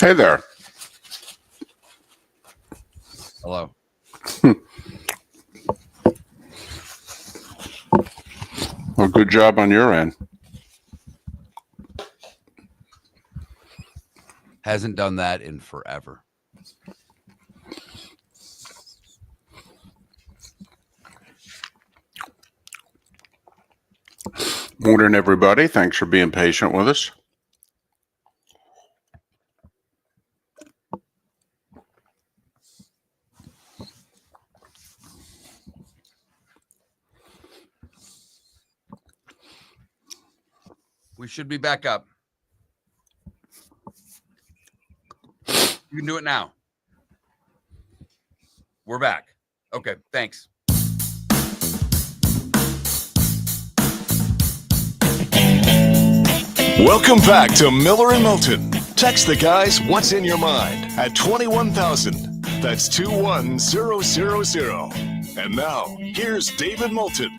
Hey there. Hello. Well, good job on your end. Hasn't done that in forever. Morning, everybody. Thanks for being patient with us. We should be back up. You can do it now. We're back. Okay, thanks. Welcome back to Miller and Moulton. Text the guys what's in your mind at 21,000. That's 21000. And now, here's David Moulton.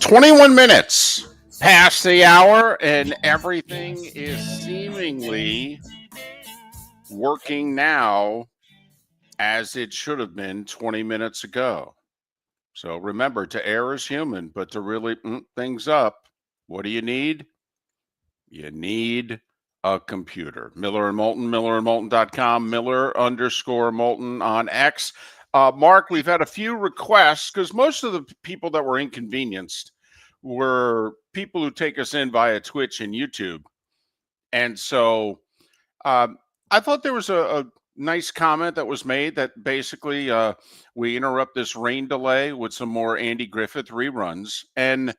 21 minutes past the hour, and everything is seemingly working now as it should have been 20 minutes ago. So remember, to err is human, but to really things up, what do you need? You need a computer. Miller and Moulton, millerandmoulton.com, Miller_Moulton on X. Mark, we've had a few requests because most of the people that were inconvenienced were people who take us in via Twitch and YouTube. And so I thought there was a nice comment that was made that basically we interrupt this rain delay with some more Andy Griffith reruns. And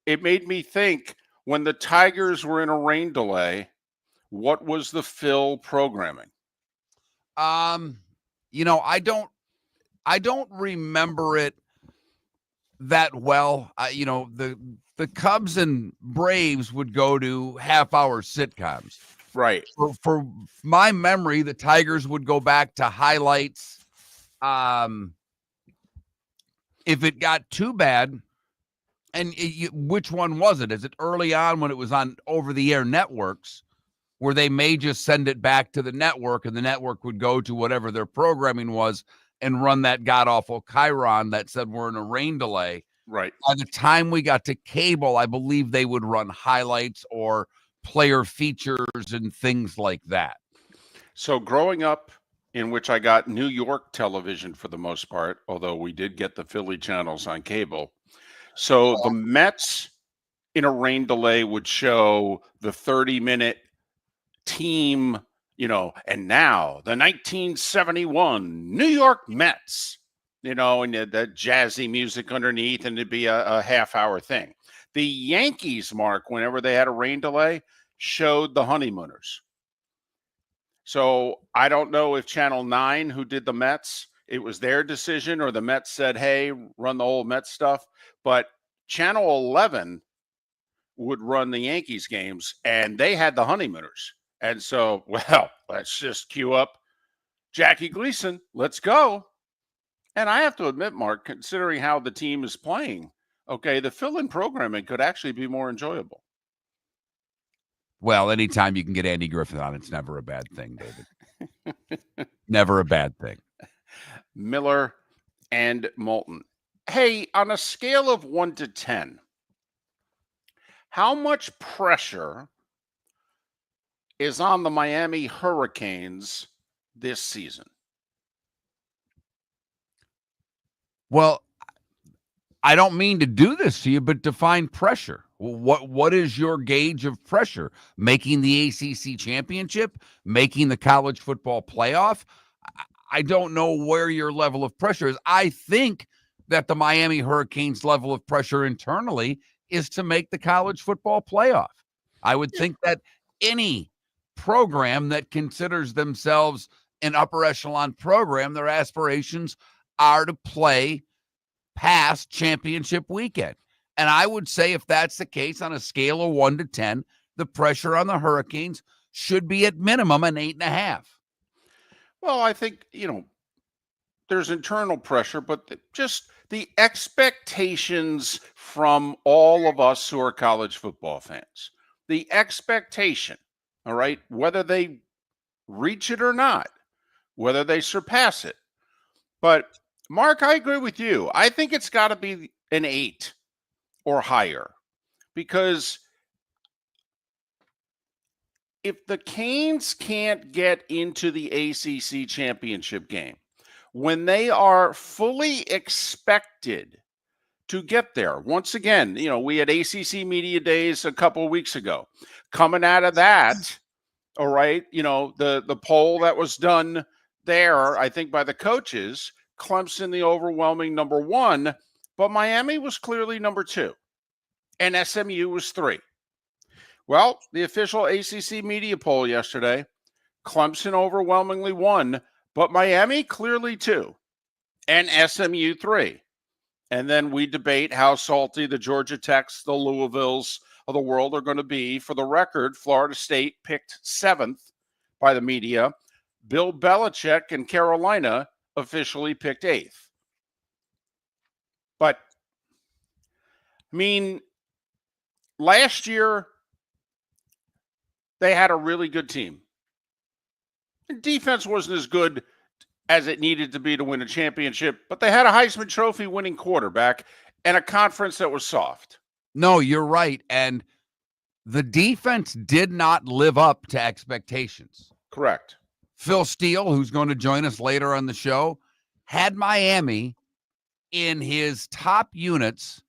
it made me think, when the Tigers were in a rain delay, what was the Phil programming? You know, I don't remember it that well. You know, the Cubs and Braves would go to half-hour sitcoms. Right. For my memory, the Tigers would go back to highlights. If it got too bad, and which one was it? Is it early on when it was on over-the-air networks, where they may just send it back to the network, and the network would go to whatever their programming was and run that god-awful chyron that said we're in a rain delay. Right. By the time we got to cable, I believe they would run highlights or player features and things like that. So growing up, in which I got New York television for the most part, although we did get the Philly channels on cable. So the Mets in a rain delay would show the 30-minute team, you know, and now the 1971 New York Mets, you know, and the jazzy music underneath, and it'd be a half-hour thing. The Yankees, Mark, whenever they had a rain delay, showed the Honeymooners. So I don't know if Channel 9, who did the Mets, it was their decision, or the Mets said, hey, run the whole Mets stuff. But Channel 11 would run the Yankees games, and they had the Honeymooners. And so, well, let's just cue up Jackie Gleason. Let's go. And I have to admit, Mark, considering how the team is playing, okay, the fill-in programming could actually be more enjoyable. Well, anytime you can get Andy Griffith on, it's never a bad thing, David. Never a bad thing. Miller and Moulton. Hey, on a scale of 1 to 10, how much pressure is on the Miami Hurricanes this season? Well, I don't mean to do this to you, but define pressure. What is your gauge of pressure? Making the ACC championship? Making the college football playoff? I don't know where your level of pressure is. I think that the Miami Hurricanes' level of pressure internally is to make the college football playoff. I would think that any program that considers themselves an upper echelon program, their aspirations are to play past championship weekend. And I would say, if that's the case, on a scale of 1 to 10, the pressure on the Hurricanes should be at minimum an 8.5. Well, I think, you know, there's internal pressure, but just the expectations from all of us who are college football fans. the expectation, all right, whether they reach it or not, whether they surpass it. But Mark, I agree with you. I think it's got to be an 8 or higher, because if the Canes can't get into the ACC championship game when they are fully expected to get there, once again, we had ACC Media Days a couple of weeks ago. Coming out of that, all right, the poll that was done there, I think by the coaches, Clemson the overwhelming number 1, but Miami was clearly number 2, and SMU was 3. Well, the official ACC media poll yesterday, Clemson overwhelmingly 1, but Miami clearly 2, and SMU 3. And then we debate how salty the Georgia Techs, the Louisvilles of the world are going to be. For the record, Florida State picked 7th by the media. Bill Belichick and Carolina officially picked 8th. But, I mean, last year, they had a really good team. And defense wasn't as good as it needed to be to win a championship, but they had a Heisman Trophy winning quarterback and a conference that was soft. No, you're right. And the defense did not live up to expectations. Correct. Phil Steele, who's going to join us later on the show, had Miami in his top units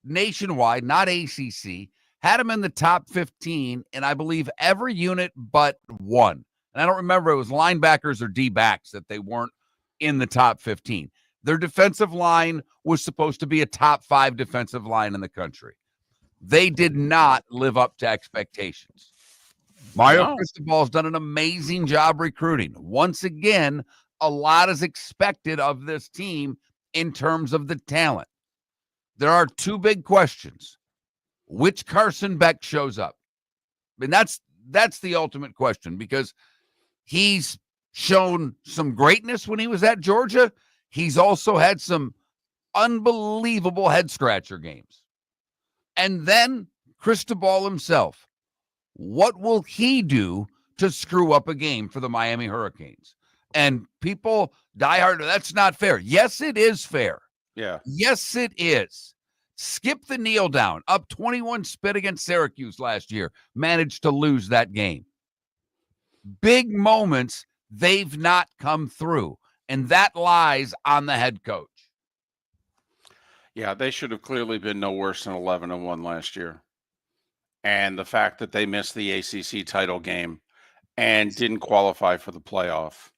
nationwide, not ACC, had him in the top 15, and I believe every unit but one. And I don't remember, it was linebackers or D-backs that they weren't in the top 15. Their defensive line was supposed to be a top 5 defensive line in the country. They did not live up to expectations. Mario Cristobal has done an amazing job recruiting. Once again, a lot is expected of this team in terms of the talent. There are 2 big questions. Which Carson Beck shows up? I mean, that's the ultimate question, because he's shown some greatness when he was at Georgia. He's also had some unbelievable head-scratcher games. And then Cristobal himself. What will he do to screw up a game for the Miami Hurricanes? And people die hard. That's not fair. Yes, it is fair. Yeah. Yes, it is. Skip the kneel down. Up 21 spit against Syracuse last year. Managed to lose that game. Big moments, they've not come through. And that lies on the head coach. Yeah, they should have clearly been no worse than 11-1 last year. And the fact that they missed the ACC title game and didn't qualify for the playoff.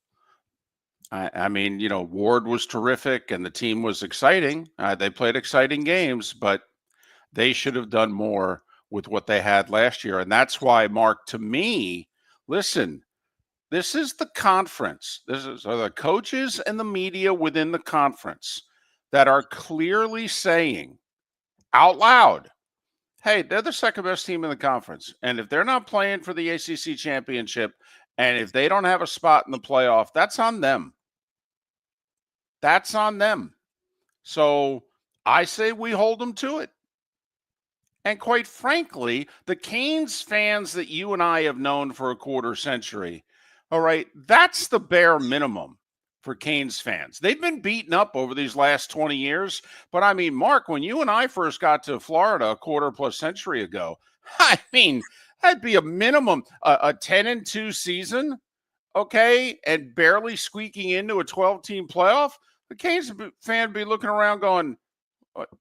I mean, Ward was terrific and the team was exciting. They played exciting games, but they should have done more with what they had last year. And that's why, Mark, to me, listen, this is the conference. Are the coaches and the media within the conference that are clearly saying out loud, hey, they're the second best team in the conference. And if they're not playing for the ACC championship, and if they don't have a spot in the playoff, that's on them. That's on them. So I say we hold them to it. And quite frankly, the Canes fans that you and I have known for a quarter century, all right, that's the bare minimum for Canes fans. They've been beaten up over these last 20 years. But I mean, Mark, when you and I first got to Florida a quarter plus century ago, I mean, that'd be a minimum, a 10-2 season, okay, and barely squeaking into a 12-team playoff. The Canes fan would be looking around going,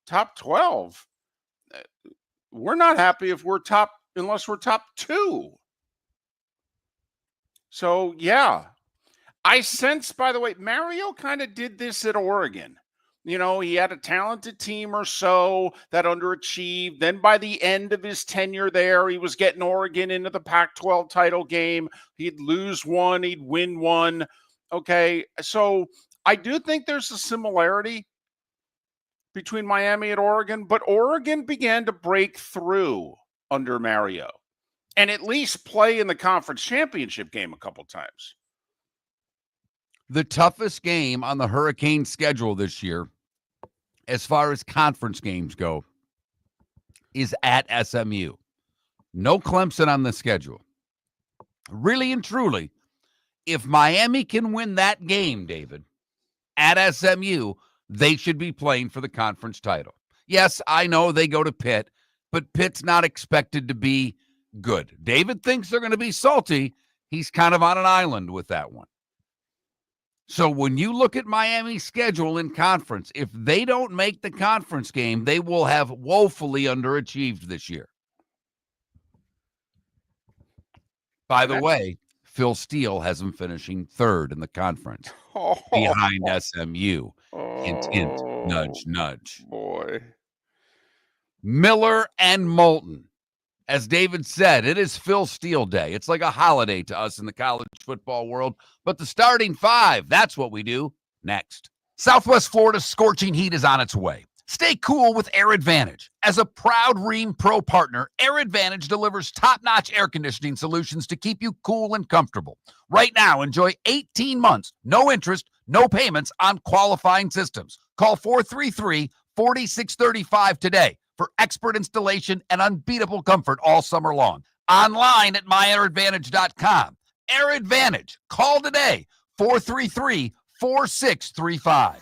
top 12? We're not happy if we're top, unless we're top 2. So, yeah. I sense, by the way, Mario kind of did this at Oregon. He had a talented team or so that underachieved. Then by the end of his tenure there, he was getting Oregon into the Pac-12 title game. He'd lose one, he'd win one. Okay, so I do think there's a similarity between Miami and Oregon, but Oregon began to break through under Mario and at least play in the conference championship game a couple times. The toughest game on the Hurricane schedule this year, as far as conference games go, is at SMU. No Clemson on the schedule. Really and truly, if Miami can win that game, David, at SMU, they should be playing for the conference title. Yes, I know they go to Pitt, but Pitt's not expected to be good. David thinks they're going to be salty. He's kind of on an island with that one. So when you look at Miami's schedule in conference, if they don't make the conference game, they will have woefully underachieved this year. By the way, Phil Steele has them finishing third in the conference behind SMU. Hint, hint, nudge, nudge. Boy. Miller and Moulton. As David said, it is Phil Steele Day. It's like a holiday to us in the college football world. But the starting five, that's what we do next. Southwest Florida's scorching heat is on its way. Stay cool with Air Advantage. As a proud Rheem Pro partner, Air Advantage delivers top-notch air conditioning solutions to keep you cool and comfortable. Right now, enjoy 18 months, no interest, no payments on qualifying systems. Call 433-4635 today for expert installation and unbeatable comfort all summer long. Online at myairadvantage.com. Air Advantage. Call today, 433-4635.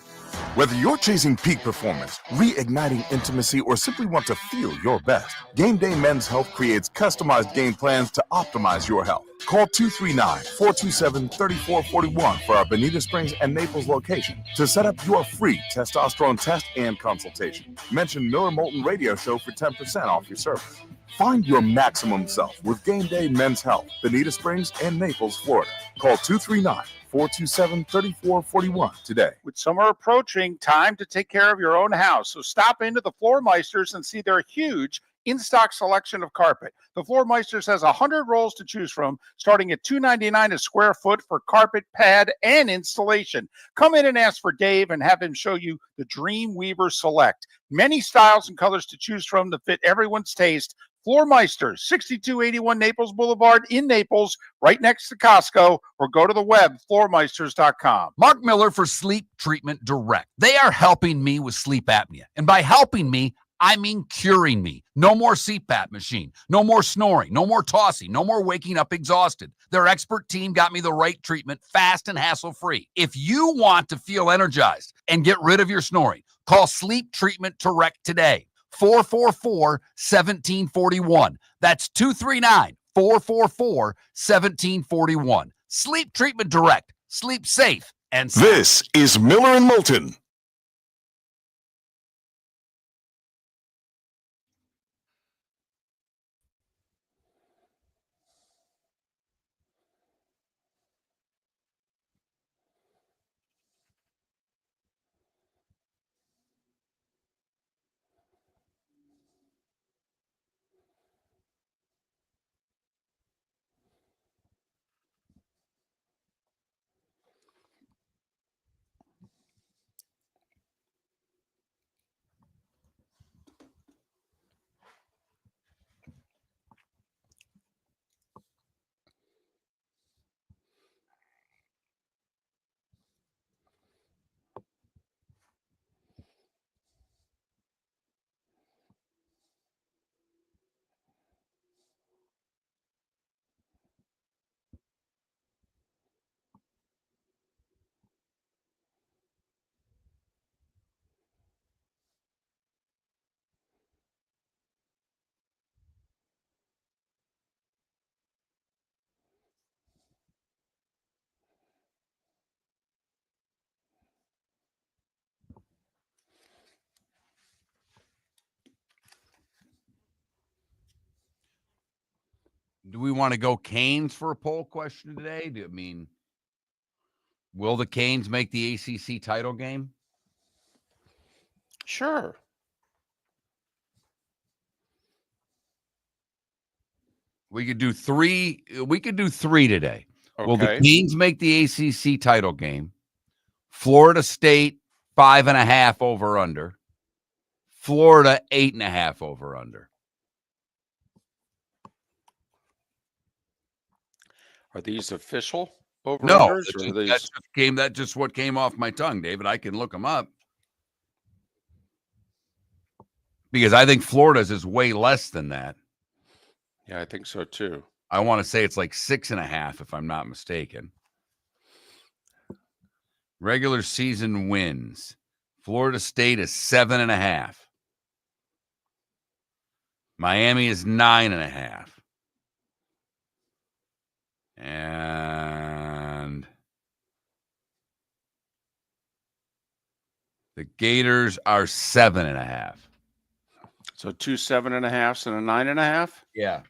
Whether you're chasing peak performance, reigniting intimacy, or simply want to feel your best, Game Day Men's Health creates customized game plans to optimize your health. Call 239-427-3441 for our Bonita Springs and Naples location to set up your free testosterone test and consultation. Mention Miller Moulton Radio Show for 10% off your service. Find your maximum self with Game Day Men's Health, Bonita Springs and Naples, Florida. Call 239-427-3441 today. With summer approaching, time to take care of your own house. So stop into the Floor Meisters and see their huge in-stock selection of carpet. The Floor Meisters has 100 rolls to choose from, starting at $2.99 a square foot for carpet, pad, and installation. Come in and ask for Dave and have him show you the Dream Weaver Select. Many styles and colors to choose from to fit everyone's taste. Floor Meisters, 6281 Naples Boulevard in Naples, right next to Costco, or go to the web, floormeisters.com. Mark Miller for Sleep Treatment Direct. They are helping me with sleep apnea. And by helping me, I mean curing me. No more CPAP machine. No more snoring. No more tossing. No more waking up exhausted. Their expert team got me the right treatment, fast and hassle-free. If you want to feel energized and get rid of your snoring, call Sleep Treatment Direct today. 444-1741. That's 239-444-1741. Sleep Treatment Direct. Sleep safe and sound. This is Miller and Moulton. Do we want to go Canes for a poll question today? Will the Canes make the ACC title game? Sure. We could do three. We could do three today. Okay. Will the Canes make the ACC title game? Florida State 5.5 over under. Florida 8.5 over under. Are these official over No, unders? that's just what came off my tongue, David. I can look them up because I think Florida's is way less than that. Yeah, I think so too. I want to say it's like 6.5, if I'm not mistaken. Regular season wins. Florida State is 7.5. Miami is 9.5. And the Gators are 7.5. So 2 7.5s and a 9.5. Yeah.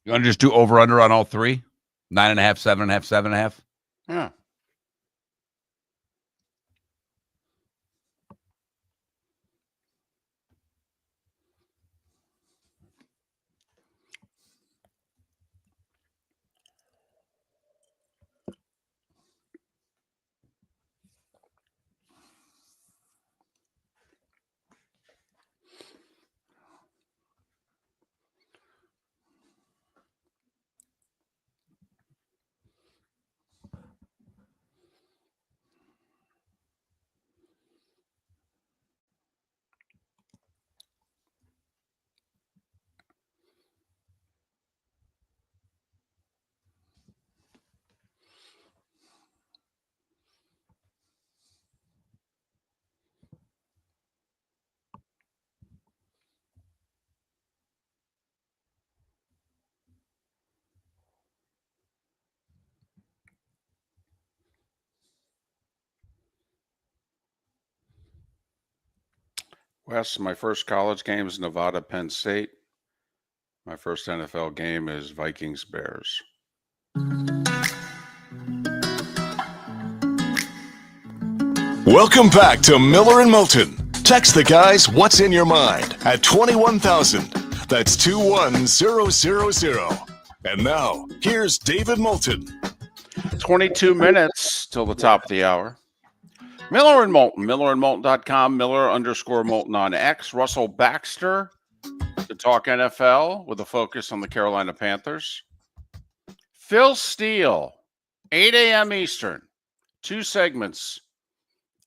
You want to just do over under on all three? 9.5, 7.5, 7.5. Yeah. Wes, my first college game is Nevada, Penn State. My first NFL game is Vikings, Bears. Welcome back to Miller and Moulton. Text the guys what's in your mind at 21,000. That's 21000. And now, here's David Moulton. 22 minutes till the top of the hour. Miller and Moulton, millerandmoulton.com, Miller_Moulton on X. Russell Baxter to talk NFL with a focus on the Carolina Panthers. Phil Steele, 8 a.m. Eastern, 2 segments.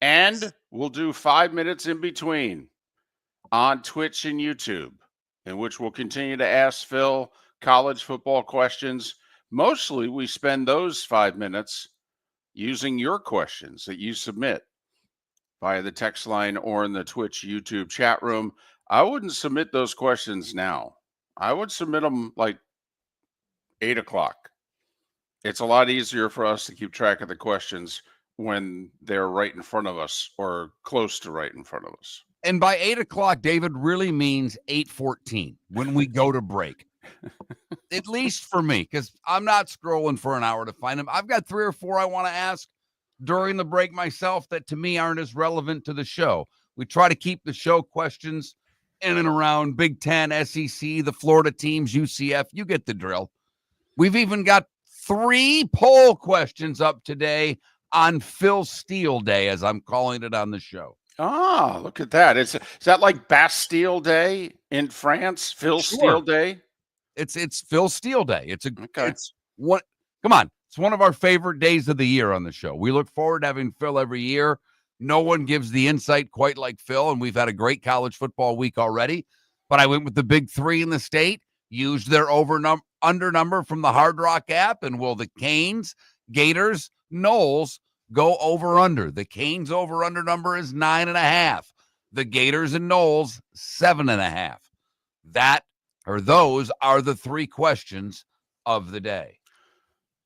And we'll do 5 minutes in between on Twitch and YouTube, in which we'll continue to ask Phil college football questions. Mostly we spend those 5 minutes using your questions that you submit via the text line or in the Twitch YouTube chat room. I wouldn't submit those questions now. I would submit them like 8 o'clock. It's a lot easier for us to keep track of the questions when they're right in front of us or close to right in front of us. And by 8 o'clock, David really means 8:14 when we go to break. At least for me, because I'm not scrolling for an hour to find them. I've got 3 or 4 I want to ask during the break myself that to me aren't as relevant to the show. We try to keep the show questions in and around Big Ten, SEC, the Florida teams, UCF. You get the drill. We've even got 3 poll questions up today on Phil Steele Day, as I'm calling it on the show. Ah, look at that. Is that like Bastille Day in France? Phil Steele Day? It's Phil Steele Day. It's Okay. It's what? Come on, it's one of our favorite days of the year on the show. We look forward to having Phil every year. No one gives the insight quite like Phil, and we've had a great college football week already. But I went with the big 3 in the state, used their under number from the Hard Rock app, and will the Canes, Gators, Knowles go over under? The Canes over under number is 9.5. The Gators and Noles, 7.5. Those are the three questions of the day.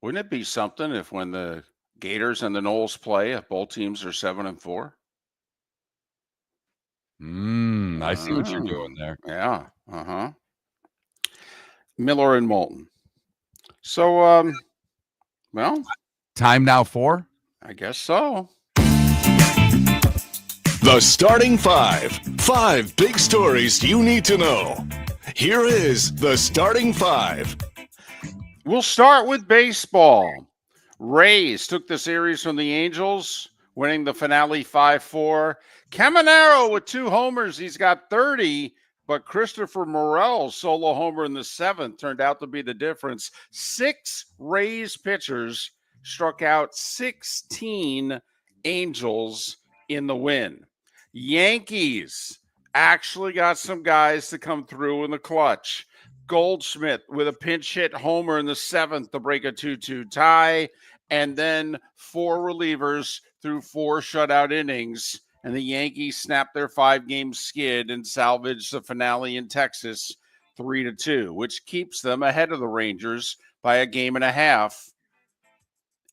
Wouldn't it be something if when the Gators and the Noles play, if both teams are 7-4? I see what you're doing there. Yeah. Miller and Moulton. So, well, time now for? I guess so. The starting five. 5 big stories you need to know. Here is the starting five. We'll start with baseball. Rays took the series from the Angels, winning the finale 5-4. Caminero with 2 homers. He's got 30, but Christopher Morel's solo homer in the 7th turned out to be the difference. 6 Rays pitchers struck out 16 Angels in the win. Yankees actually got some guys to come through in the clutch. Goldschmidt with a pinch hit homer in the 7th to break a 2-2 tie, and then 4 relievers through 4 shutout innings, and the Yankees snapped their 5-game skid and salvaged the finale in Texas 3-2, which keeps them ahead of the Rangers by a game and a half,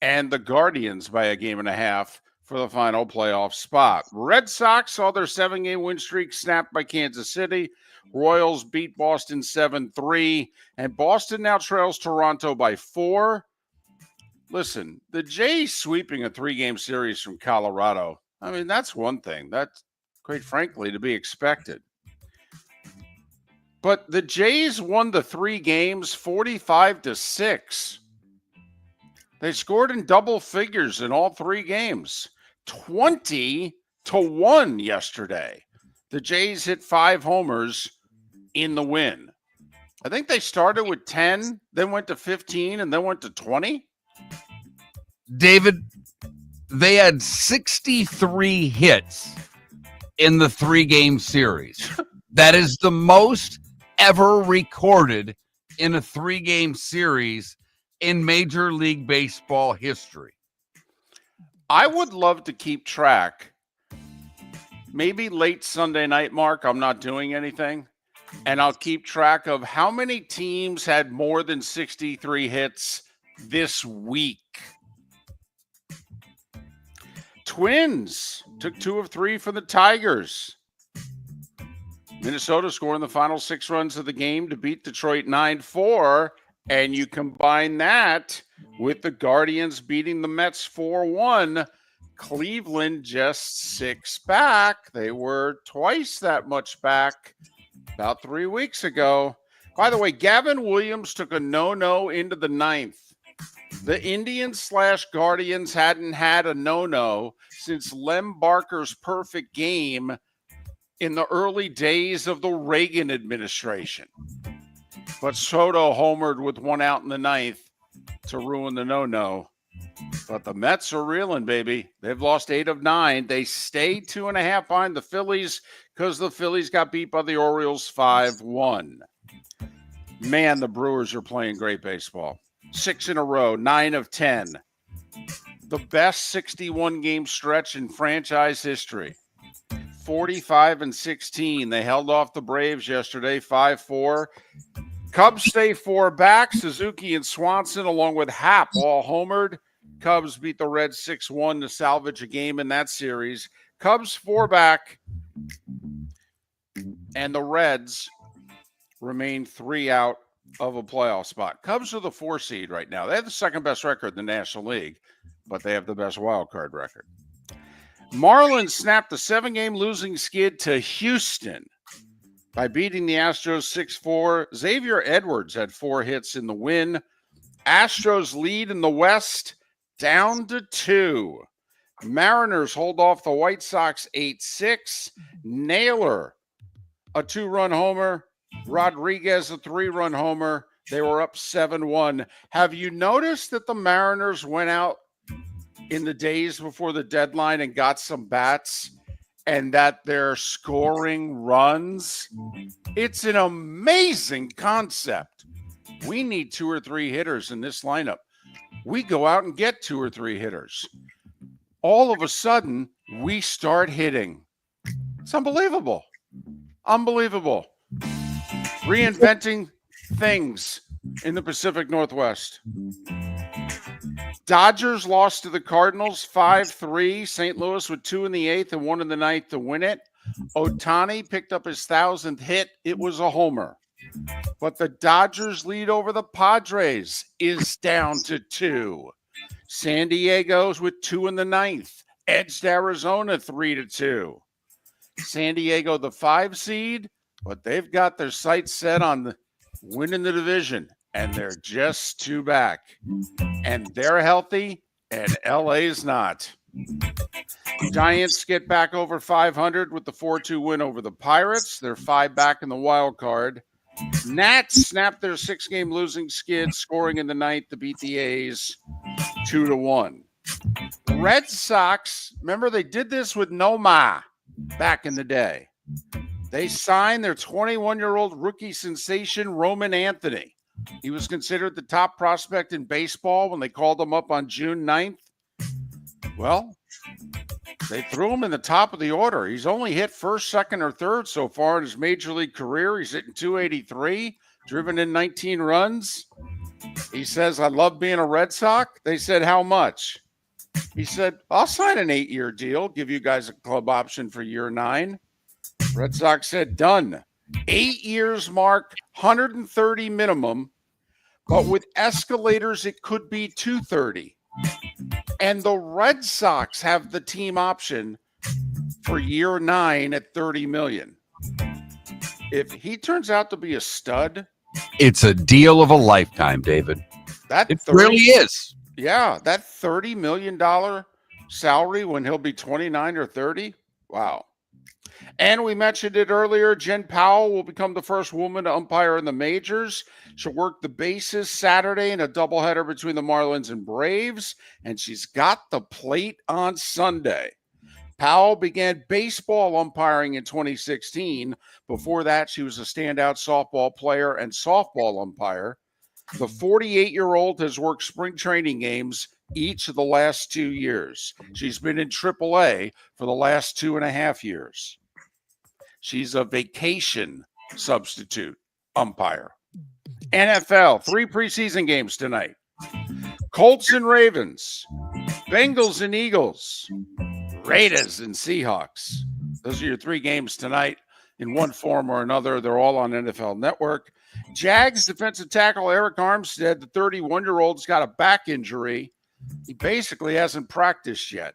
and the Guardians by a game and a half for the final playoff spot. Red Sox saw their 7-game win streak snapped by Kansas City. Royals beat Boston 7-3, and Boston now trails Toronto by 4. Listen, the Jays sweeping a 3-game series from Colorado, I mean, that's one thing. That's, quite frankly, to be expected. But the Jays won the 3 games 45-6. They scored in double figures in all 3 games. 20-1 yesterday. The Jays hit 5 homers in the win. I think they started with 10, then went to 15, and then went to 20. David, they had 63 hits in the 3-game series. That is the most ever recorded in a 3-game series in Major League Baseball history. I would love to keep track. Maybe late Sunday night, Mark, I'm not doing anything, and I'll keep track of how many teams had more than 63 hits this week. Twins took 2 of 3 for the Tigers. Minnesota scoring the final 6 runs of the game to beat Detroit 9-4, and you combine that with the Guardians beating the Mets 4-1. Cleveland just 6 back. They were twice that much back about 3 weeks ago. By the way, Gavin Williams took a no-no into the 9th. The Indians/Guardians hadn't had a no-no since Lem Barker's perfect game in the early days of the Reagan administration. But Soto homered with 1 out in the 9th to ruin the no-no. But the Mets are reeling, baby. They've lost 8 of 9. They stay 2.5 behind the Phillies because the Phillies got beat by the Orioles 5-1. Man, the Brewers are playing great baseball. 6 in a row, 9 of 10. The best 61-game stretch in franchise history. 45-16. They held off the Braves yesterday, 5-4. Cubs stay 4 back. Suzuki and Swanson, along with Happ, all homered. Cubs beat the Reds 6-1 to salvage a game in that series. Cubs 4 back, and the Reds remain 3 out of a playoff spot. Cubs are the 4 seed right now. They have the second best record in the National League, but they have the best wild card record. Marlins snapped a 7-game losing skid to Houston by beating the Astros 6-4. Xavier Edwards had 4 hits in the win. Astros lead in the West down to 2. Mariners hold off the White Sox 8-6. Naylor, a 2-run homer. Rodriguez, a 3-run homer. They were up 7-1. Have you noticed that the Mariners went out in the days before the deadline and got some bats, and that they're scoring runs? It's an amazing concept. We need 2 or 3 hitters in this lineup. We go out and get 2 or 3 hitters. All of a sudden, we start hitting. It's unbelievable. Unbelievable. Reinventing things in the Pacific Northwest. Dodgers lost to the Cardinals 5-3. St. Louis with 2 in the 8th and 1 in the 9th to win it. Ohtani picked up his 1,000th hit. It was a homer. But the Dodgers lead over the Padres is down to 2. San Diego's with 2 in the 9th. Edged Arizona 3-2. San Diego, the 5 seed, but they've got their sights set on winning the division, and they're just 2 back. And they're healthy, and LA's not. Giants get back over 500 with the 4-2 win over the Pirates. They're 5 back in the wild card. Nats snapped their 6-game losing skid, scoring in the 9th to beat the A's 2-1. Red Sox, remember they did this with Noma back in the day. They signed their 21-year-old rookie sensation, Roman Anthony. He was considered the top prospect in baseball when they called him up on June 9th. Well, they threw him in the top of the order. He's only hit first, second, or third so far in his major league career. He's hitting .283, driven in 19 runs. He says, I love being a Red Sox. They said, how much? He said, I'll sign an 8-year deal, give you guys a club option for year 9. Red Sox said, done. 8 years mark, 130 minimum, but with escalators, it could be 230. And the Red Sox have the team option for year 9 at $30 million. If he turns out to be a stud, it's a deal of a lifetime, David. It really is. Yeah, that $30 million salary when he'll be 29 or 30. Wow. And we mentioned it earlier, Jen Powell will become the first woman to umpire in the majors. She'll work the bases Saturday in a doubleheader between the Marlins and Braves, and she's got the plate on Sunday. Powell began baseball umpiring in 2016. Before that, she was a standout softball player and softball umpire. The 48-year-old has worked spring training games each of the last 2 years. She's been in AAA for the last 2.5 years. She's a vacation substitute umpire. NFL, 3 preseason games tonight. Colts and Ravens, Bengals and Eagles, Raiders and Seahawks. Those are your 3 games tonight in one form or another. They're all on NFL Network. Jags defensive tackle Eric Armstead, the 31-year-old's got a back injury. He basically hasn't practiced yet.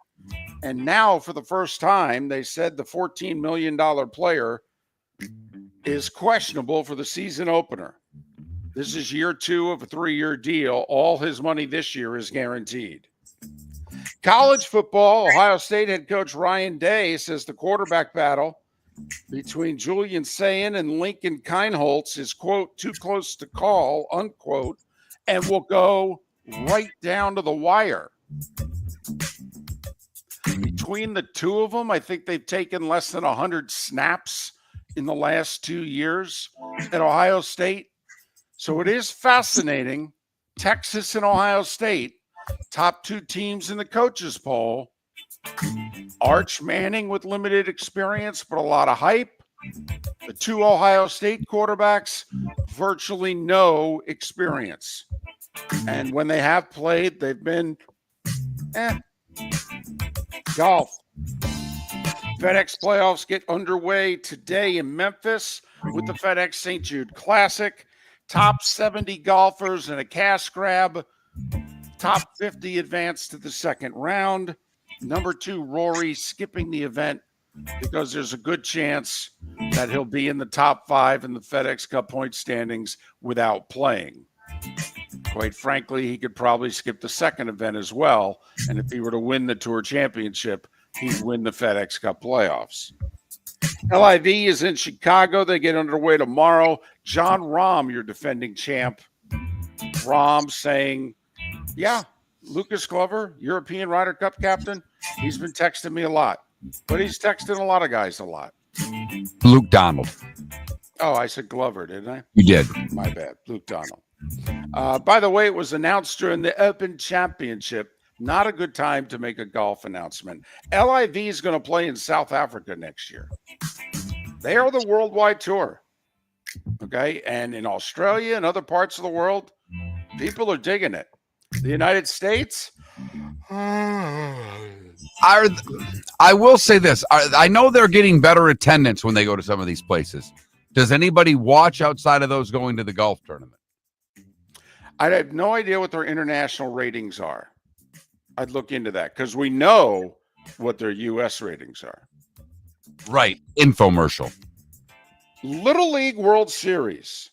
And now, for the first time, they said the $14 million player is questionable for the season opener. This is year 2 of a 3-year deal. All his money this year is guaranteed. College football, Ohio State head coach Ryan Day says the quarterback battle between Julian Sayin and Lincoln Kienholz is, quote, too close to call, unquote, and will go right down to the wire. Between the two of them, I think they've taken less than 100 snaps in the last 2 years at Ohio State. So it is fascinating. Texas and Ohio State, top 2 teams in the coaches poll. Arch Manning with limited experience, but a lot of hype. The 2 Ohio State quarterbacks, virtually no experience. And when they have played, they've been golf. FedEx playoffs get underway today in Memphis with the FedEx St. Jude Classic. Top 70 golfers in a cash grab. Top 50 advance to the second round. Number 2, Rory, skipping the event because there's a good chance that he'll be in the top 5 in the FedEx Cup point standings without playing. Quite frankly, he could probably skip the second event as well. And if he were to win the Tour Championship, he'd win the FedEx Cup playoffs. LIV is in Chicago. They get underway tomorrow. John Rahm, your defending champ. Rahm saying, yeah, Lucas Glover, European Ryder Cup captain, he's been texting me a lot. But he's texting a lot of guys a lot. Luke Donald. Oh, I said Glover, didn't I? You did. My bad. Luke Donald. By the way, it was announced during the Open Championship, Not a good time to make a golf announcement. LIV is going to play in South Africa next year. They are the worldwide tour. Okay. And in Australia and other parts of the world, people are digging it. The United States. I will say this. I know they're getting better attendance when they go to some of these places. Does anybody watch outside of those going to the golf tournament? I have no idea what their international ratings are. I'd look into that because we know what their U.S. ratings are. Right. Infomercial. Little League World Series.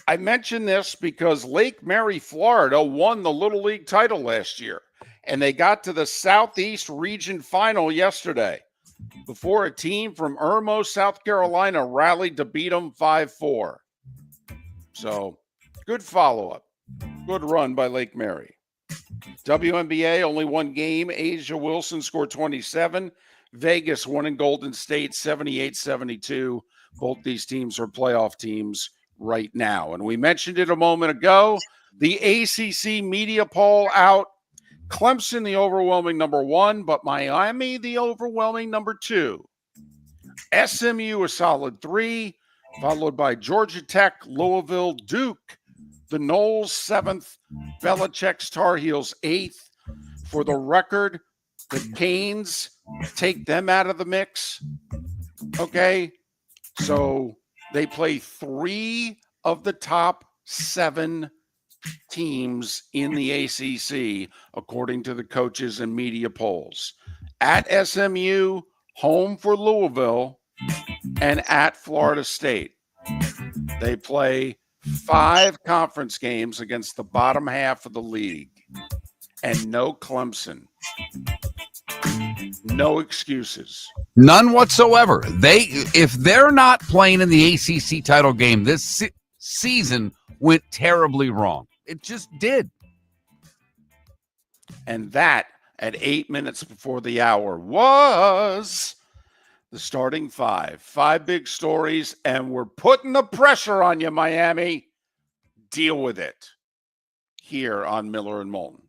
I mention this because Lake Mary, Florida won the Little League title last year, and they got to the Southeast Region Final yesterday before a team from Irmo, South Carolina rallied to beat them 5-4. So, good follow-up. Good run by Lake Mary. WNBA, only one game. Asia Wilson scored 27. Vegas won in Golden State 78-72. Both these teams are playoff teams right now. And we mentioned it a moment ago. The ACC media poll out. Clemson, the overwhelming number 1, but Miami, the overwhelming number 2. SMU, a solid 3, followed by Georgia Tech, Louisville, Duke, the Noles 7th, Belichick's Tar Heels 8th. For the record, the Canes, take them out of the mix. Okay, so they play 3 of the top 7 teams in the ACC, according to the coaches and media polls. At SMU, home for Louisville, and at Florida State. They play 5 conference games against the bottom half of the league, and no Clemson. No excuses. None whatsoever. If they're not playing in the ACC title game, this season went terribly wrong. It just did. And that, at 8 minutes before the hour, was the starting 5. 5 big stories, and we're putting the pressure on you, Miami. Deal with it here on Miller and Moulton.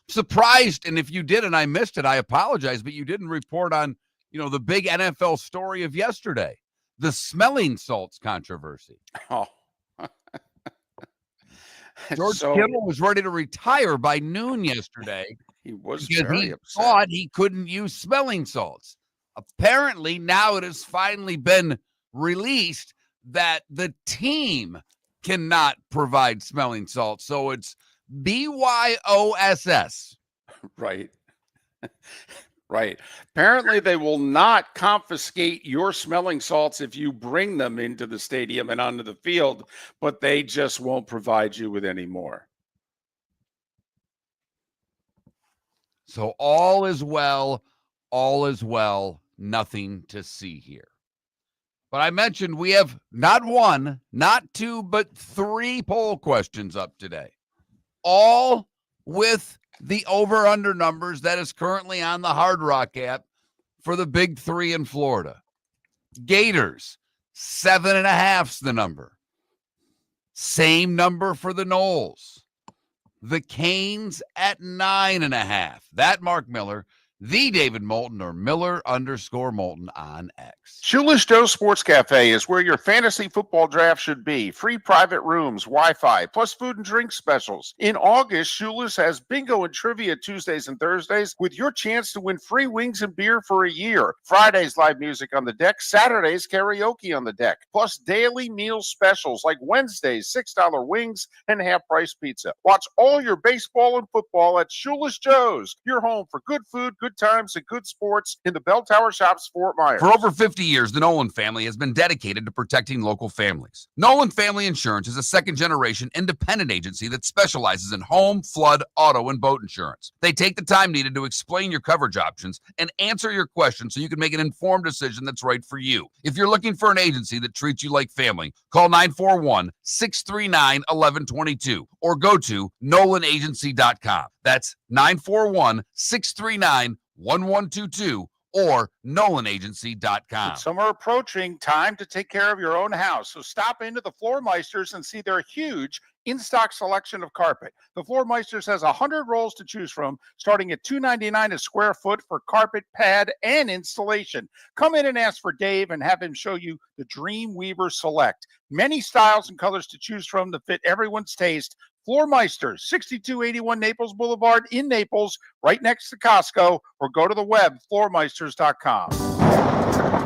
Surprised, and if you did and I missed it, I apologize, but you didn't report on, the big NFL story of yesterday, the smelling salts controversy. Oh. George Kittle was ready to retire by noon yesterday. He was because very he upset. thought he couldn't use smelling salts. Apparently, now it has finally been released that the team cannot provide smelling salts. So it's BYOSS. Right. Right. Apparently, they will not confiscate your smelling salts if you bring them into the stadium and onto the field, but they just won't provide you with any more. So all is well, nothing to see here. But I mentioned we have not 1, not 2, but 3 poll questions up today, all with the over-under numbers that is currently on the Hard Rock app for the big 3 in Florida. Gators, 7.5's the number. Same number for the Noles. The Canes at 9.5. That Mark Miller, the David Moulton, or Miller_Moulton on X. Shoeless Joe Sports Cafe is where your fantasy football draft should be. Free private rooms, Wi-Fi, plus food and drink specials. In August, Shoeless has bingo and trivia Tuesdays and Thursdays with your chance to win free wings and beer for a year. Fridays, live music on the deck. Saturdays, karaoke on the deck. Plus daily meal specials like Wednesdays, $6 wings and half-price pizza. Watch all your baseball and football at Shoeless Joe's, your home for good food, good times, and good sports in the Bell Tower Shops, Fort Myers. For over 50 years, the Nolan family has been dedicated to protecting local families. Nolan Family Insurance is a second-generation independent agency that specializes in home, flood, auto, and boat insurance. They take the time needed to explain your coverage options and answer your questions so you can make an informed decision that's right for you. If you're looking for an agency that treats you like family, call 941-639-1122 or go to NolanAgency.com. That's 941-639-1122 or NolanAgency.com. With summer approaching, time to take care of your own house. So stop into the Floor Meisters and see their huge in-stock selection of carpet. The Floor Meisters has 100 rolls to choose from, starting at $2.99 a square foot for carpet, pad, and installation. Come in and ask for Dave and have him show you the Dream Weaver Select. Many styles and colors to choose from to fit everyone's taste. Floor Meisters, 6281 Naples Boulevard in Naples, right next to Costco, or go to the web, floormeisters.com.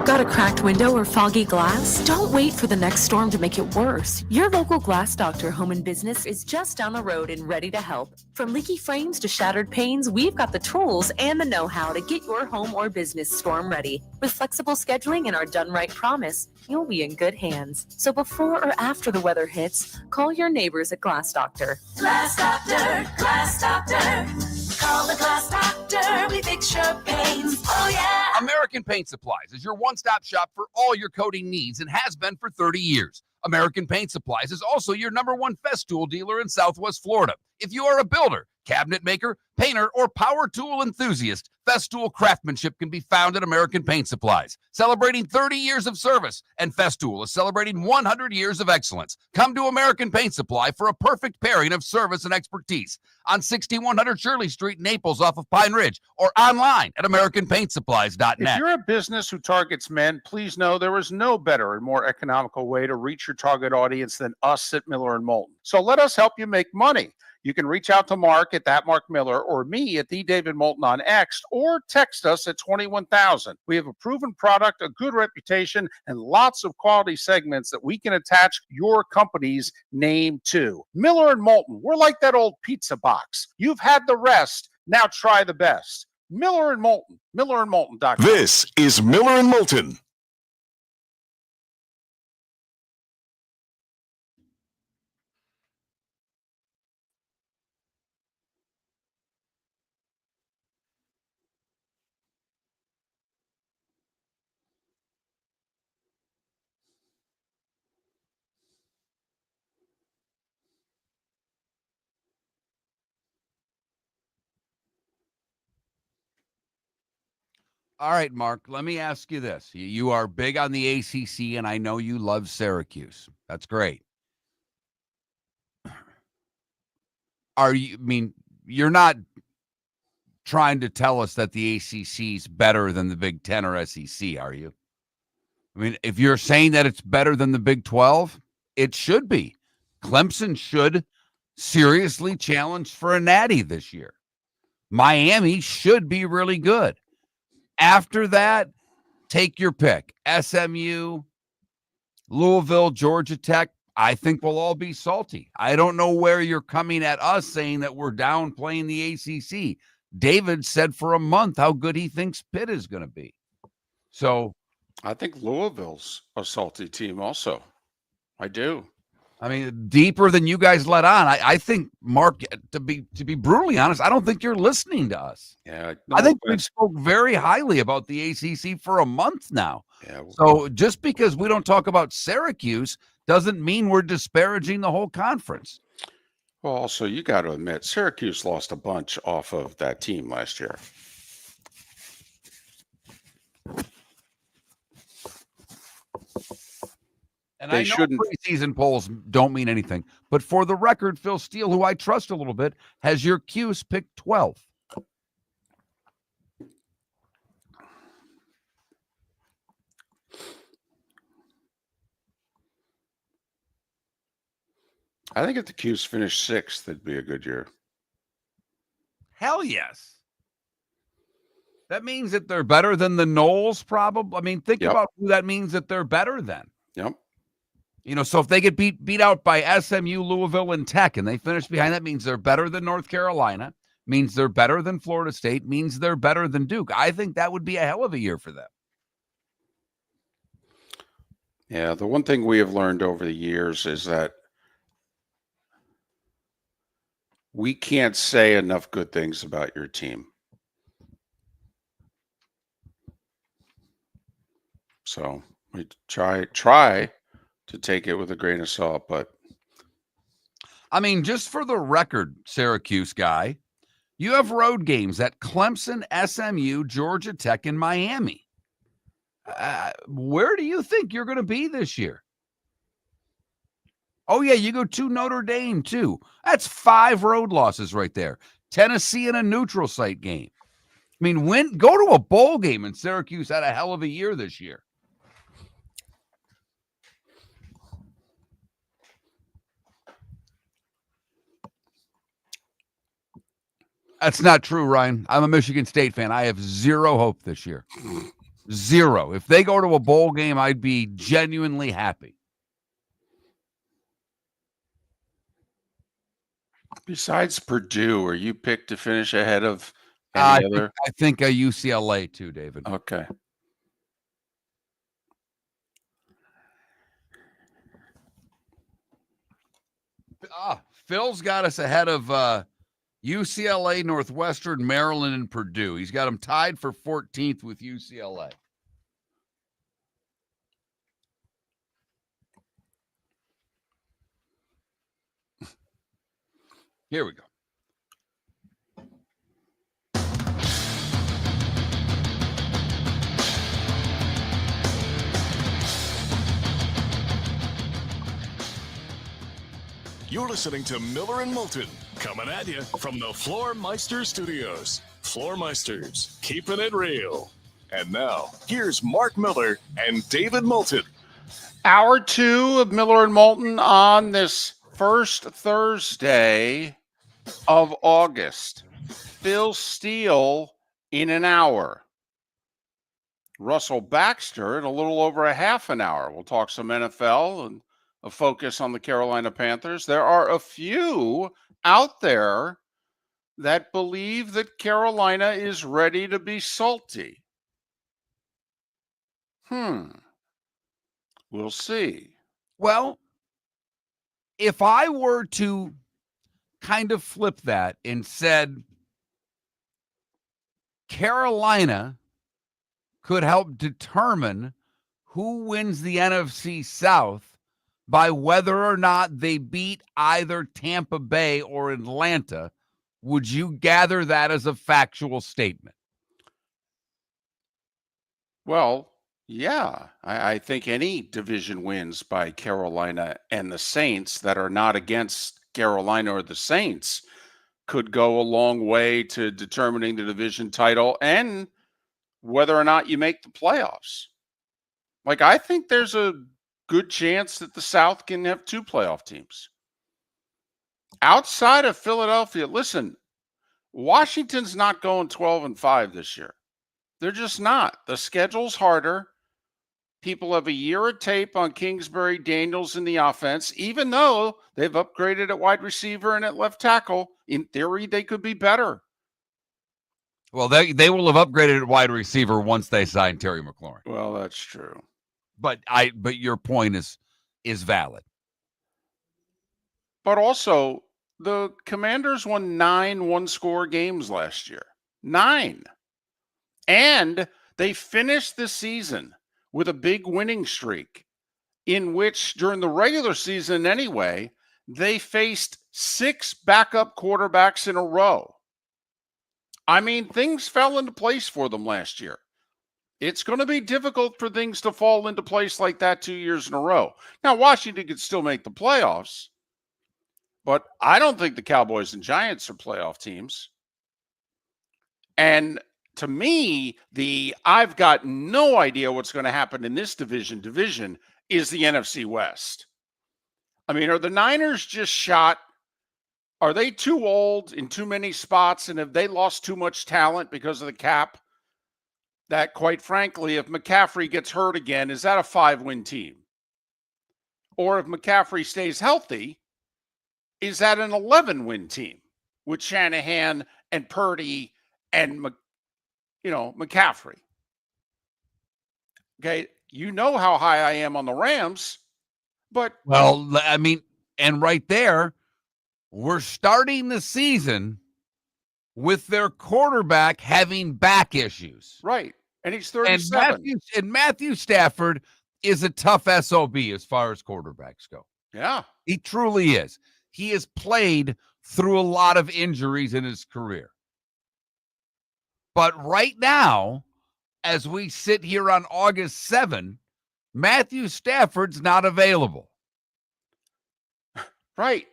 Got a cracked window or foggy glass? Don't wait for the next storm to make it worse. Your local Glass Doctor Home and Business is just down the road and ready to help. From leaky frames to shattered panes, we've got the tools and the know-how to get your home or business storm ready. With flexible scheduling and our done right promise, you'll be in good hands. So before or after the weather hits, call your neighbors at Glass Doctor. Glass Doctor, Glass Doctor. Call the Glass Doctor, we fix your pains. Oh, yeah. American Paint Supplies is your one-stop shop for all your coating needs and has been for 30 years. American Paint Supplies is also your #1 Festool dealer in Southwest Florida. If you are a builder, cabinet maker, painter, or power tool enthusiast, Festool craftsmanship can be found at American Paint Supplies. Celebrating 30 years of service, and Festool is celebrating 100 years of excellence. Come to American Paint Supply for a perfect pairing of service and expertise on 6100 Shirley Street, Naples, off of Pine Ridge, or online at AmericanPaintSupplies.net. If you're a business who targets men, please know there is no better and more economical way to reach your target audience than us at Miller & Moulton. So let us help you make money. You can reach out to Mark at that Mark Miller or me at the David Moulton on X, or text us at 21,000. We have a proven product, a good reputation, and lots of quality segments that we can attach your company's name to. Miller & Moulton, we're like that old pizza box. You've had the rest, now try the best. Miller & Moulton, millerandmoulton.com. This is Miller and Moulton. All right, Mark, let me ask you this. You are big on the ACC, and I know you love Syracuse. That's great. You're not trying to tell us that the ACC is better than the Big Ten or SEC, are you? I mean, if you're saying that it's better than the Big 12, it should be. Clemson should seriously challenge for a natty this year. Miami should be really good. After that, take your pick. SMU, Louisville, Georgia Tech, I think we'll all be salty. I don't know where you're coming at us saying that we're downplaying the ACC. David said for a month how good he thinks Pitt is going to be. So I think Louisville's a salty team also. I do. I mean, deeper than you guys let on. I think, Mark, to be brutally honest, I don't think you're listening to us. Yeah, I think we've spoke very highly about the ACC for a month now. Yeah. So just because we don't talk about Syracuse doesn't mean we're disparaging the whole conference. Well, also, you got to admit, Syracuse lost a bunch off of that team last year. And They I know shouldn't. preseason polls don't mean anything. But for the record, Phil Steele, who I trust a little bit, has your Cuse picked 12. I think if the Cuse finished 6th, it'd be a good year. Hell yes. That means that they're better than the Knowles, probably. I mean, think Yep. about who that means that they're better than. Yep. You know, so if they get beat out by SMU, Louisville, and Tech, and they finish behind, that means they're better than North Carolina, means they're better than Florida State, means they're better than Duke. I think that would be a hell of a year for them. Yeah, the one thing we have learned over the years is that we can't say enough good things about your team. So we try to take it with a grain of salt, but I mean, just for the record, Syracuse guy, You have road games at Clemson, SMU, Georgia Tech, and Miami. Where do you think you're going to be this year? Oh, yeah, you go to Notre Dame, too. That's 5 road losses right there. Tennessee in a neutral site game. I mean, go to a bowl game, and Syracuse had a hell of a year this year. That's not true, Ryan. I'm a Michigan State fan. I have 0 hope this year. 0. If they go to a bowl game, I'd be genuinely happy. Besides Purdue, are you picked to finish ahead of any other? I think UCLA too, David. Okay. Phil's got us ahead of UCLA, Northwestern, Maryland, and Purdue. He's got them tied for 14th with UCLA. Here we go. You're listening to Miller and Moulton, coming at you from the Floor Meister Studios. Floor Meisters, keeping it real. And now, here's Mark Miller and David Moulton. Hour 2 of Miller and Moulton on this first Thursday of August. Phil Steele in an hour. Russell Baxter in a little over a half an hour. We'll talk some NFL and a focus on the Carolina Panthers. There are a few out there that believe that Carolina is ready to be salty. We'll see. Well, if I were to kind of flip that and said Carolina could help determine who wins the NFC South by whether or not they beat either Tampa Bay or Atlanta, would you gather that as a factual statement? Well, yeah. I think any division wins by Carolina and the Saints that are not against Carolina or the Saints could go a long way to determining the division title and whether or not you make the playoffs. Like, I think there's a good chance that the South can have 2 playoff teams. Outside of Philadelphia, listen, Washington's not going 12-5 this year. They're just not. The schedule's harder. People have a year of tape on Kingsbury, Daniels in the offense, even though they've upgraded at wide receiver and at left tackle. In theory, they could be better. Well, they will have upgraded at wide receiver once they sign Terry McLaurin. Well, that's true. But your point is valid. But also, the Commanders won 9 one-score games last year. 9. And they finished the season with a big winning streak in which, during the regular season anyway, they faced 6 backup quarterbacks in a row. I mean, things fell into place for them last year. It's going to be difficult for things to fall into place like that 2 years in a row. Now, Washington could still make the playoffs, but I don't think the Cowboys and Giants are playoff teams. And to me, I've got no idea what's going to happen in this division is the NFC West. I mean, are the Niners just shot? Are they too old in too many spots? And have they lost too much talent because of the cap? That, quite frankly, if McCaffrey gets hurt again, is that a 5-win team? Or if McCaffrey stays healthy, is that an 11-win team with Shanahan and Purdy and McCaffrey? Okay, you know how high I am on the Rams, but well, I mean, and right there, we're starting the season with their quarterback having back issues. Right. And he's 37. And Matthew Stafford is a tough SOB as far as quarterbacks go. Yeah. He truly is. He has played through a lot of injuries in his career. But right now, as we sit here on August 7, Matthew Stafford's not available. Right.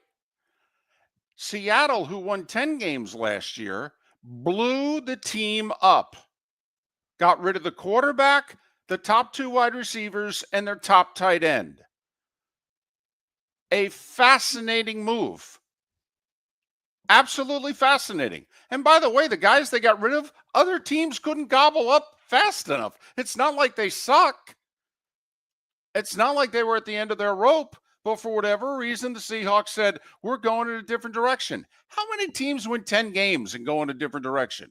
Seattle, who won 10 games last year, blew the team up. Got rid of the quarterback, the top 2 wide receivers, and their top tight end. A fascinating move. Absolutely fascinating. And by the way, the guys they got rid of, other teams couldn't gobble up fast enough. It's not like they suck. It's not like they were at the end of their rope, but for whatever reason, the Seahawks said, we're going in a different direction. How many teams win 10 games and go in a different direction?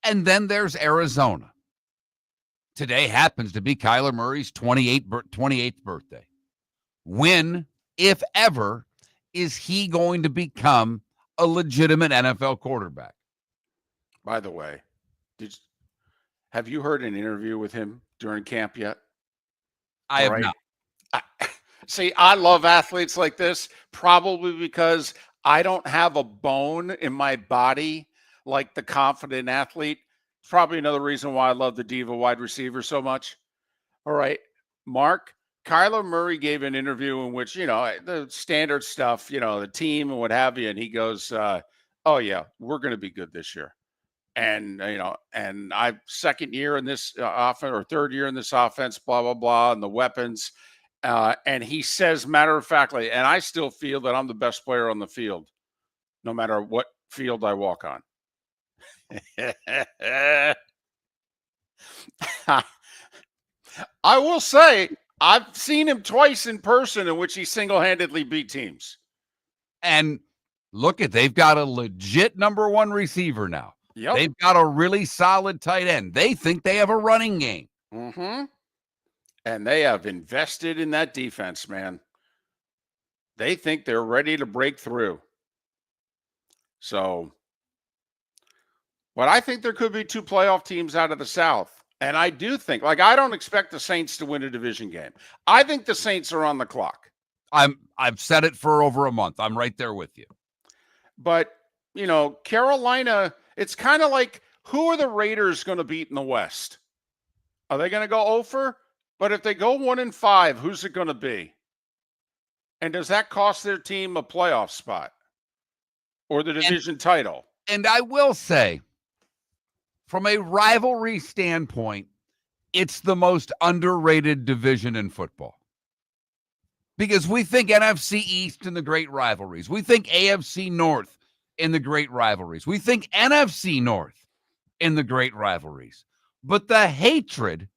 And then there's Arizona. Today happens to be Kyler Murray's 28th birthday. When, if ever, is he going to become a legitimate NFL quarterback? By the way, have you heard an interview with him during camp yet? I have not. See, I love athletes like this, probably because I don't have a bone in my body like the confident athlete. It's probably another reason why I love the diva wide receiver so much. All right, Mark, Kyler Murray gave an interview in which, the standard stuff, the team and what have you. And he goes, oh, yeah, we're going to be good this year. And, and I'm second year in this offense or third year in this offense, blah, blah, blah, and the weapons. And he says, matter of factly, and I still feel that I'm the best player on the field, no matter what field I walk on. I will say, I've seen him twice in person in which he single-handedly beat teams. And they've got a legit number 1 receiver now. Yep. They've got a really solid tight end. They think they have a running game. Mm-hmm. And they have invested in that defense, man. They think they're ready to break through. So, but I think there could be 2 playoff teams out of the South. And I do think, I don't expect the Saints to win a division game. I think the Saints are on the clock. I've said it for over a month. I'm right there with you. But, Carolina, it's kind of like, who are the Raiders going to beat in the West? Are they going to go over? But if they go 1-5, who's it going to be? And does that cost their team a playoff spot or the division title? And I will say, from a rivalry standpoint, it's the most underrated division in football. Because we think NFC East in the great rivalries. We think AFC North in the great rivalries. We think NFC North in the great rivalries. But the hatred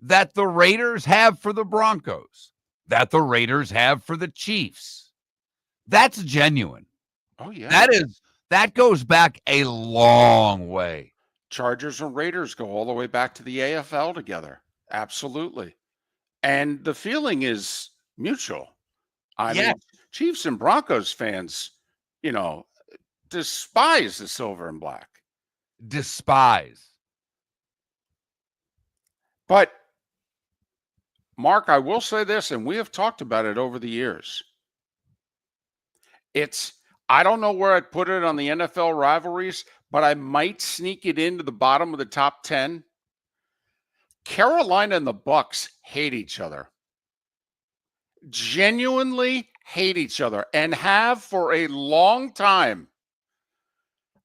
that the Raiders have for the Broncos, that the Raiders have for the Chiefs, that's genuine. Oh, yeah. That goes back a long way. Chargers and Raiders go all the way back to the AFL together. Absolutely. And the feeling is mutual. I mean, Chiefs and Broncos fans, despise the silver and black. Despise. But, Mark, I will say this, and we have talked about it over the years. I don't know where I'd put it on the NFL rivalries, but I might sneak it into the bottom of the top 10. Carolina and the Bucs hate each other. Genuinely hate each other and have for a long time.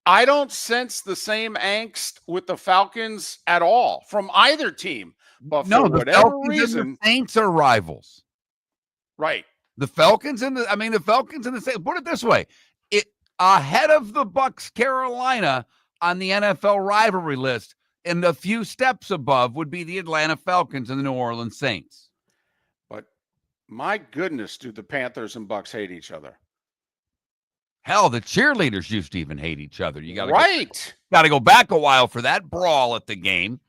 I don't sense the same angst with the Falcons at all from either team. But for whatever Falcons reason, and the Saints are rivals. Right. The Falcons and the Saints. Put it this way: ahead of the Bucs, Carolina on the NFL rivalry list, and a few steps above would be the Atlanta Falcons and the New Orleans Saints. But my goodness, do the Panthers and Bucs hate each other? Hell, the cheerleaders used to even hate each other. You got to go back a while for that brawl at the game.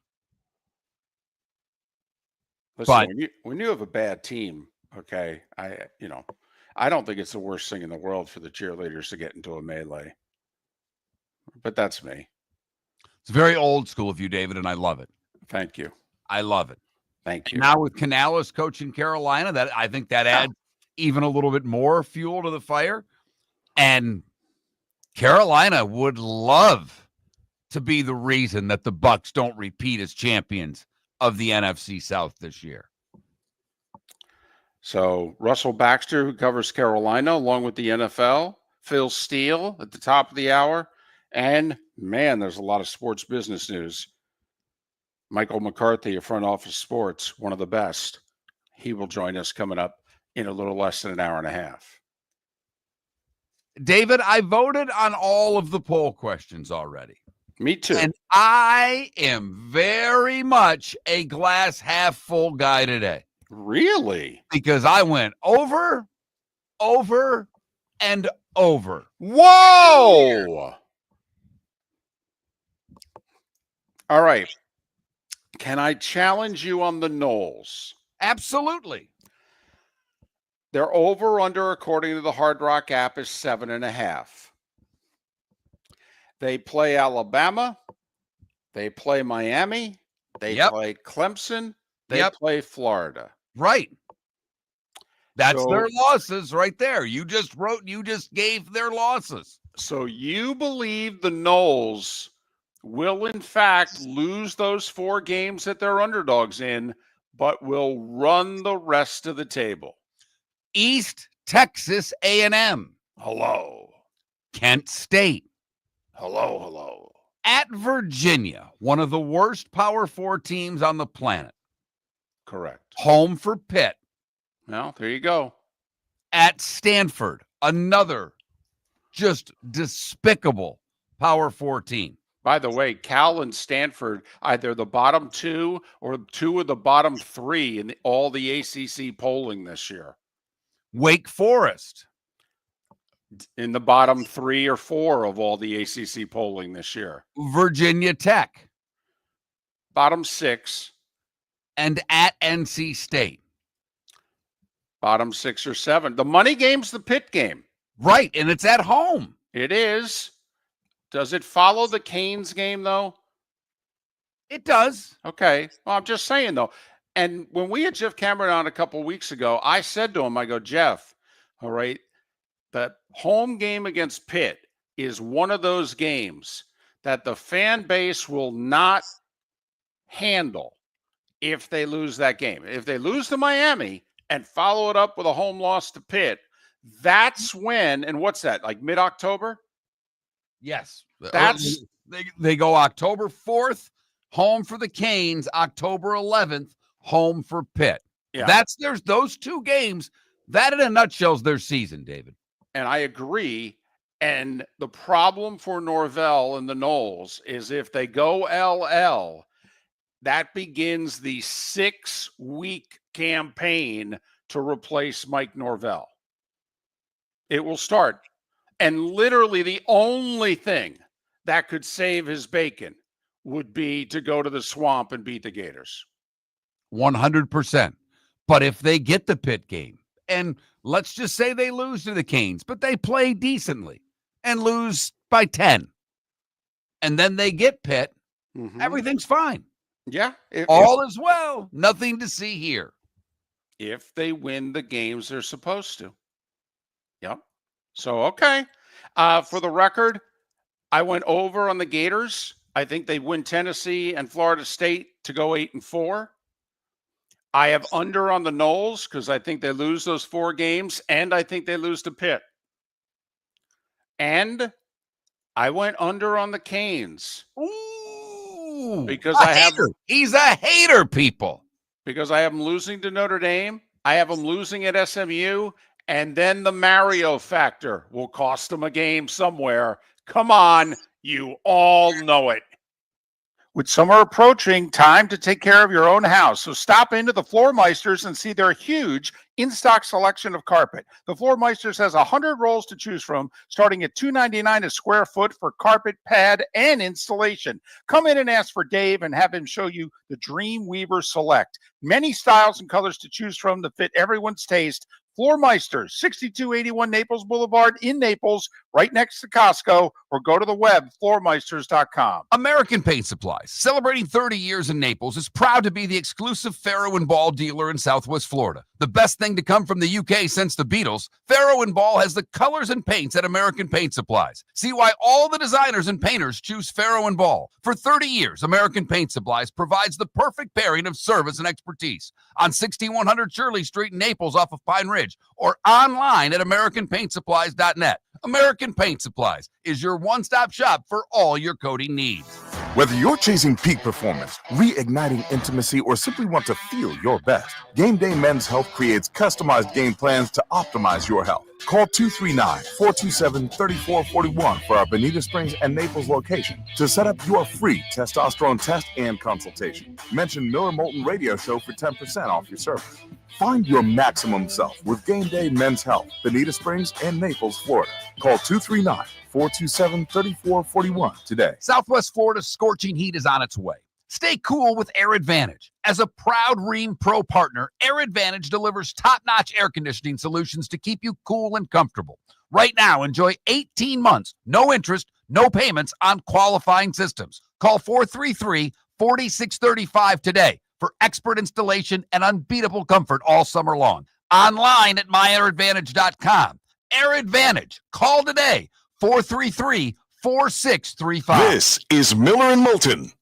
Listen, But when you have a bad team, okay, I don't think it's the worst thing in the world for the cheerleaders to get into a melee. But that's me. It's very old school of you, David, and I love it. Thank you. I love it. Thank you. Now with Canales coaching Carolina, I think that adds even a little bit more fuel to the fire. And Carolina would love to be the reason that the Bucs don't repeat as champions of the NFC South this year. So Russell Baxter, who covers Carolina, along with the NFL, Phil Steele at the top of the hour, and man, there's a lot of sports business news. Michael McCarthy of Front Office Sports, one of the best. He will join us coming up in a little less than an hour and a half. David, I voted on all of the poll questions already. Me too. And I am very much a glass half full guy today. Really? Because I went over, and over. Whoa! All right. Can I challenge you on the Knowles? Absolutely. Their over-under, according to the Hard Rock app, is 7.5. They play Alabama. They play Miami. They play Clemson. They play Florida. Right. That's So- their losses right there. You just gave their losses. So you believe the Knowles will, in fact, lose those 4 games that they're underdogs in, but will run the rest of the table. East Texas A&M. Hello. Kent State. Hello. At Virginia, one of the worst Power 4 teams on the planet. Correct. Home for Pitt. Well, there you go. At Stanford, another just despicable Power 4 team. By the way, Cal and Stanford, either the bottom 2 or 2 of the bottom 3 in all the ACC polling this year. Wake Forest. In the bottom 3 or 4 of all the ACC polling this year. Virginia Tech. Bottom 6. And at NC State. Bottom 6 or 7. The money game's the Pitt game. Right, and it's at home. It is. Does it follow the Canes game, though? It does. Okay. Well, I'm just saying, though. And when we had Jeff Cameron on a couple weeks ago, I said to him, I go, Jeff, all right, the home game against Pitt is one of those games that the fan base will not handle if they lose that game. If they lose to Miami and follow it up with a home loss to Pitt, that's when, and what's that, like mid-October? Yes. That's they go October 4th, home for the Canes, October 11th, home for Pitt. Yeah. There's those 2 games. That in a nutshell is their season, David. And I agree. And the problem for Norvell and the Knowles is if they go LL, that begins the 6-week campaign to replace Mike Norvell. It will start. And literally the only thing that could save his bacon would be to go to the swamp and beat the Gators. 100%. But if they get the Pitt game, and let's just say they lose to the Canes, but they play decently and lose by 10, and then they get Pitt, everything's fine. Yeah. All is well. Nothing to see here. If they win the games they're supposed to. Yep. So, okay. For the record, I went over on the Gators. I think they win Tennessee and Florida State to go 8-4. I have under on the Knowles because I think they lose those 4 games, and I think they lose to Pitt. And I went under on the Canes. Ooh, Because he's a hater, people. Because I have them losing to Notre Dame. I have them losing at SMU. And then the Mario factor will cost them a game somewhere. Come on, you all know it. With summer approaching, time to take care of your own house. So stop into the Floor Meisters and see their huge in-stock selection of carpet. The Floor Meisters has 100 rolls to choose from, starting at $2.99 a square foot for carpet, pad, and installation. Come in and ask for Dave and have him show you the Dream Weaver Select. Many styles and colors to choose from that fit everyone's taste. Floormeisters, 6281 Naples Boulevard in Naples, right next to Costco, or go to the web, floormeisters.com. American Paint Supplies, celebrating 30 years in Naples, is proud to be the exclusive Farrow & Ball dealer in Southwest Florida. The best thing to come from the UK since the Beatles, Farrow & Ball has the colors and paints at American Paint Supplies. See why all the designers and painters choose Farrow & Ball. For 30 years, American Paint Supplies provides the perfect pairing of service and expertise on 6100 Shirley Street in Naples off of Pine Ridge, or online at AmericanPaintSupplies.net. American Paint Supplies is your one-stop shop for all your coating needs. Whether you're chasing peak performance, reigniting intimacy, or simply want to feel your best, Game Day Men's Health creates customized game plans to optimize your health. Call 239-427-3441 for our Bonita Springs and Naples location to set up your free testosterone test and consultation. Mention Miller Moulton Radio Show for 10% off your service. Find your maximum self with Game Day Men's Health, Bonita Springs and Naples, Florida. Call 239-427-3441 today. Southwest Florida's scorching heat is on its way. Stay cool with Air Advantage. As a proud Ream Pro partner, Air Advantage delivers top-notch air conditioning solutions to keep you cool and comfortable. Right now, enjoy 18 months, no interest, no payments on qualifying systems. Call 433-4635 today for expert installation and unbeatable comfort all summer long. Online at myairadvantage.com. Air Advantage. Call today, 433-4635. This is Miller and Moulton.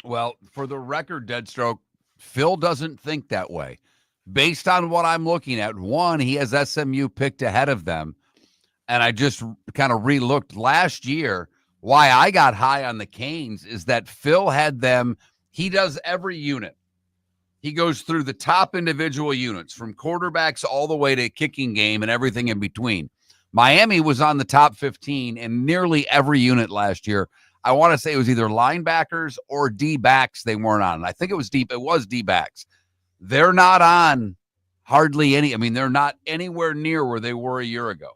Well, for the record, Deadstroke, Phil doesn't think that way. Based on what I'm looking at, one, he has SMU picked ahead of them. And I just kind of re-looked last year. Why I got high on the Canes is that Phil had them. He does every unit. He goes through the top individual units from quarterbacks all the way to kicking game and everything in between. Miami was on the top 15 in nearly every unit last year. I want to say it was either linebackers or D-backs they weren't on. And I think it was D-backs. They're not on hardly any. I mean, they're not anywhere near where they were a year ago.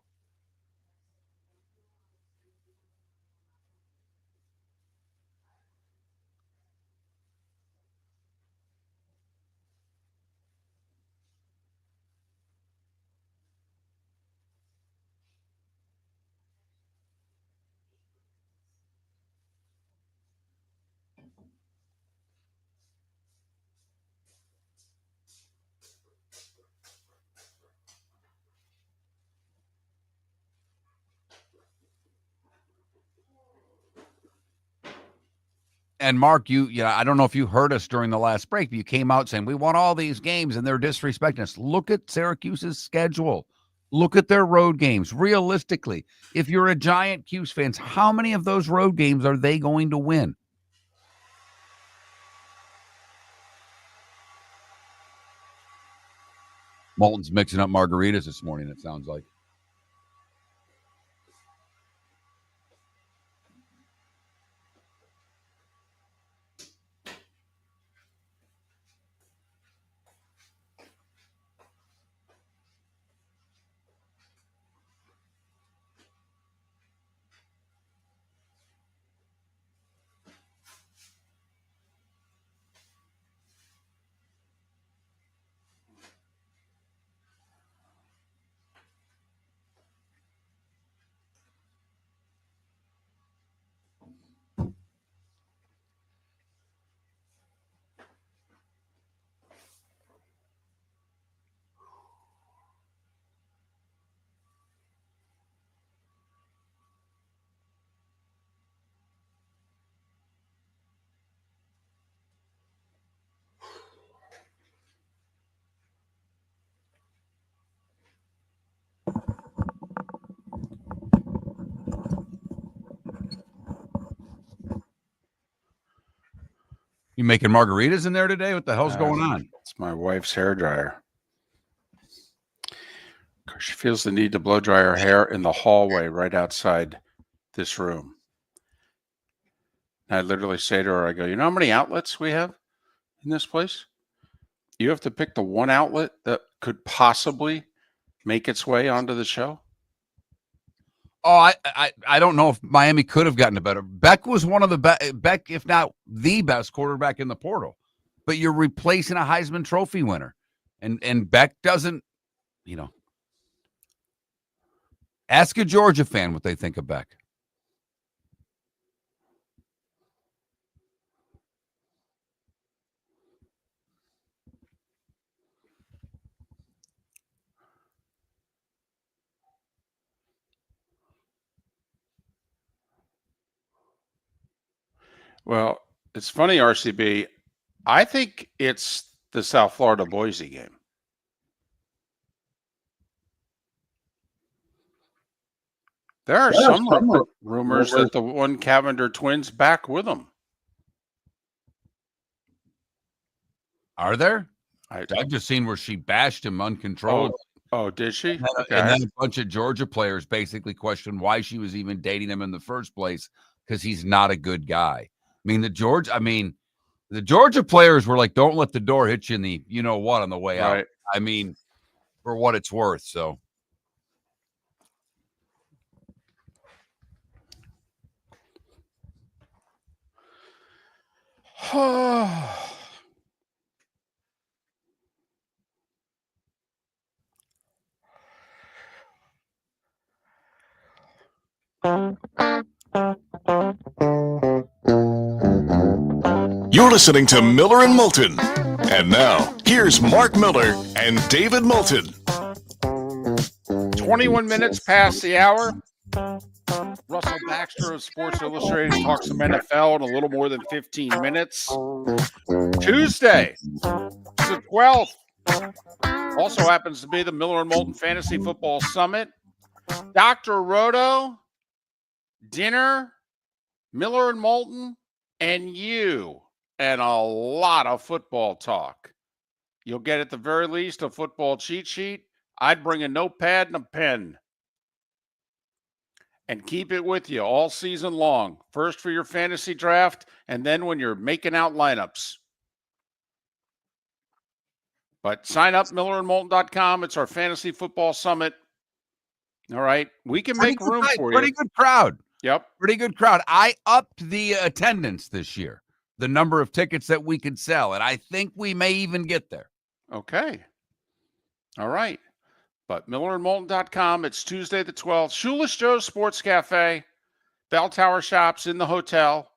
And Mark, I don't know if you heard us during the last break, but you came out saying we won all these games and they're disrespecting us. Look at Syracuse's schedule. Look at their road games. Realistically, if you're a giant Cuse fans, how many of those road games are they going to win? Moulton's mixing up margaritas this morning, it sounds like. You making margaritas in there today? What the hell's going on? It's my wife's hair dryer. She feels the need to blow dry her hair in the hallway right outside this room. I literally say to her, I go, you know how many outlets we have in this place? You have to pick the one outlet that could possibly make its way onto the show. Oh, I don't know if Miami could have gotten it better. Beck was one of the best, Beck, if not the best quarterback in the portal. But you're replacing a Heisman Trophy winner. And Beck doesn't, ask a Georgia fan what they think of Beck. Well, it's funny, RCB. I think it's the South Florida Boise game. There are some rumors that the one Cavender twins back with them. Are there? I've just seen where she bashed him uncontrolled. Oh, did she? And then a bunch of Georgia players basically questioned why she was even dating him in the first place, because he's not a good guy. The Georgia players were like, don't let the door hit you in the you-know-what on the way out. For what it's worth, so. You're listening to Miller and Moulton. And now, here's Mark Miller and David Moulton. 21 minutes past the hour. Russell Baxter of Sports Illustrated talks some NFL in a little more than 15 minutes. Tuesday, the 12th. Also happens to be the Miller and Moulton Fantasy Football Summit. Dr. Roto, dinner, Miller and Moulton, and you, and a lot of football talk. You'll get at the very least a football cheat sheet. I'd bring a notepad and a pen. And keep it with you all season long. First for your fantasy draft, and then when you're making out lineups. But sign up, millerandmoulton.com. It's our fantasy football summit. All right. We can make room for you. Pretty good crowd. Yep. Pretty good crowd. I upped the attendance this year, the number of tickets that we could sell, and I think we may even get there. Okay. All right. But millerandmoulton.com. It's Tuesday the 12th. Shoeless Joe's Sports Cafe. Bell Tower Shops in the hotel.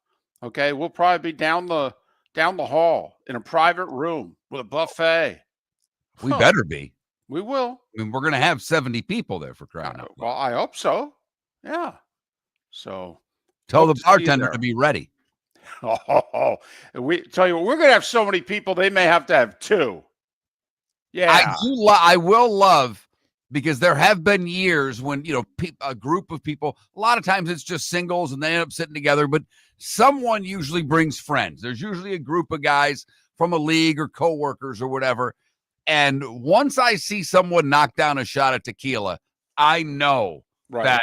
Okay. We'll probably be down the hall in a private room with a buffet. We better be. We will. We're going to have 70 people there for crying out loud. Well, I hope so. Yeah. So tell the bartender to be ready. We tell you what, we're going to have so many people, they may have to have two. Yeah. I will love, because there have been years when, a group of people, a lot of times it's just singles and they end up sitting together, but someone usually brings friends. There's usually a group of guys from a league or coworkers or whatever. And once I see someone knock down a shot of tequila, I know that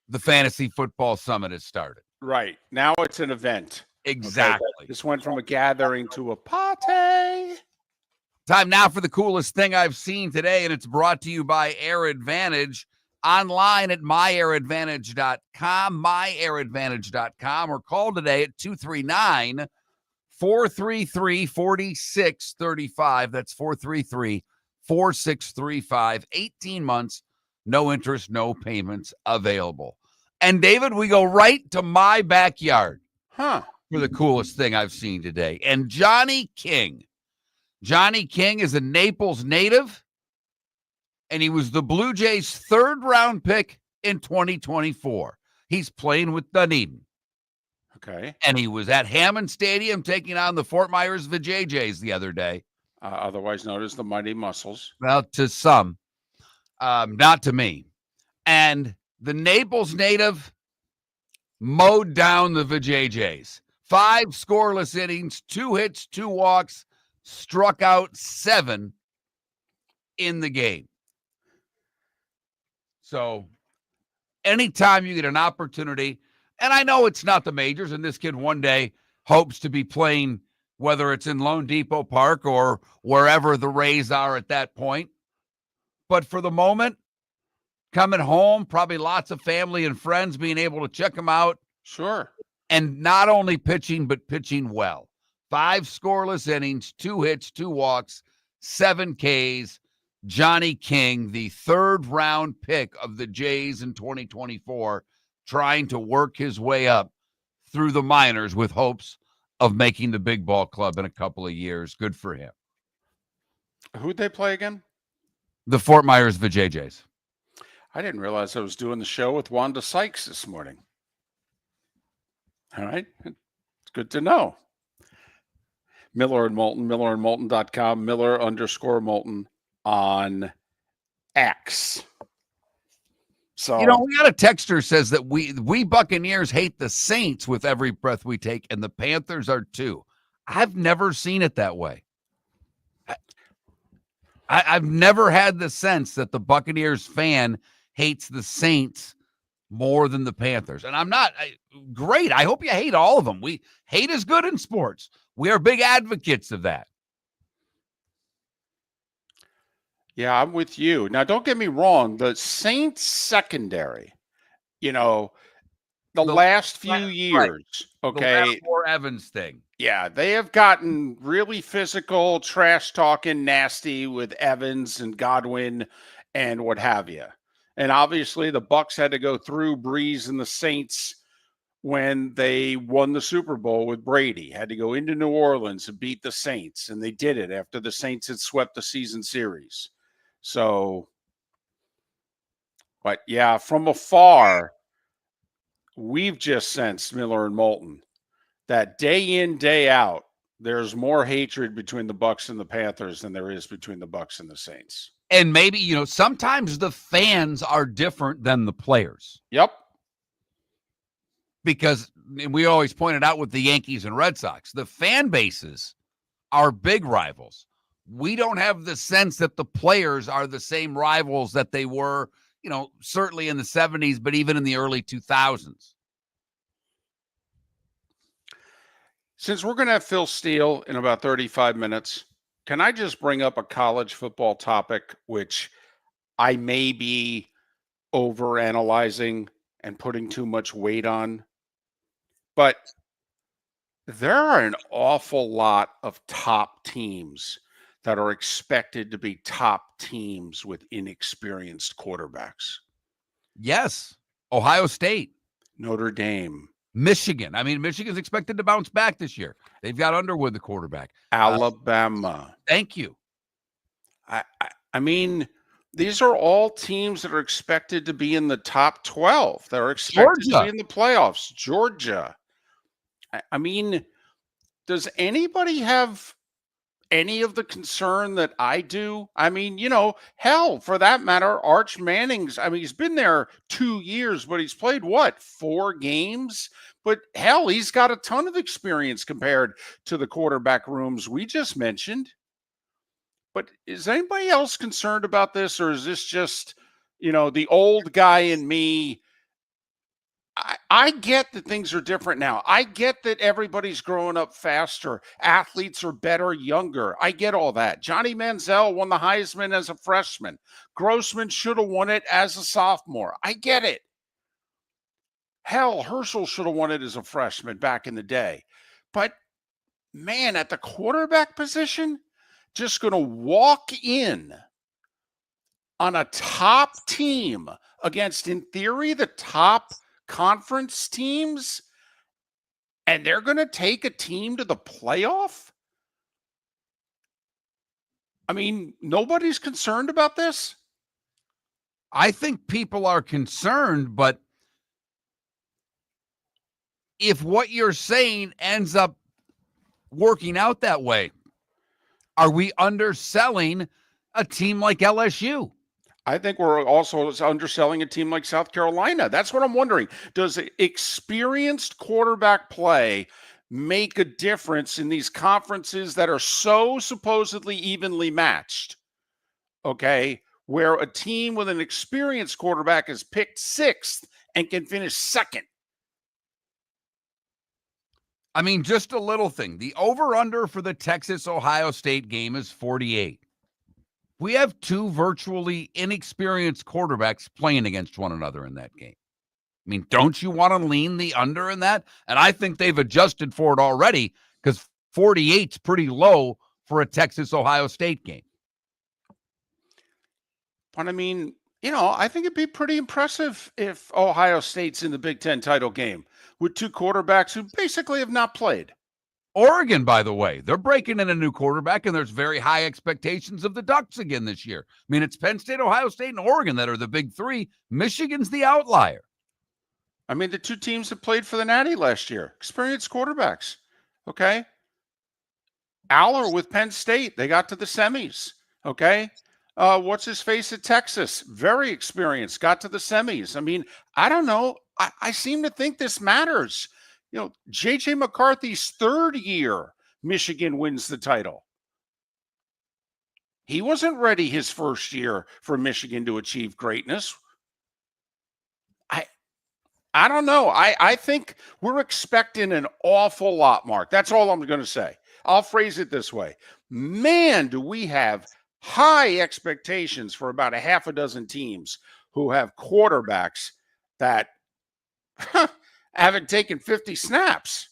the Fantasy Football Summit has started. Right. Now it's an event. Exactly. Okay? This went from a gathering to a party. Time now for the coolest thing I've seen today, and it's brought to you by Air Advantage. Online at myairadvantage.com, myairadvantage.com, or call today at 239-433-4635. That's 433-4635. 18 months, no interest, no payments available. And David, we go right to my backyard for the coolest thing I've seen today. And Johnny King. Johnny King is a Naples native, and he was the Blue Jays' third-round pick in 2024. He's playing with Dunedin. Okay. And he was at Hammond Stadium taking on the Fort Myers VJJs the other day. Otherwise known as the Mighty Muscles. Well, to some, not to me. And the Naples native mowed down the VJJs. 5 scoreless innings, 2 hits, 2 walks, struck out 7 in the game. So anytime you get an opportunity, and I know it's not the majors, and this kid one day hopes to be playing whether it's in Lone Depot Park or wherever the Rays are at that point. But for the moment, coming home, probably lots of family and friends being able to check him out. Sure. And not only pitching, but pitching well. 5 scoreless innings, 2 hits, 2 walks, 7 Ks. Johnny King, the 3rd round pick of the Jays in 2024, trying to work his way up through the minors with hopes of making the big ball club in a couple of years. Good for him. Who'd they play again? The Fort Myers Vijayjays. I didn't realize I was doing the show with Wanda Sykes this morning. All right. It's good to know. Miller and Moulton, millerandmoulton.com, Miller_Moulton on X. So, we got a texter says that we Buccaneers hate the Saints with every breath we take, and the Panthers are too. I've never seen it that way. I've never had the sense that the Buccaneers fan hates the Saints more than the Panthers. And I'm not great. I hope you hate all of them. Hate is good in sports. We are big advocates of that. yeah, I'm with you. Now, don't get me wrong. The Saints secondary, the last few years, okay, The Lattimore Evans thing. yeah, they have gotten really physical, trash talking, nasty with Evans and Godwin and what have you. And obviously, the Bucs had to go through Breeze and the Saints when they won the Super Bowl with Brady. Had to go into New Orleans and beat the Saints, and they did it after the Saints had swept the season series. So, but yeah, from afar, we've just sensed, Miller and Moulton, that day in, day out, there's more hatred between the Bucs and the Panthers than there is between the Bucs and the Saints. And maybe, sometimes the fans are different than the players. Yep. Because we always pointed out with the Yankees and Red Sox, the fan bases are big rivals. We don't have the sense that the players are the same rivals that they were, certainly in the 70s, but even in the early 2000s. Since we're going to have Phil Steele in about 35 minutes, can I just bring up a college football topic, which I may be overanalyzing and putting too much weight on? But there are an awful lot of top teams that are expected to be top teams with inexperienced quarterbacks. Yes. Ohio State. Notre Dame. Michigan. I mean, Michigan's expected to bounce back this year. They've got Underwood, the quarterback. Alabama. Thank you. I mean, these are all teams that are expected to be in the top 12. That are expected to be in the playoffs. Georgia. I mean, does anybody have any of the concern that I do? I mean, hell, for that matter, Arch Manning's, he's been there 2 years, but he's played 4 games? But hell, he's got a ton of experience compared to the quarterback rooms we just mentioned. But is anybody else concerned about this, or is this just, the old guy in me? I get that things are different now. I get that everybody's growing up faster. Athletes are better, younger. I get all that. Johnny Manziel won the Heisman as a freshman. Grossman should have won it as a sophomore. I get it. Hell, Herschel should have won it as a freshman back in the day. But, man, at the quarterback position, just going to walk in on a top team against, in theory, the top conference teams, and they're going to take a team to the playoff? I mean, nobody's concerned about this? I think people are concerned, but if what you're saying ends up working out that way, are we underselling a team like LSU? I think we're also underselling a team like South Carolina. That's what I'm wondering. Does experienced quarterback play make a difference in these conferences that are so supposedly evenly matched? Okay, where a team with an experienced quarterback is picked 6th and can finish 2nd. I mean, just a little thing. The over-under for the Texas-Ohio State game is 48. We have two virtually inexperienced quarterbacks playing against one another in that game. I mean, don't you want to lean the under in that? And I think they've adjusted for it already because 48's pretty low for a Texas-Ohio State game. But I mean, I think it'd be pretty impressive if Ohio State's in the Big Ten title game with two quarterbacks who basically have not played. Oregon, by the way, they're breaking in a new quarterback, and there's very high expectations of the Ducks again this year. I mean, it's Penn State, Ohio State, and Oregon that are the big three. Michigan's the outlier. I mean, the two teams that played for the Natty last year, experienced quarterbacks. Okay. Aller with Penn State, they got to the semis. Okay. What's his face at Texas? Very experienced, got to the semis. I mean, I don't know. I seem to think this matters. J.J. McCarthy's third year, Michigan wins the title. He wasn't ready his first year for Michigan to achieve greatness. I don't know. I think we're expecting an awful lot, Mark. That's all I'm going to say. I'll phrase it this way. Man, do we have high expectations for about a half a dozen teams who have quarterbacks that haven't taken 50 snaps.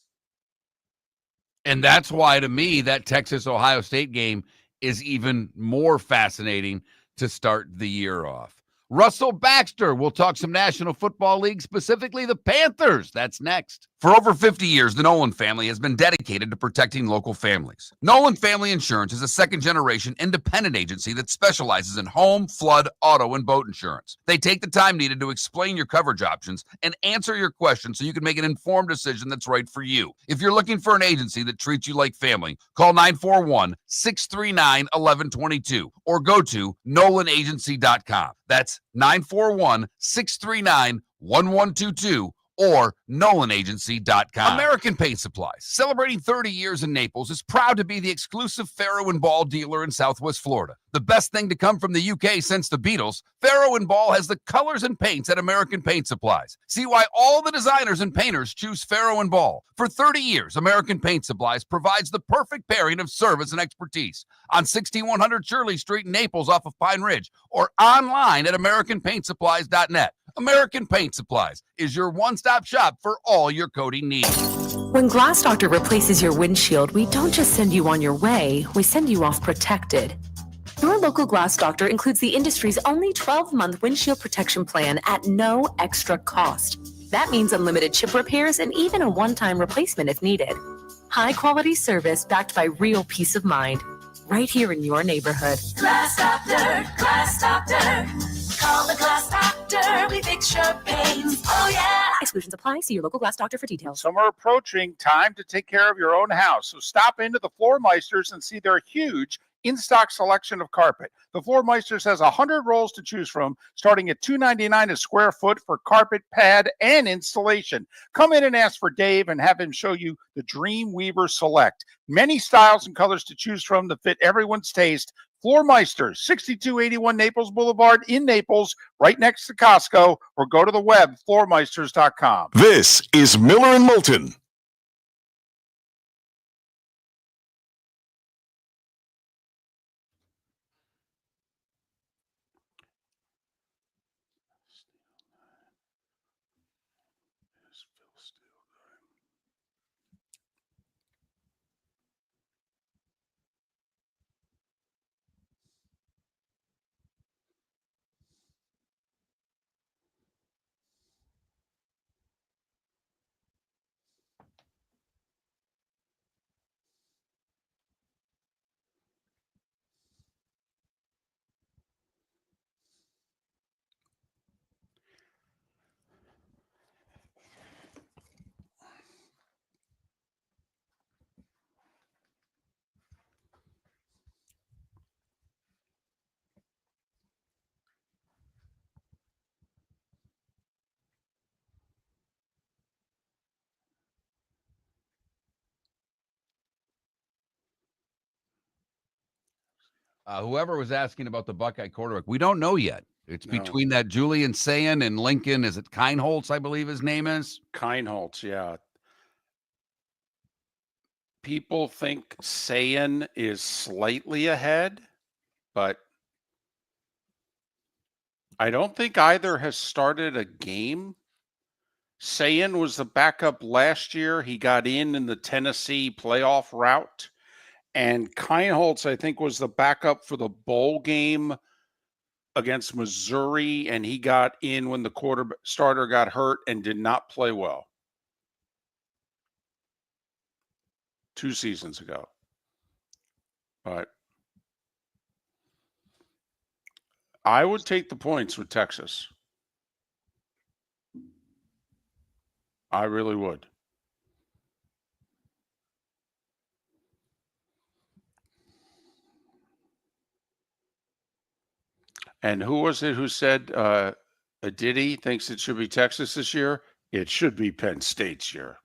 And that's why, to me, that Texas-Ohio State game is even more fascinating to start the year off. Russell Baxter will talk some National Football League, specifically the Panthers. That's next. For over 50 years, the Nolan family has been dedicated to protecting local families. Nolan Family Insurance is a second-generation independent agency that specializes in home, flood, auto, and boat insurance. They take the time needed to explain your coverage options and answer your questions so you can make an informed decision that's right for you. If you're looking for an agency that treats you like family, call 941-639-1122 or go to nolanagency.com. That's 941-639-1122 or nolanagency.com. American Paint Supplies, celebrating 30 years in Naples, is proud to be the exclusive Farrow & Ball dealer in Southwest Florida. The best thing to come from the UK since the Beatles, Farrow & Ball has the colors and paints at American Paint Supplies. See why all the designers and painters choose Farrow & Ball. For 30 years, American Paint Supplies provides the perfect pairing of service and expertise on 6100 Shirley Street in Naples off of Pine Ridge or online at AmericanPaintSupplies.net. American Paint Supplies is your one-stop shop for all your coating needs. When Glass Doctor replaces your windshield, we don't just send you on your way, we send you off protected. Your local Glass Doctor includes the industry's only 12-month windshield protection plan at no extra cost. That means unlimited chip repairs and even a one-time replacement if needed. High-quality service backed by real peace of mind, right here in your neighborhood. Glass Doctor, Glass Doctor. Call the Glass Doctor, we fix your pains. Oh, yeah. Exclusions apply. See your local Glass Doctor for details. Summer approaching, time to take care of your own house. So stop into the Floor Meisters and see their huge in-stock selection of carpet. The Floor Meisters has 100 rolls to choose from, starting at $2.99 a square foot for carpet, pad, and installation. Come in and ask for Dave and have him show you the Dream Weaver Select. Many styles and colors to choose from to fit everyone's taste. Floor Meisters, 6281 Naples Boulevard in Naples, right next to Costco, or go to the web, floormeisters.com. This is Miller and Moulton. Whoever was asking about the Buckeye quarterback, we don't know yet. It's between that Julian Sayin and Lincoln. Is it Kineholtz, I believe his name is? Kineholtz, yeah. people think Sayan is slightly ahead, but I don't think either has started a game. Sayan was the backup last year. He got in the Tennessee playoff route. And Keinholz, I think, was the backup for the bowl game against Missouri, and he got in when the starter got hurt and did not play well 2 seasons ago. But I would take the points with Texas. I really would. And who was it who said Diddy thinks it should be Texas this year? It should be Penn State's year.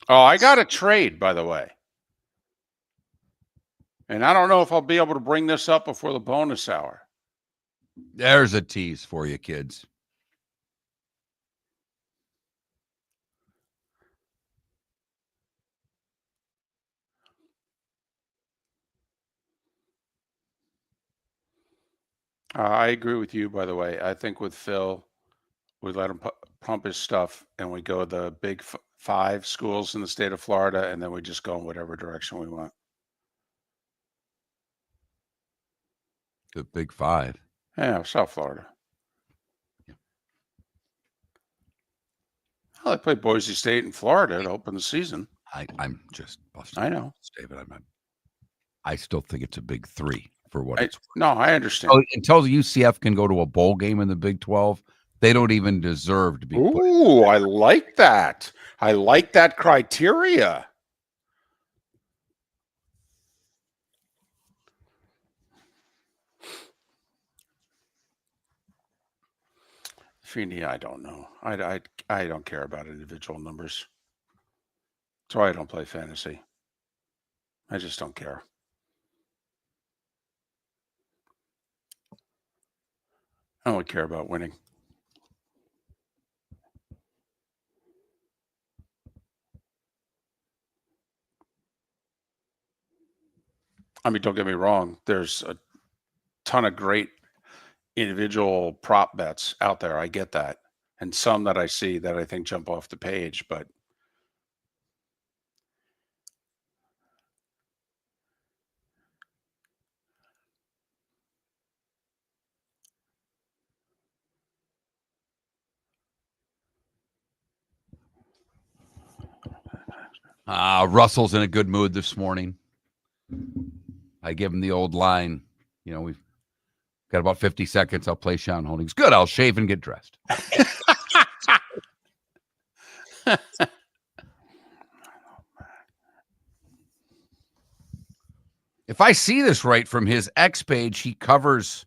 Oh, I got a trade, by the way. And I don't know if I'll be able to bring this up before the bonus hour. There's a tease for you, kids. I agree with you, by the way. I think with Phil, we let him pump his stuff and we go the big 5 schools in the state of Florida, and then we just go in whatever direction we want. The big 5. Yeah, South Florida. Well, they play Boise State in Florida to open the season. I'm just busting. I know, David. I still think it's a big 3 for what it's worth. No, I understand. Until the UCF can go to a bowl game in the Big 12, they don't even deserve to be. Ooh, I like that. I like that criteria. Feeney, I don't know. I don't care about individual numbers. That's why I don't play fantasy. I just don't care. I only care about winning. I mean, don't get me wrong. There's a ton of great individual prop bets out there. I get that. And some that I see that I think jump off the page, but Russell's in a good mood this morning. I give him the old line. You know, we've got about 50 seconds. I'll play Sean Holdings. Good. I'll shave and get dressed. If I see this right from his X page, he covers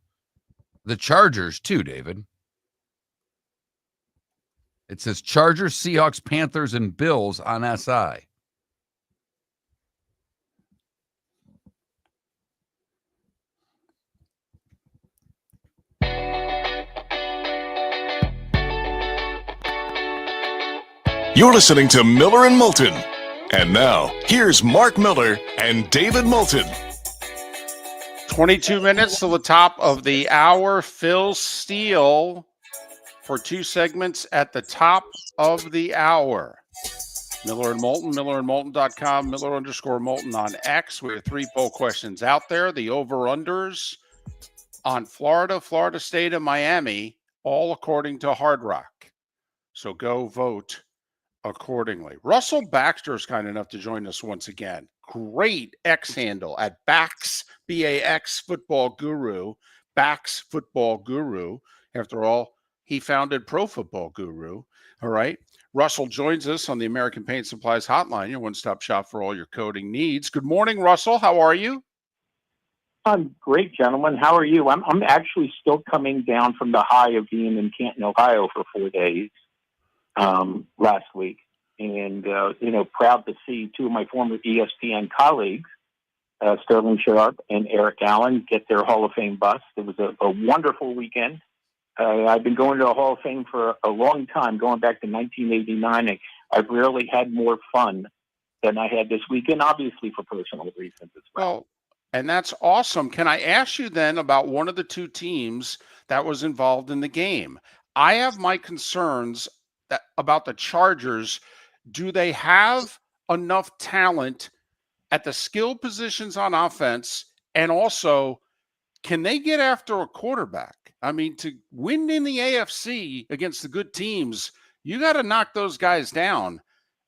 the Chargers too, David. It says Chargers, Seahawks, Panthers, and Bills on SI. You're listening to Miller and Moulton. And now, here's Mark Miller and David Moulton. 22 minutes to the top of the hour. Phil Steele for 2 segments at the top of the hour. Miller and Moulton, millerandmoulton.com, Miller_Moulton on X. We have 3 poll questions out there. The over-unders on Florida, Florida State, and Miami, all according to Hard Rock. So go vote accordingly. Russell Baxter is kind enough to join us once again. Great X handle at Bax, B-A-X Football Guru. Bax Football Guru. After all, he founded Pro Football Guru. All right. Russell joins us on the American Paint Supplies Hotline, your one-stop shop for all your coating needs. Good morning, Russell. How are you? I'm great, gentlemen. How are you? I'm actually still coming down from the high of being in Canton, Ohio for 4 days last week. And, proud to see 2 of my former ESPN colleagues, Sterling Sharp and Eric Allen, get their Hall of Fame bust. It was a wonderful weekend. I've been going to the Hall of Fame for a long time, going back to 1989. And I've rarely had more fun than I had this weekend, obviously for personal reasons as well. Well, and that's awesome. Can I ask you then about one of the two teams that was involved in the game? I have my concerns about the Chargers. Do they have enough talent at the skill positions on offense? And also, can they get after a quarterback? I mean, to win in the AFC against the good teams, you got to knock those guys down.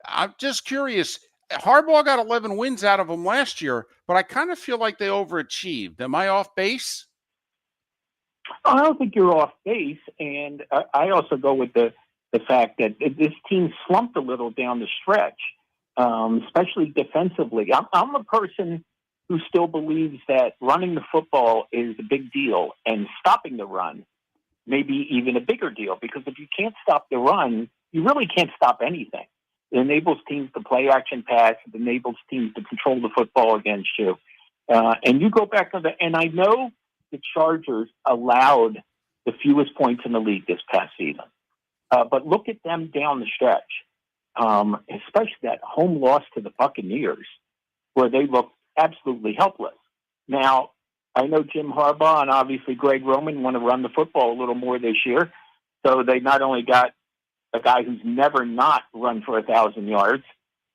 I'm just curious. Harbaugh got 11 wins out of them last year, but I kind of feel like they overachieved. Am I off base? I don't think you're off base, and I also go with the fact that this team slumped a little down the stretch, especially defensively. I'm a person who still believes that running the football is a big deal, and stopping the run may be even a bigger deal, because if you can't stop the run, you really can't stop anything. It enables teams to play action pass. It enables teams to control the football against you. And you go back to and I know the Chargers allowed the fewest points in the league this past season. But look at them down the stretch, especially that home loss to the Buccaneers, where they looked absolutely helpless. Now, I know Jim Harbaugh and obviously Greg Roman want to run the football a little more this year. So they not only got a guy who's never not run for 1,000 yards,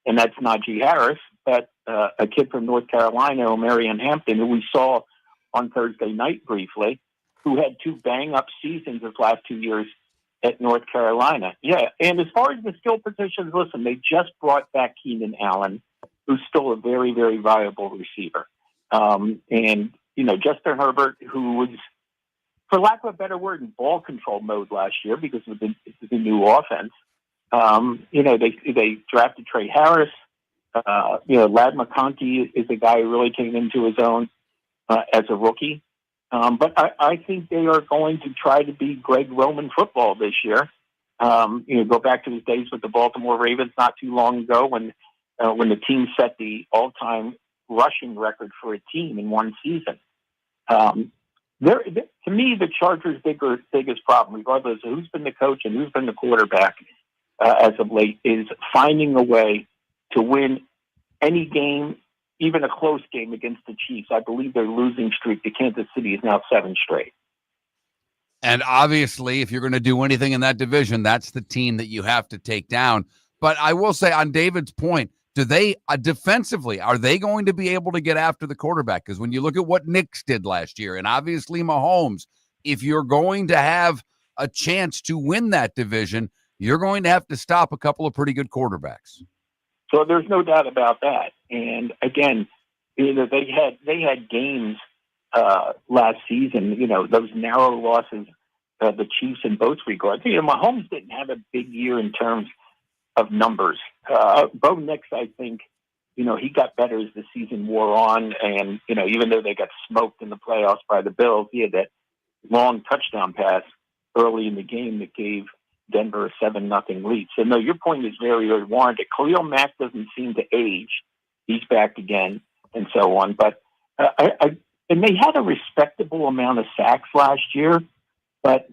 and that's Najee Harris, but a kid from North Carolina, Marion Hampton, who we saw on Thursday night briefly, who had 2 bang-up seasons his last 2 years at North Carolina. Yeah, and as far as the skill positions, listen, they just brought back Keenan Allen, who's still a very, very viable receiver. And, you know, Justin Herbert, who was, for lack of a better word, in ball control mode last year because of the new offense. You know, they drafted Trey Harris. You know, Lad McConkey is a guy who really came into his own as a rookie. But I think they are going to try to be Greg Roman football this year. You know, go back to his days with the Baltimore Ravens not too long ago when the team set the all-time rushing record for a team in one season. To me, the Chargers' biggest problem, regardless of who's been the coach and who's been the quarterback as of late, is finding a way to win any game, even a close game against the Chiefs. I believe their losing streak to Kansas City is now 7 straight. And obviously, if you're going to do anything in that division, that's the team that you have to take down. But I will say, on David's point, do they defensively, are they going to be able to get after the quarterback? Because when you look at what Knicks did last year, and obviously Mahomes, if you're going to have a chance to win that division, you're going to have to stop a couple of pretty good quarterbacks. So there's no doubt about that. And again, you know, they had games last season, you know, those narrow losses, the Chiefs in both regards. You know, Mahomes didn't have a big year in terms of numbers. Bo Nix, I think, you know, he got better as the season wore on. And, you know, even though they got smoked in the playoffs by the Bills, he had that long touchdown pass early in the game that gave Denver a 7-0 lead. So, no, your point is very, very warranted. Khalil Mack doesn't seem to age. He's back again and so on. But, and they had a respectable amount of sacks last year. But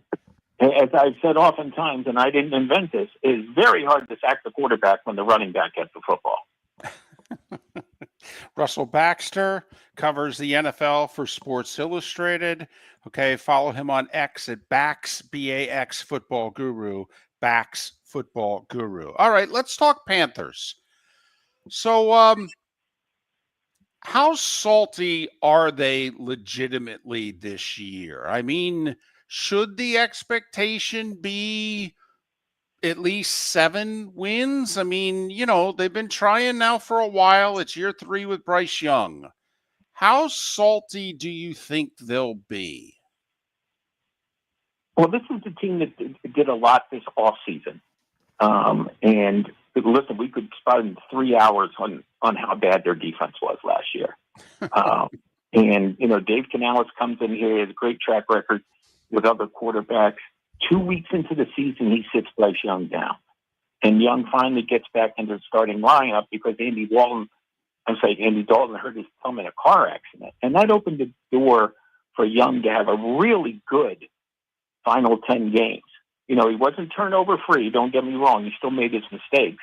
as I've said oftentimes, and I didn't invent this, it's very hard to sack the quarterback when the running back gets the football. Russell Baxter covers the NFL for Sports Illustrated. Okay, follow him on X at Bax, B-A-X Football Guru, Bax Football Guru. All right, let's talk Panthers. So how salty are they legitimately this year? I mean, should the expectation be at least 7 wins? I mean, you know, they've been trying now for a while. It's year 3 with Bryce Young. How salty do you think they'll be? Well, this is a team that did a lot this offseason. And listen, we could spend 3 hours on how bad their defense was last year. And, you know, Dave Canales comes in here, he has a great track record with other quarterbacks. 2 weeks into the season, he sits Bryce Young down. And Young finally gets back into the starting lineup because Andy Dalton hurt his thumb in a car accident. And that opened the door for Young to have a really good final 10 games. You know, he wasn't turnover free. Don't get me wrong. He still made his mistakes.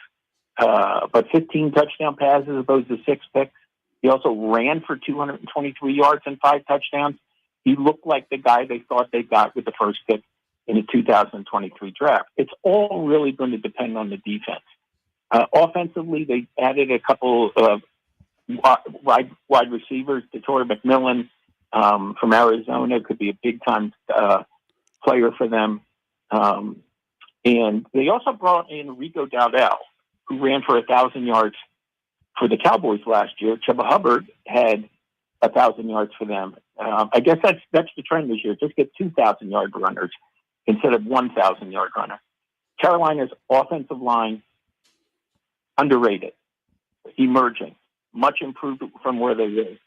But 15 touchdown passes as opposed to 6 picks. He also ran for 223 yards and 5 touchdowns. He looked like the guy they thought they got with the first pick in the 2023 draft. It's all really going to depend on the defense. Offensively, they added a couple of wide receivers. Torrey McMillan from Arizona could be a big-time player for them. And they also brought in Rico Dowdell, who ran for 1,000 yards for the Cowboys last year. Chuba Hubbard had 1,000 yards for them. I guess that's the trend this year. Just get 2,000-yard runners instead of 1,000-yard runner. Carolina's offensive line, underrated, emerging, much improved from where they were.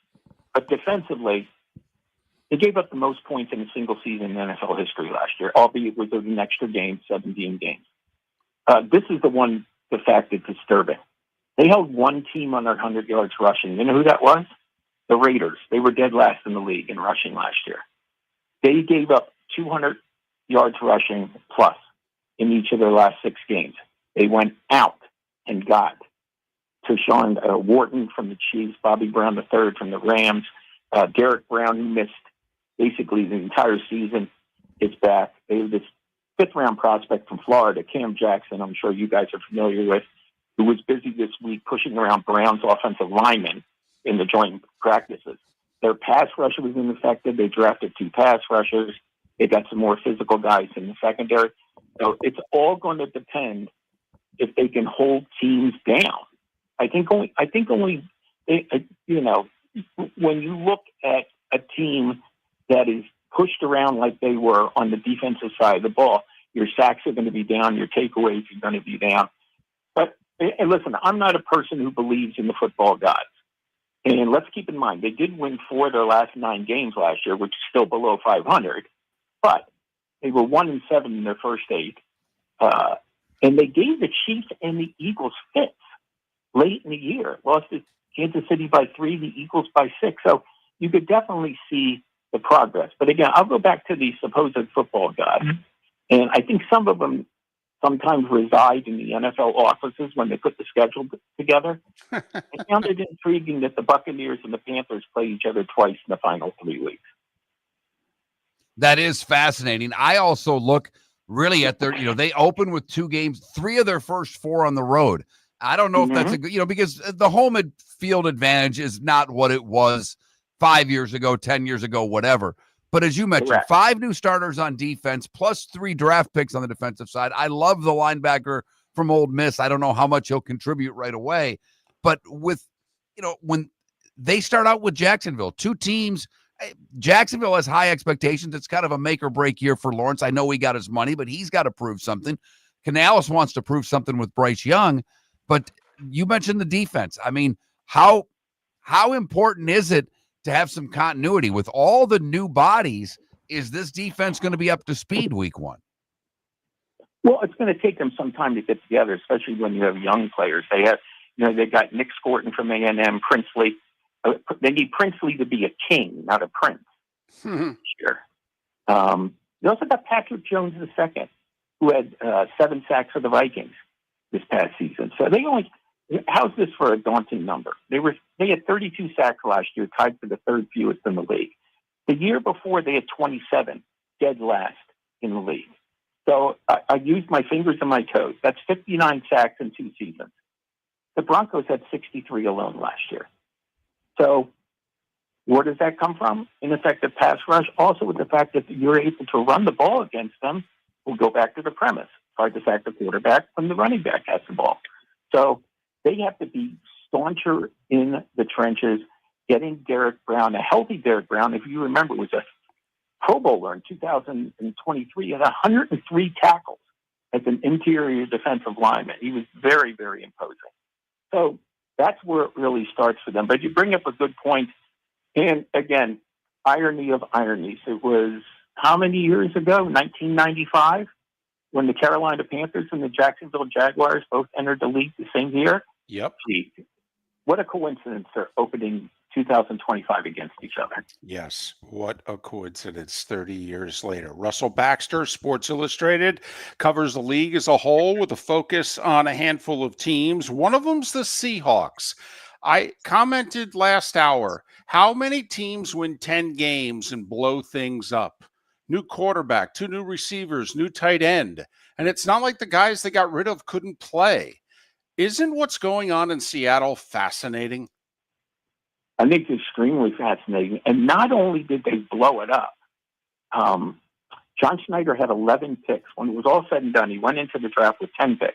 But defensively, they gave up the most points in a single season in NFL history last year, albeit with an extra game, 17 games. This is the fact that's disturbing. They held one team under 100 yards rushing. You know who that was? The Raiders. They were dead last in the league in rushing last year. They gave up 200 yards rushing plus in each of their last 6 games. They went out and got Tershawn Wharton from the Chiefs, Bobby Brown III from the Rams, Derek Brown, who missed basically the entire season, is back. They have this 5th-round prospect from Florida, Cam Jackson, I'm sure you guys are familiar with, who was busy this week pushing around Brown's offensive linemen in the joint practices. Their pass rusher was ineffective. They drafted 2 pass rushers. They got some more physical guys in the secondary. So it's all going to depend if they can hold teams down. I think only you know, when you look at a team that is pushed around like they were on the defensive side of the ball, your sacks are going to be down, your takeaways are going to be down. But and listen, I'm not a person who believes in the football gods. And let's keep in mind, they did win 4 of their last 9 games last year, which is still below 500. But they were 1-7 in their first 8. And they gave the Chiefs and the Eagles fits late in the year. Lost to Kansas City by 3, the Eagles by 6. So you could definitely see the progress. But again, I'll go back to the supposed football gods. And I think some of them sometimes reside in the NFL offices when they put the schedule together. I found it intriguing that the Buccaneers and the Panthers play each other twice in the final 3 weeks. That is fascinating. I also look really at their, they open with 2 games, 3 of their first 4 on the road. I don't know if that's a good, because the home field advantage is not what it was 5 years ago, 10 years ago, whatever. But as you mentioned, Correct. 5 new starters on defense, plus 3 draft picks on the defensive side. I love the linebacker from Ole Miss. I don't know how much he'll contribute right away. But with, when they start out with Jacksonville, 2 teams, Jacksonville has high expectations. It's kind of a make or break year for Lawrence. I know he got his money, but he's got to prove something. Canales wants to prove something with Bryce Young. But you mentioned the defense. I mean, how important is it to have some continuity with all the new bodies? Is this defense going to be up to speed week 1? Well, it's going to take them some time to get together, especially when you have young players. They have, they got Nick Scorton from A&M, Princely. They need Princely to be a king, not a prince. Sure. They also got Patrick Jones II, who had 7 sacks for the Vikings this past season. So how's this for a daunting number? They had 32 sacks last year, tied for the 3rd fewest in the league. The year before, they had 27, dead last in the league. So I used my fingers and my toes. That's 59 sacks in 2 seasons. The Broncos had 63 alone last year. So where does that come from? Ineffective pass rush. Also with the fact that you're able to run the ball against them, we'll go back to the premise. Hard to sack the quarterback when the running back has the ball. So they have to be stauncher in the trenches, getting Derek Brown, a healthy Derek Brown. If you remember, was a Pro Bowler in 2023. He had 103 tackles as an interior defensive lineman. He was very, very imposing. So that's where it really starts for them. But you bring up a good point. And again, irony of ironies. It was how many years ago? 1995, when the Carolina Panthers and the Jacksonville Jaguars both entered the league the same year. Yep. Gee, what a coincidence they're opening 2025 against each other. Yes, what a coincidence 30 years later. Russell Baxter, Sports Illustrated, covers the league as a whole with a focus on a handful of teams. One of them's the Seahawks. I commented last hour, how many teams win 10 games and blow things up? New quarterback, 2 new receivers, new tight end. And it's not like the guys they got rid of couldn't play. Isn't what's going on in Seattle fascinating? I think it's extremely fascinating. And not only did they blow it up, John Schneider had 11 picks. When it was all said and done, he went into the draft with 10 picks.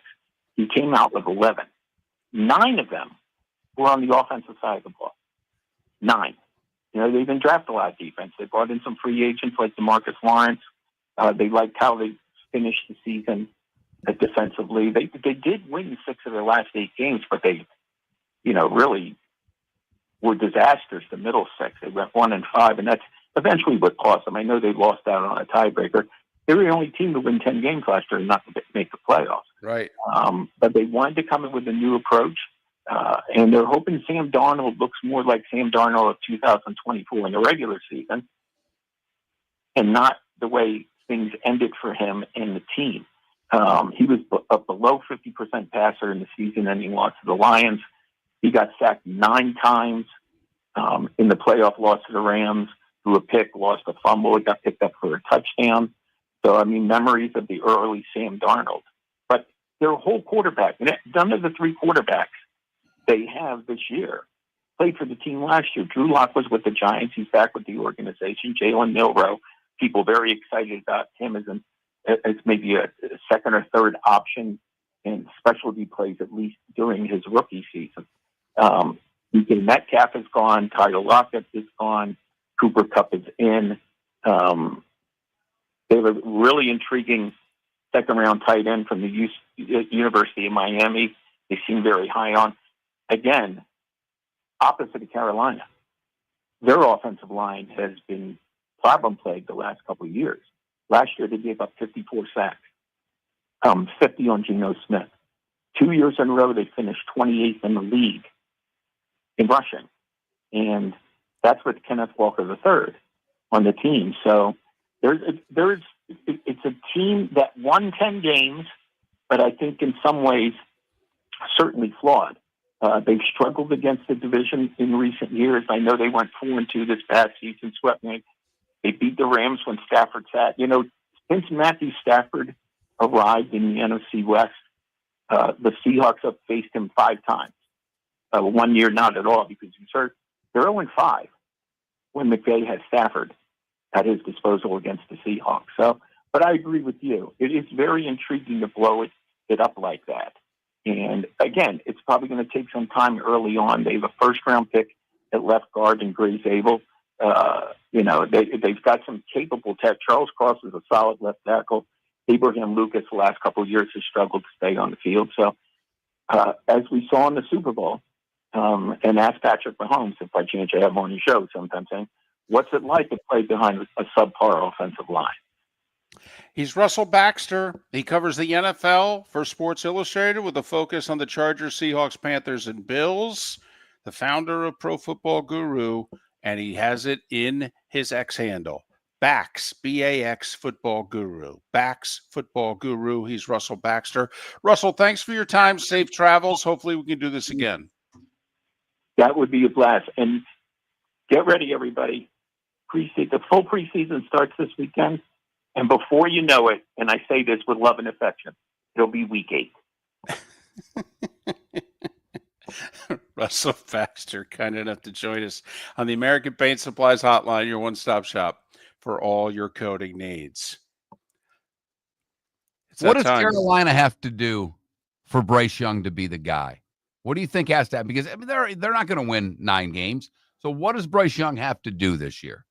He came out with 11. 9 of them were on the offensive side of the ball. 9. You know, they didn't draft a lot of defense. They brought in some free agents like DeMarcus Lawrence. They liked how they finished the season defensively. They did win 6 of their last 8 games, but they, really were disasters. The middle 6, they went 1-5, and that's eventually what cost them. I know they lost out on a tiebreaker. They were the only team to win 10 games last year and not to make the playoffs. Right. But they wanted to come in with a new approach, and they're hoping Sam Darnold looks more like Sam Darnold of 2024 in the regular season, and not the way things ended for him and the team. He was a below 50% passer in the season-ending loss to the Lions. He got sacked 9 times in the playoff loss to the Rams, threw a pick, lost a fumble. It got picked up for a touchdown. So, memories of the early Sam Darnold. But their whole quarterback, none of the 3 quarterbacks they have this year played for the team last year. Drew Lock was with the Giants. He's back with the organization. Jalen Milroe, people very excited about him as maybe a second or third option in specialty plays, at least during his rookie season. DK Metcalf is gone. Tyler Lockett is gone. Cooper Kupp is in. They have a really intriguing second-round tight end from the University of Miami. They seem very high on. Again, opposite of Carolina, their offensive line has been problem-plagued the last couple of years. Last year, they gave up 54 sacks, 50 on Geno Smith. 2 years in a row, they finished 28th in the league in rushing. And that's with Kenneth Walker III on the team. So it's a team that won 10 games, but I think in some ways certainly flawed. They've struggled against the division in recent years. I know they went 4-2 this past season, swept me. They beat the Rams when Stafford sat. Since Matthew Stafford arrived in the NFC West, the Seahawks have faced him 5 times. 1 year, not at all, because he's hurt. They're 0-5 when McVay had Stafford at his disposal against the Seahawks. So, but I agree with you. It is very intriguing to blow it up like that. And again, it's probably going to take some time early on. They have a first-round pick at left guard in Grace Abel. They've got some capable tech. Charles Cross is a solid left tackle. Abraham Lucas the last couple of years has struggled to stay on the field. So as we saw in the Super Bowl, and ask Patrick Mahomes, if by chance you have him on your show sometime, saying, what's it like to play behind a subpar offensive line? He's Russell Baxter. He covers the NFL for Sports Illustrated with a focus on the Chargers, Seahawks, Panthers, and Bills. The founder of Pro Football Guru, and he has it in his X handle. Bax, B-A-X, Football Guru. Bax, Football Guru. He's Russell Baxter. Russell, thanks for your time. Safe travels. Hopefully we can do this again. That would be a blast. And get ready, everybody. The full preseason starts this weekend. And before you know it, and I say this with love and affection, it'll be week 8. Russell Baxter, kind enough to join us on the American Paint Supplies Hotline, your one-stop shop for all your coating needs. What does Carolina have to do for Bryce Young to be the guy? What do you think has to happen? Because they're not going to win 9 games. So what does Bryce Young have to do this year?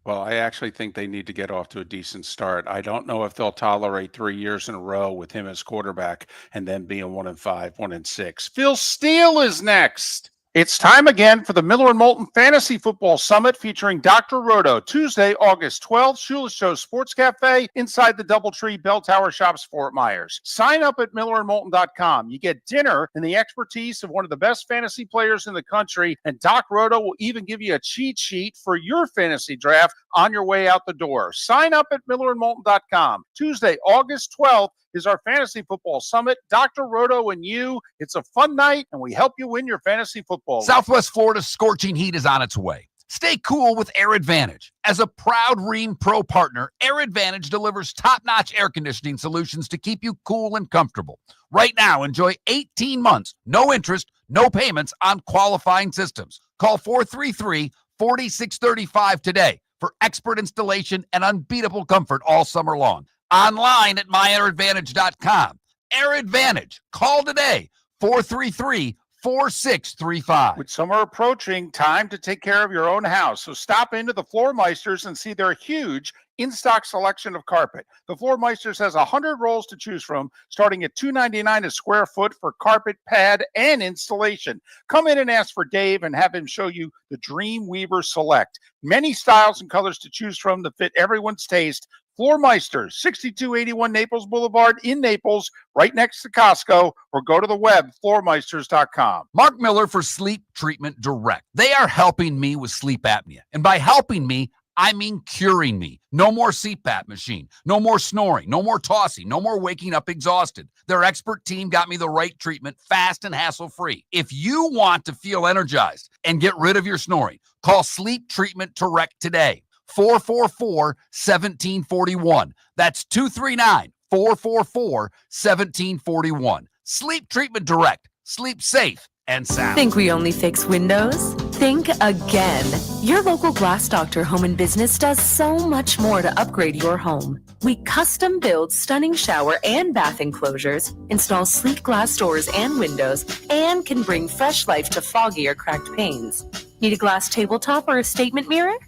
Well, I actually think they need to get off to a decent start. I don't know if they'll tolerate 3 years in a row with him as quarterback and then being 1-5, 1-6. Phil Steele is next. It's time again for the Miller and Moulton Fantasy Football Summit featuring Dr. Roto, Tuesday, August 12th, Shula Show Sports Cafe inside the Doubletree Bell Tower Shops, Fort Myers. Sign up at millerandmoulton.com. You get dinner and the expertise of one of the best fantasy players in the country, and Doc Roto will even give you a cheat sheet for your fantasy draft on your way out the door. Sign up at millerandmoulton.com. Tuesday, August 12th, is our Fantasy Football Summit. Dr. Roto and you. It's a fun night, and we help you win your fantasy football. Southwest Florida's scorching heat is on its way. Stay cool with Air Advantage. As a proud Rheem Pro partner, Air Advantage delivers top-notch air conditioning solutions to keep you cool and comfortable. Right now, enjoy 18 months, no interest, no payments on qualifying systems. Call 433-4635 today for expert installation and unbeatable comfort all summer long. Online at myairadvantage.com. Air Advantage. Call today, 433-4635. With summer approaching, time to take care of your own house. So stop into the Floor Meisters and see their huge in-stock selection of carpet. The Floor Meisters has 100 rolls to choose from, starting at $2.99 a square foot for carpet, pad, and installation. Come in and ask for Dave and have him show you the Dream Weaver Select. Many styles and colors to choose from to fit everyone's taste. Floor Meisters, 6281 Naples Boulevard in Naples, right next to Costco, or go to the web, floormeisters.com. Mark Miller for Sleep Treatment Direct. They are helping me with sleep apnea. And by helping me, I mean curing me. No more CPAP machine, no more snoring, no more tossing, no more waking up exhausted. Their expert team got me the right treatment, fast and hassle-free. If you want to feel energized and get rid of your snoring, call Sleep Treatment Direct today. 444-1741. That's 239-444-1741. Sleep Treatment Direct. Sleep safe and sound. Think we only fix windows? Think again. Your local Glass Doctor Home and Business does so much more to upgrade your home. We custom build stunning shower and bath enclosures, install sleek glass doors and windows, and can bring fresh life to foggy or cracked panes. Need a glass tabletop or a statement mirror?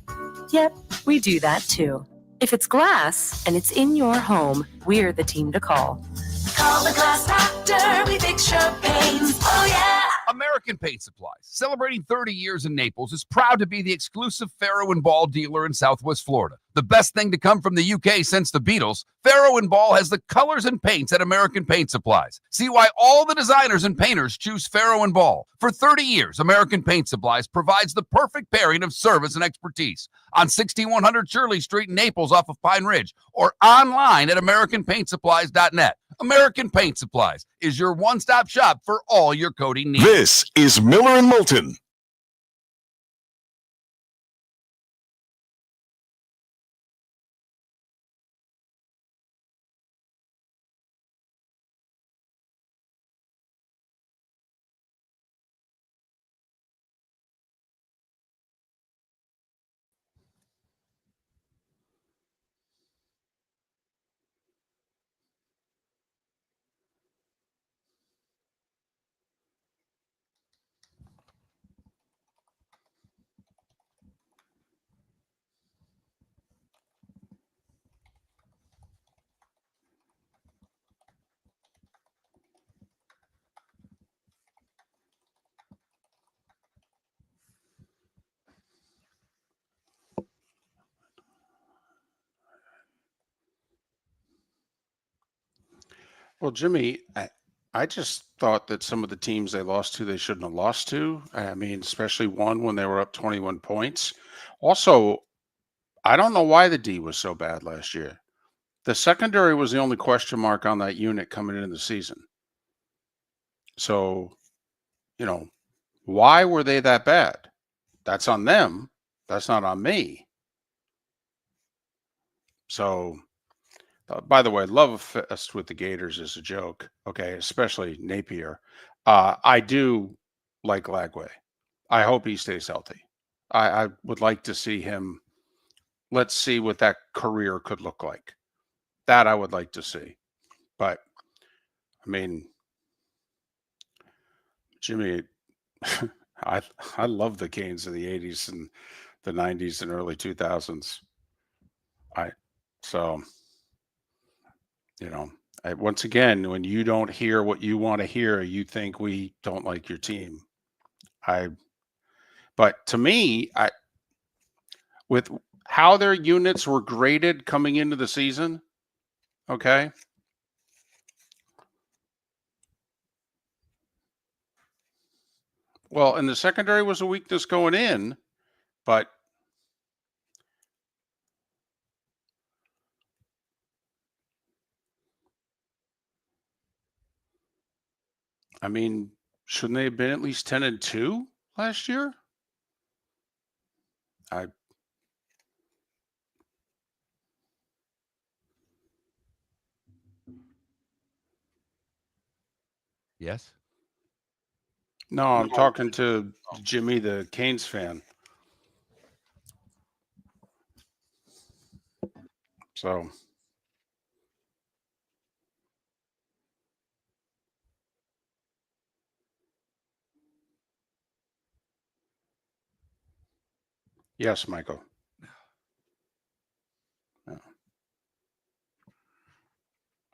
Yep, we do that too. If it's glass and it's in your home, we're the team to call. Call the Glass Doctor, we fix your pains. Oh yeah! American Paint Supplies, celebrating 30 years in Naples, is proud to be the exclusive Farrow & Ball dealer in Southwest Florida. The best thing to come from the UK since the Beatles, Farrow & Ball has the colors and paints at American Paint Supplies. See why all the designers and painters choose Farrow & Ball. For 30 years, American Paint Supplies provides the perfect pairing of service and expertise on 6100 Shirley Street in Naples off of Pine Ridge, or online at AmericanPaintSupplies.net. American Paint Supplies is your one-stop shop for all your coating needs. This is Miller and Moulton. Well, Jimmy, I just thought that some of the teams they lost to, they shouldn't have lost to. I mean, especially one when they were up 21 points. Also, I don't know why the D was so bad last year. The secondary was the only question mark on that unit coming into the season. So, why were they that bad? That's on them. That's not on me. So, by the way, love fest with the Gators is a joke. Okay, especially Napier. I do like Lagway. I hope he stays healthy. I would like to see him. Let's see what that career could look like. That I would like to see. But, I mean, Jimmy, I love the Canes of the 80s and the 90s and early 2000s. Once again, when you don't hear what you want to hear, you think we don't like your team. But to me, with how their units were graded coming into the season, okay. Well, and the secondary was a weakness going in, but I mean, shouldn't they have been at least 10-2 last year? Yes. No, I'm talking to Jimmy, the Canes fan. So, yes, Michael.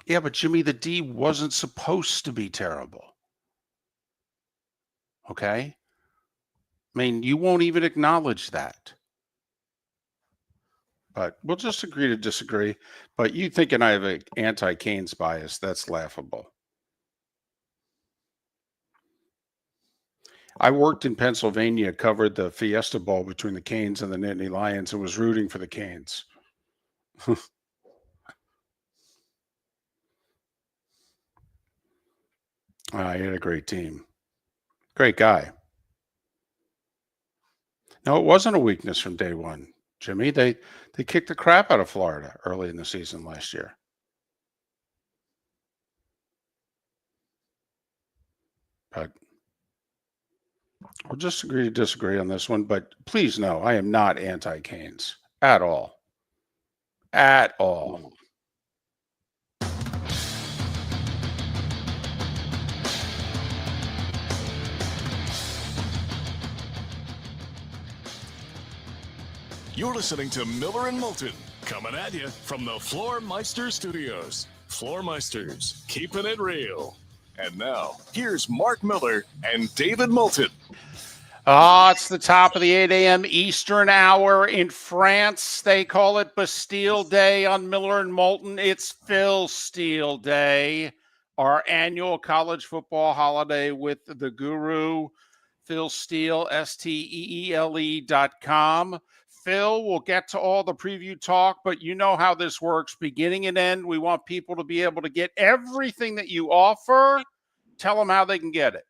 Yeah, but Jimmy, the D wasn't supposed to be terrible. Okay? I mean, you won't even acknowledge that. But we'll just agree to disagree. But you thinking I have an anti-Canes bias, that's laughable. I worked in Pennsylvania, covered the Fiesta Bowl between the Canes and the Nittany Lions, and was rooting for the Canes. He had a great team. Great guy. No, it wasn't a weakness from day one, Jimmy. They kicked the crap out of Florida early in the season last year. But we'll just agree to disagree on this one. But please know, I am not anti-Canes at all. At all. You're listening to Miller and Moulton, coming at you from the Floor Meister Studios. Floor Meisters, keeping it real. And now, here's Mark Miller and David Moulton. It's the top of the 8 a.m. Eastern hour in France. They call it Bastille Day on Miller and Moulton. It's Phil Steele Day, our annual college football holiday with the guru, Phil Steele, STEELE.com. Phil, we'll get to all the preview talk, but you know how this works. Beginning and end, we want people to be able to get everything that you offer. Tell them how they can get it.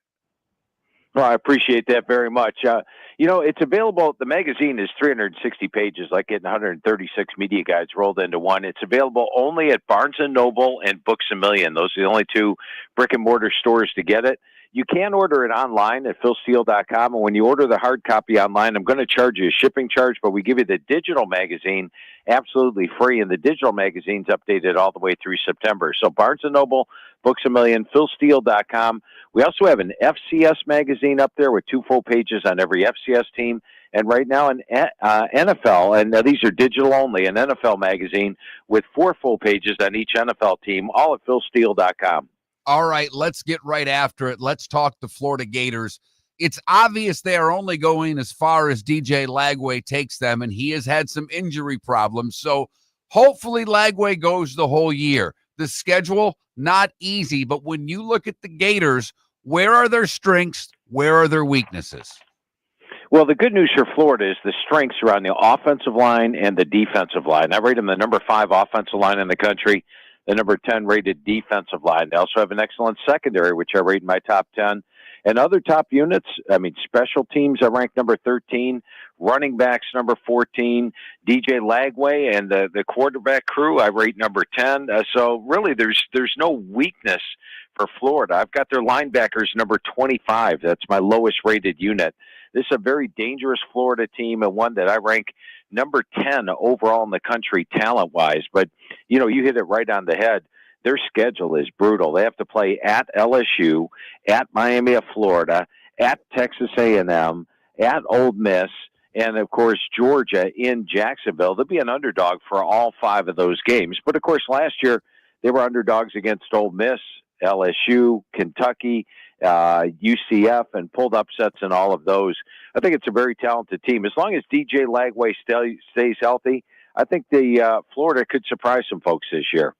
Well, I appreciate that very much. It's available. The magazine is 360 pages, like getting 136 media guides rolled into one. It's available only at Barnes & Noble and Books A Million. Those are the only two brick-and-mortar stores to get it. You can order it online at philsteele.com, and when you order the hard copy online, I'm going to charge you a shipping charge, but we give you the digital magazine absolutely free, and the digital magazine's updated all the way through September. So Barnes & Noble, Books A Million, philsteele.com. We also have an FCS magazine up there with 2 full pages on every FCS team, and right now an NFL, and these are digital only, an NFL magazine with 4 full pages on each NFL team, all at philsteele.com. All right, let's get right after it. Let's talk the Florida Gators. It's obvious they are only going as far as DJ Lagway takes them, and he has had some injury problems. So hopefully Lagway goes the whole year. The schedule, not easy, but when you look at the Gators, where are their strengths? Where are their weaknesses? Well, the good news for Florida is the strengths are on the offensive line and the defensive line. I rate them the number 5 offensive line in the country, the number 10 rated defensive line. They also have an excellent secondary, which I rate in my top 10. And other top units, special teams, I rank number 13, running backs number 14, DJ Lagway and the quarterback crew, I rate number 10. So really there's no weakness for Florida. I've got their linebackers number 25. That's my lowest rated unit. This is a very dangerous Florida team, and one that I rank number 10 overall in the country talent-wise. But, you hit it right on the head. Their schedule is brutal. They have to play at LSU, at Miami of Florida, at Texas A&M, at Ole Miss, and, of course, Georgia in Jacksonville. They'll be an underdog for all 5 of those games. But, of course, last year they were underdogs against Ole Miss, LSU, Kentucky, UCF, and pulled upsets in all of those. I think it's a very talented team. As long as DJ Lagway stays healthy, I think the Florida could surprise some folks this year.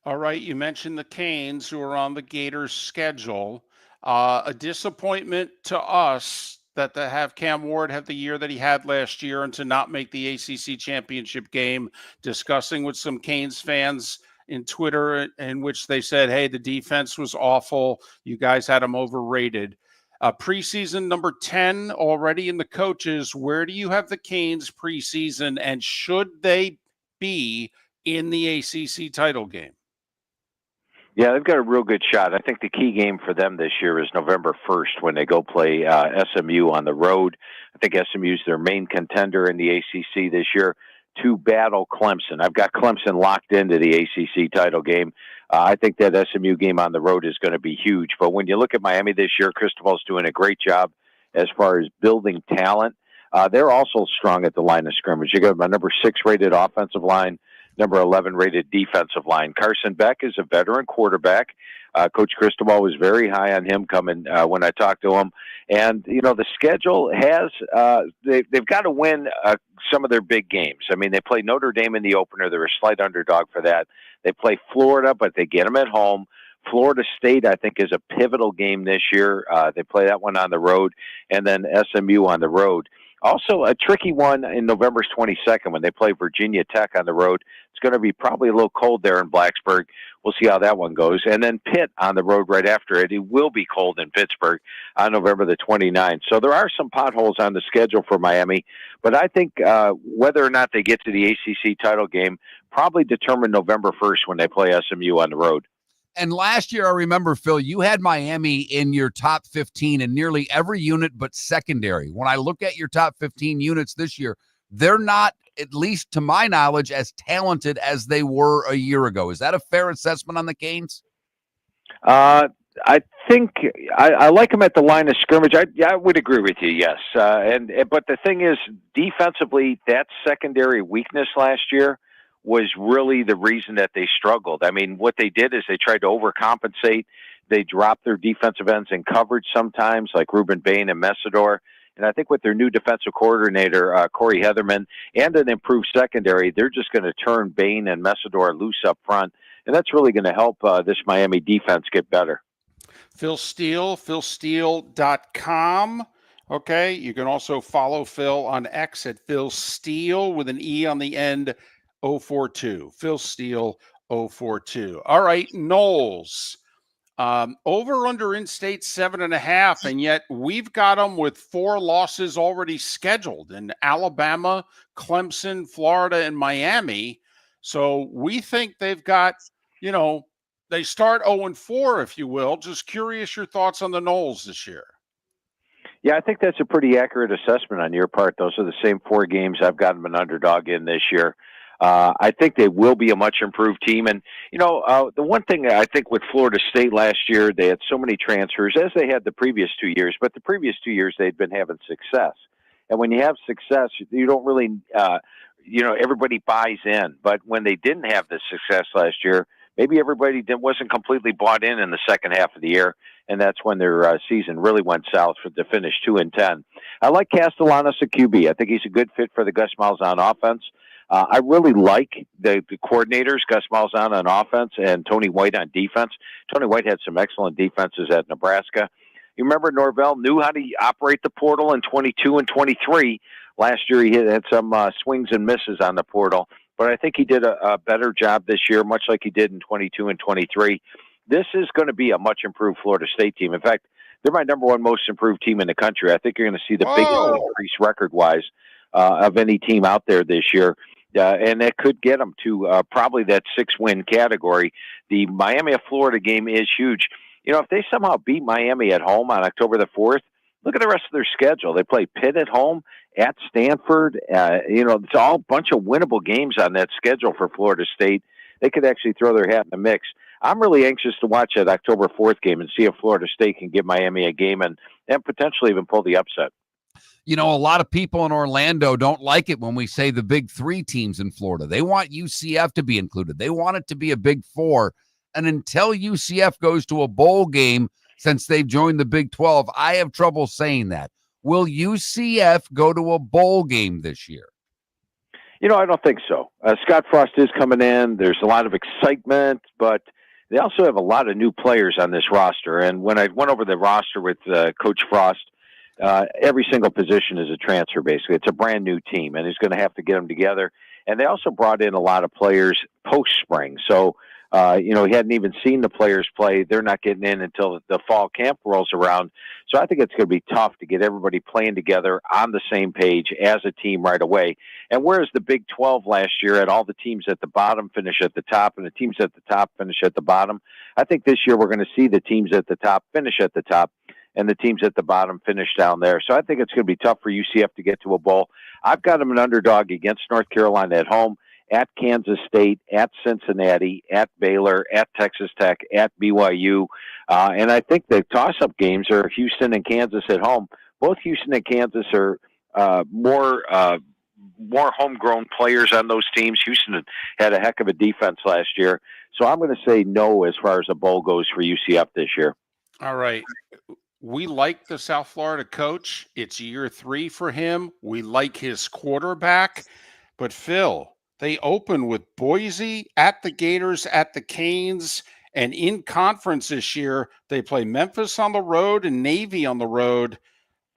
All right, you mentioned the Canes, who are on the Gators' schedule. A disappointment to us that to have Cam Ward have the year that he had last year and to not make the ACC championship game. Discussing with some Canes fans in Twitter, in which they said, hey, the defense was awful. You guys had them overrated. Preseason number 10 already in the coaches. Where do you have the Canes preseason, and should they be in the ACC title game? Yeah, they've got a real good shot. I think the key game for them this year is November 1st when they go play SMU on the road. I think SMU is their main contender in the ACC this year to battle Clemson. I've got Clemson locked into the ACC title game. I think that SMU game on the road is going to be huge. But when you look at Miami this year, Cristobal's doing a great job as far as building talent. They're also strong at the line of scrimmage. You got a number 6 rated offensive line, number 11 rated defensive line. Carson Beck is a veteran quarterback. Coach Cristobal was very high on him coming when I talked to him. And, you know, the schedule has, they've got to win some of their big games. I mean, they play Notre Dame in the opener. They're a slight underdog for that. They play Florida, but they get them at home. Florida State, I think, is a pivotal game this year. They play that one on the road, and then SMU on the road. Also, a tricky one in November 22nd when they play Virginia Tech on the road. It's going to be probably a little cold there in Blacksburg. We'll see how that one goes. And then Pitt on the road right after it. It will be cold in Pittsburgh on November the 29th. So there are some potholes on the schedule for Miami. But I think whether or not they get to the ACC title game probably determine November 1st when they play SMU on the road. And last year, I remember, Phil, you had Miami in your top 15 in nearly every unit but secondary. When I look at your top 15 units this year, they're not, at least to my knowledge, as talented as they were a year ago. Is that a fair assessment on the Canes? I think I like them at the line of scrimmage. I would agree with you, yes. But the thing is, defensively, that secondary weakness last year was really the reason that they struggled. I mean, what they did is they tried to overcompensate. They dropped their defensive ends in coverage sometimes, like Ruben Bain and Messidor. And I think with their new defensive coordinator, Corey Heatherman, and an improved secondary, they're just going to turn Bain and Messidor loose up front. And that's really going to help this Miami defense get better. Phil Steele, philsteele.com. Okay, you can also follow Phil on X at Phil Steele with an E on the end, 042. Phil Steele, 042. All right, Knowles. Over under in-state 7.5, and yet we've got them with 4 losses already scheduled in Alabama, Clemson, Florida, and Miami. So we think they've got, you know, they start 0-4, if you will. Just curious your thoughts on the Knowles this year. Yeah, I think that's a pretty accurate assessment on your part. Those are the same 4 games I've got them an underdog in this year. I think they will be a much improved team. And, you know, the one thing I think with Florida State last year, they had so many transfers, as they had the previous 2 years, but the previous 2 years they'd been having success. And when you have success, you don't really, you know, everybody buys in. But when they didn't have the success last year, maybe everybody wasn't completely bought in the second half of the year, and that's when their season really went south to finish 2-10. I like Castellanos at QB. I think he's a good fit for the Gus Malzahn offense. I really like the coordinators, Gus Malzahn on offense and Tony White on defense. Tony White had some excellent defenses at Nebraska. You remember Norvell knew how to operate the portal in 22 and 23. Last year he had some swings and misses on the portal, but I think he did a better job this year, much like he did in 22 and 23. This is going to be a much improved Florida State team. In fact, they're my number 1 most improved team in the country. I think you're going to see the biggest increase record-wise of any team out there this year. And that could get them to probably that 6-win category. The Miami of Florida game is huge. You know, if they somehow beat Miami at home on October the 4th, look at the rest of their schedule. They play Pitt at home, at Stanford. You know, it's all a bunch of winnable games on that schedule for Florida State. They could actually throw their hat in the mix. I'm really anxious to watch that October 4th game and see if Florida State can give Miami a game and potentially even pull the upset. You know, a lot of people in Orlando don't like it when we say the big 3 teams in Florida. They want UCF to be included. They want it to be a big 4. And until UCF goes to a bowl game, since they've joined the Big 12. I have trouble saying that. Will UCF go to a bowl game this year? I don't think so. Scott Frost is coming in. There's a lot of excitement, but they also have a lot of new players on this roster. And when I went over the roster with Coach Frost, every single position is a transfer, basically. It's a brand new team, and he's going to have to get them together. And they also brought in a lot of players post-spring. So, he hadn't even seen the players play. They're not getting in until the fall camp rolls around. So I think it's going to be tough to get everybody playing together on the same page as a team right away. And whereas the Big 12 last year had all the teams at the bottom finish at the top and the teams at the top finish at the bottom, I think this year we're going to see the teams at the top finish at the top and the teams at the bottom finish down there. So I think it's going to be tough for UCF to get to a bowl. I've got them an underdog against North Carolina at home, at Kansas State, at Cincinnati, at Baylor, at Texas Tech, at BYU. And I think the toss-up games are Houston and Kansas at home. Both Houston and Kansas are more homegrown players on those teams. Houston had a heck of a defense last year. So I'm going to say no as far as a bowl goes for UCF this year. All right. We like the South Florida coach. It's year 3 for him. We like his quarterback. But, Phil, they open with Boise, at the Gators, at the Canes, and in conference this year, they play Memphis on the road and Navy on the road.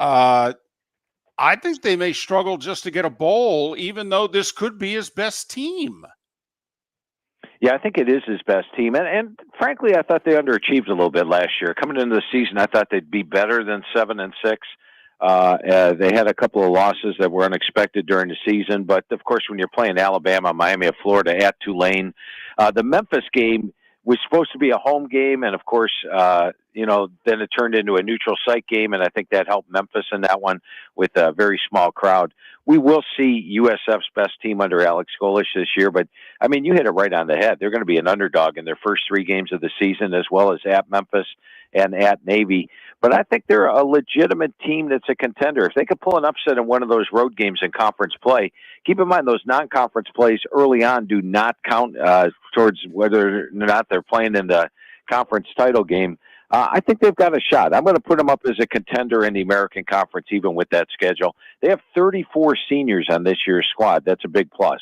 I think they may struggle just to get a bowl, even though this could be his best team. Yeah, I think it is his best team. And frankly, I thought they underachieved a little bit last year. Coming into the season, I thought they'd be better than 7-6. They had a couple of losses that were unexpected during the season. But, of course, when you're playing Alabama, Miami of Florida, at Tulane, the Memphis game was supposed to be a home game. And, of course, then it turned into a neutral site game. And I think that helped Memphis in that one with a very small crowd. We will see USF's best team under Alex Golish this year. But, I mean, you hit it right on the head. They're going to be an underdog in their first 3 games of the season, as well as at Memphis and at Navy. But I think they're a legitimate team that's a contender. If they could pull an upset in one of those road games in conference play, keep in mind those non-conference plays early on do not count towards whether or not they're playing in the conference title game. I think they've got a shot. I'm going to put them up as a contender in the American Conference, even with that schedule. They have 34 seniors on this year's squad. That's a big plus.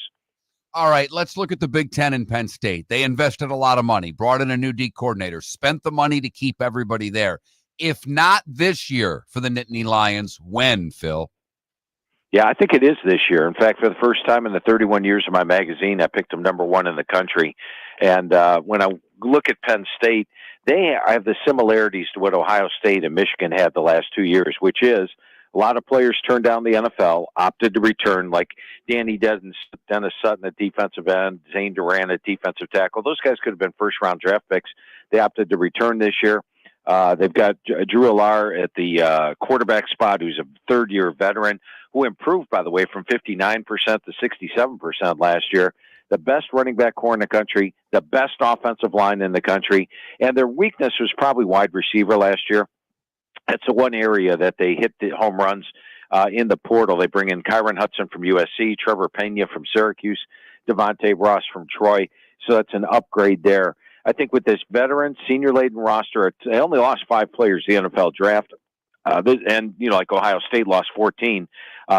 All right, let's look at the Big Ten and Penn State. They invested a lot of money, brought in a new D coordinator, spent the money to keep everybody there. If not this year for the Nittany Lions, when, Phil? Yeah, I think it is this year. In fact, for the first time in the 31 years of my magazine, I picked them number 1 in the country. And when I look at Penn State, they have the similarities to what Ohio State and Michigan had the last 2 years, which is a lot of players turned down the NFL, opted to return, like Dennis Sutton at defensive end, Zane Duran at defensive tackle. Those guys could have been first-round draft picks. They opted to return this year. They've got Drew Allar at the quarterback spot, who's a third-year veteran, who improved, by the way, from 59% to 67% last year. The best running back core in the country, the best offensive line in the country, and their weakness was probably wide receiver last year. That's the one area that they hit the home runs in the portal. They bring in Kyron Hudson from USC, Trevor Pena from Syracuse, Devontae Ross from Troy, so that's an upgrade there. I think with this veteran, senior-laden roster, they only lost 5 players the NFL draft, and, like Ohio State lost 14.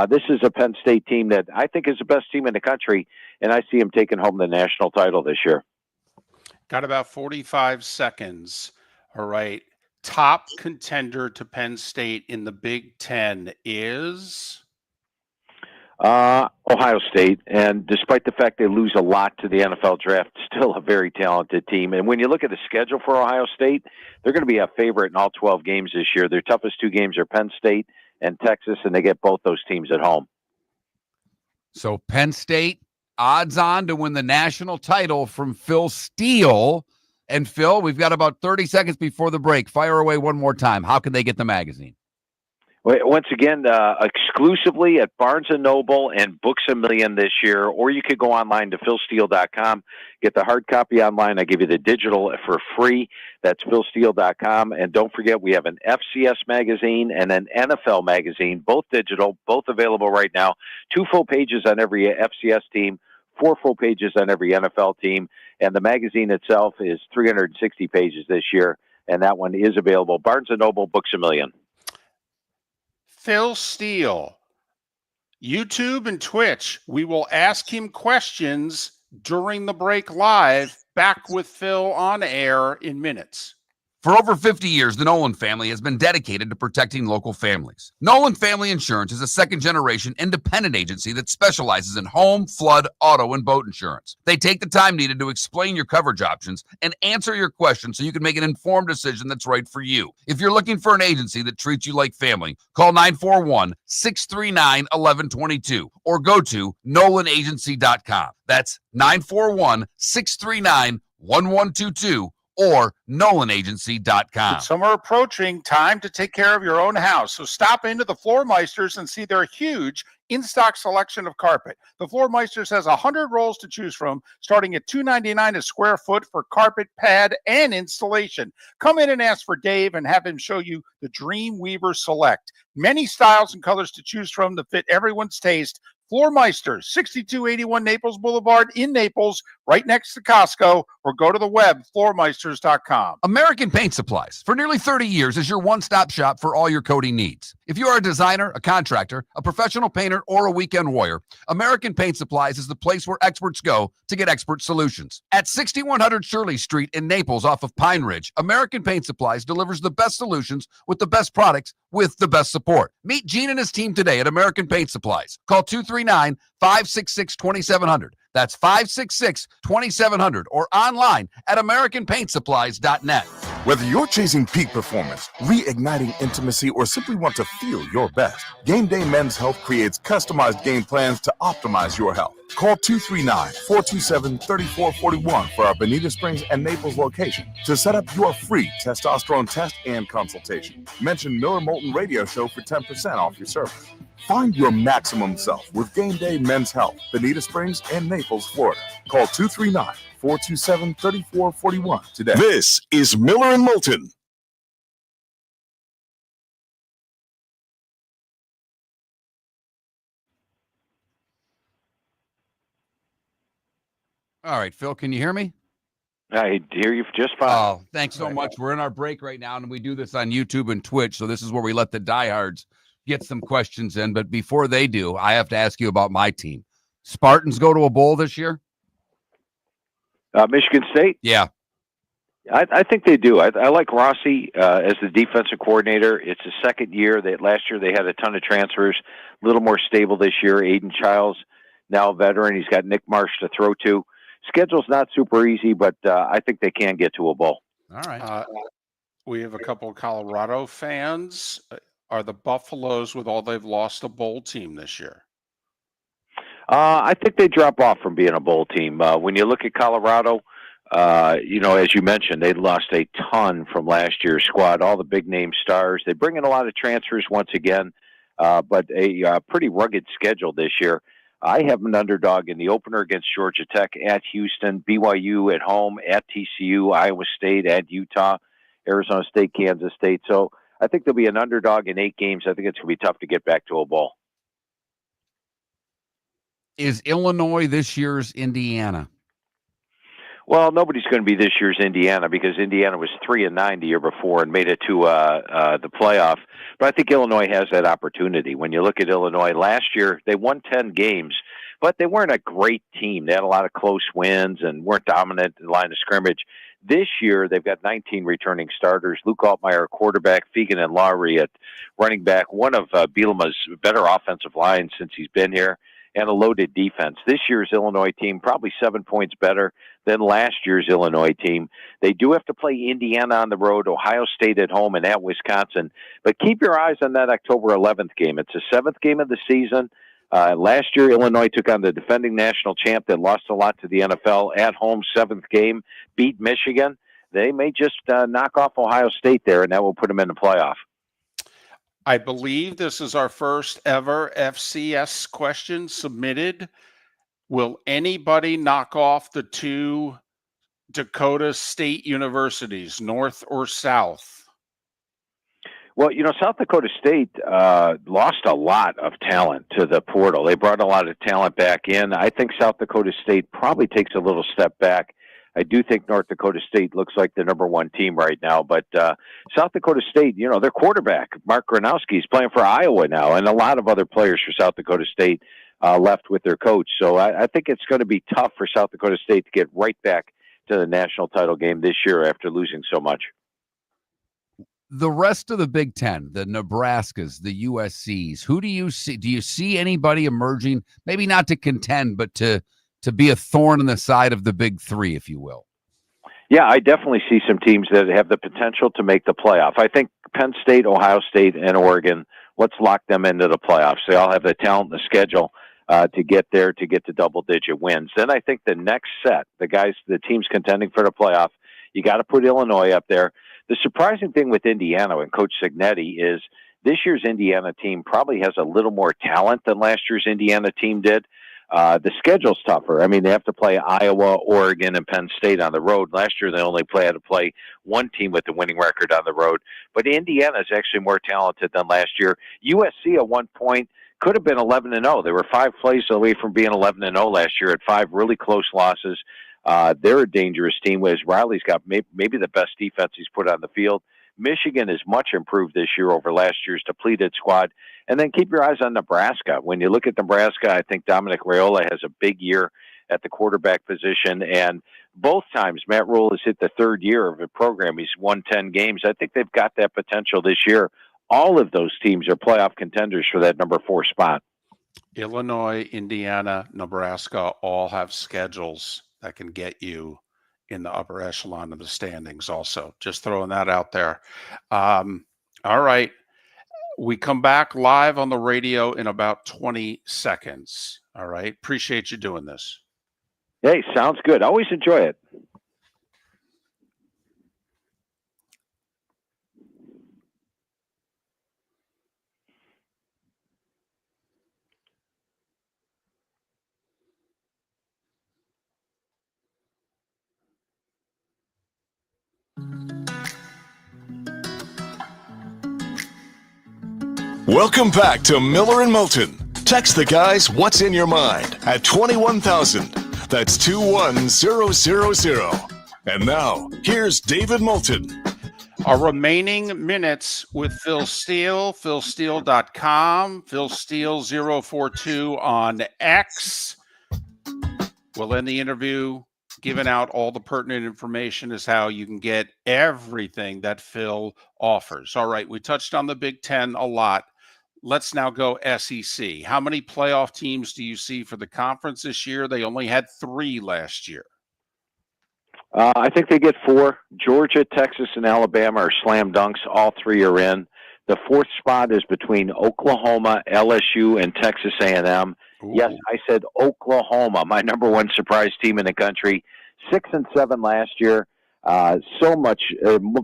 This is a Penn State team that I think is the best team in the country, and I see them taking home the national title this year. Got about 45 seconds. All right. Top contender to Penn State in the Big Ten is? Ohio State, and despite the fact they lose a lot to the NFL draft, still a very talented team. And when you look at the schedule for Ohio State, they're going to be a favorite in all 12 games this year. Their toughest 2 games are Penn State and Texas, and they get both those teams at home. So Penn State, odds on to win the national title from Phil Steele. And Phil, we've got about 30 seconds before the break. Fire away one more time. How can they get the magazine? Once again, exclusively at Barnes & Noble and Books A Million this year, or you could go online to philsteele.com, get the hard copy online. I give you the digital for free. That's philsteele.com. And don't forget, we have an FCS magazine and an NFL magazine, both digital, both available right now. 2 full pages on every FCS team, 4 full pages on every NFL team. And the magazine itself is 360 pages this year. and that one is available. Barnes & Noble, Books A Million. Phil Steele, YouTube and Twitch. We will ask him questions during the break live. Back with Phil on air in minutes. For over 50 years, the Nolan family has been dedicated to protecting local families. Nolan Family Insurance is a second-generation independent agency that specializes in home, flood, auto, and boat insurance. They take the time needed to explain your coverage options and answer your questions so you can make an informed decision that's right for you. If you're looking for an agency that treats you like family, call 941-639-1122 or go to nolanagency.com. That's 941-639-1122 or nolanagency.com. With summer approaching, time to take care of your own house. So stop into the Floor Meisters and see their huge in-stock selection of carpet. The Floor Meisters has 100 rolls to choose from, starting at $2.99 a square foot for carpet, pad, and installation. Come in and ask for Dave and have him show you the Dream Weaver Select. Many styles and colors to choose from to fit everyone's taste. Floor Meisters, 6281 Naples Boulevard in Naples, right next to Costco, or go to the web, floormeisters.com. American Paint Supplies, for nearly 30 years, is your one-stop shop for all your coating needs. If you are a designer, a contractor, a professional painter, or a weekend warrior, American Paint Supplies is the place where experts go to get expert solutions. At 6100 Shirley Street in Naples off of Pine Ridge, American Paint Supplies delivers the best solutions with the best products with the best support. Meet Gene and his team today at American Paint Supplies. Call 239-566-2700. That's 566-2700 or online at AmericanPaintSupplies.net. Whether you're chasing peak performance, reigniting intimacy, or simply want to feel your best, Game Day Men's Health creates customized game plans to optimize your health. Call 239-427-3441 for our Bonita Springs and Naples location to set up your free testosterone test and consultation. Mention Miller Moulton Radio Show for 10% off your service. Find your maximum self with Game Day Men's Health, Bonita Springs and Naples, Florida. Call 239-427-3441 today. This is Miller and Moulton. All right, Phil, can you hear me? I hear you just fine. Oh, thanks so much. We're in our break right now, and we do this on YouTube and Twitch, so this is where we let the diehards get some questions in. But before they do, I have to ask you about my team. Spartans go to a bowl this year? Michigan State? Yeah. I think they do. I like Rossi as the defensive coordinator. It's his second year. Last year they had a ton of transfers, a little more stable this year. Aiden Childs, now a veteran. He's got Nick Marsh to throw to. Schedule's not super easy, but I think they can get to a bowl. All right. We have a couple of Colorado fans. Are the Buffaloes, with all they've lost, a bowl team this year? I think they drop off from being a bowl team. When you look at Colorado, as you mentioned, they lost a ton from last year's squad, all the big-name stars. They bring in a lot of transfers once again, but a pretty rugged schedule this year. I have an underdog in the opener against Georgia Tech, at Houston, BYU at home, at TCU, Iowa State, at Utah, Arizona State, Kansas State. So I think there'll be an underdog in 8 games. I think it's going to be tough to get back to a bowl. Is Illinois this year's Indiana? Well, nobody's going to be this year's Indiana because Indiana was 3-9 the year before and made it to the playoff. But I think Illinois has that opportunity. When you look at Illinois last year, they won 10 games, but they weren't a great team. They had a lot of close wins and weren't dominant in the line of scrimmage. This year, they've got 19 returning starters. Luke Altmaier, quarterback, Fegan and Lowry at running back, one of Bielema's better offensive lines since he's been here, and a loaded defense. This year's Illinois team, probably 7 points better than last year's Illinois team. They do have to play Indiana on the road, Ohio State at home, and at Wisconsin. But keep your eyes on that October 11th game. It's the 7th game of the season. Last year, Illinois took on the defending national champ that lost a lot to the NFL at home, 7th game, beat Michigan. They may just knock off Ohio State there, and that will put them in the playoff. I believe this is our first ever FCS question submitted. Will anybody knock off the 2 Dakota State universities, North or South? Well, South Dakota State lost a lot of talent to the portal. They brought a lot of talent back in. I think South Dakota State probably takes a little step back. I do think North Dakota State looks like the number one team right now. But South Dakota State, their quarterback, Mark Gronowski, is playing for Iowa now, and a lot of other players for South Dakota State left with their coach. So I think it's going to be tough for South Dakota State to get right back to the national title game this year after losing so much. The rest of the Big Ten, the Nebraskas, the USCs, who do you see? Do you see anybody emerging, maybe not to contend, but to be a thorn in the side of the Big Three, if you will? Yeah, I definitely see some teams that have the potential to make the playoff. I think Penn State, Ohio State, and Oregon, let's lock them into the playoffs. They all have the talent and the schedule to get there, to get to double-digit wins. Then I think the next set, the teams contending for the playoff, you got to put Illinois up there. The surprising thing with Indiana and Coach Cignetti is this year's Indiana team probably has a little more talent than last year's Indiana team did. The schedule's tougher. I mean, they have to play Iowa, Oregon, and Penn State on the road. Last year, they only had to play one team with the winning record on the road. But Indiana is actually more talented than last year. USC at one point could have been 11-0. They were 5 plays away from being 11-0 last year at 5 really close losses. They're a dangerous team, whereas Riley's got maybe the best defense he's put on the field. Michigan is much improved this year over last year's depleted squad. And then keep your eyes on Nebraska. When you look at Nebraska, I think Dominic Raiola has a big year at the quarterback position. And both times Matt Rule has hit the third year of a program. He's won 10 games. I think they've got that potential this year. All of those teams are playoff contenders for that number 4 spot. Illinois, Indiana, Nebraska all have schedules that can get you in the upper echelon of the standings also. Just throwing that out there. All right. We come back live on the radio in about 20 seconds. All right. Appreciate you doing this. Hey, sounds good. Always enjoy it. Welcome back to Miller and Moulton. Text the guys what's in your mind at 21,000. That's 21000. And now, here's David Moulton. Our remaining minutes with Phil Steele, philsteele.com, philsteele042 on X. We'll end the interview giving out all the pertinent information as how you can get everything that Phil offers. All right, we touched on the Big Ten a lot. Let's now go SEC. How many playoff teams do you see for the conference this year? They only had 3 last year. I think they get 4. Georgia, Texas, and Alabama are slam dunks. All 3 are in. The 4th spot is between Oklahoma, LSU, and Texas A&M. Ooh. Yes, I said Oklahoma, my number 1 surprise team in the country. 6-7 last year. So much,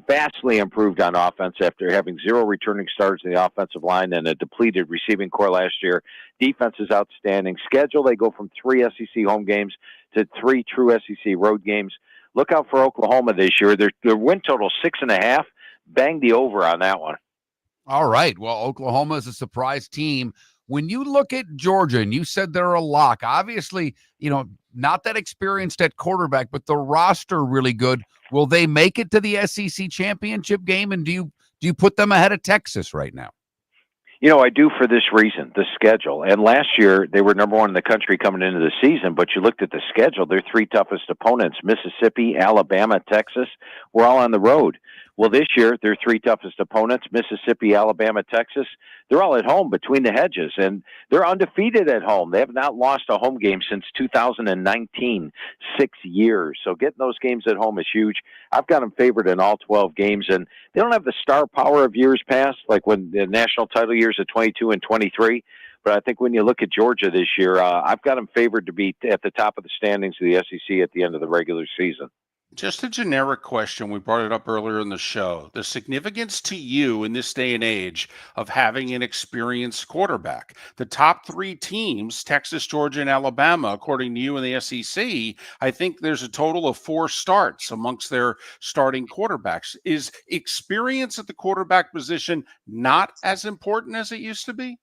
vastly improved on offense after having 0 returning starters in the offensive line and a depleted receiving core last year. Defense is outstanding. Schedule, they go from 3 SEC home games to 3 true SEC road games. Look out for Oklahoma this year. Their win total 6.5. Bang the over on that one. All right. Well, Oklahoma is a surprise team. When you look at Georgia, and you said they're a lock, obviously, not that experienced at quarterback, but the roster really good. Will they make it to the SEC championship game? And do you put them ahead of Texas right now? I do for this reason, the schedule. And last year, they were number 1 in the country coming into the season, but you looked at the schedule, their 3 toughest opponents, Mississippi, Alabama, Texas, were all on the road. Well, this year, their 3 toughest opponents, Mississippi, Alabama, Texas, they're all at home between the hedges, and they're undefeated at home. They have not lost a home game since 2019, 6 years. So getting those games at home is huge. I've got them favored in all 12 games, and they don't have the star power of years past, like when the national title years of 22 and 23. But I think when you look at Georgia this year, I've got them favored to be at the top of the standings of the SEC at the end of the regular season. Just a generic question. We brought it up earlier in the show. The significance to you in this day and age of having an experienced quarterback. The top 3 teams, Texas, Georgia, and Alabama, according to you in the SEC, I think there's a total of 4 starts amongst their starting quarterbacks. Is experience at the quarterback position not as important as it used to be?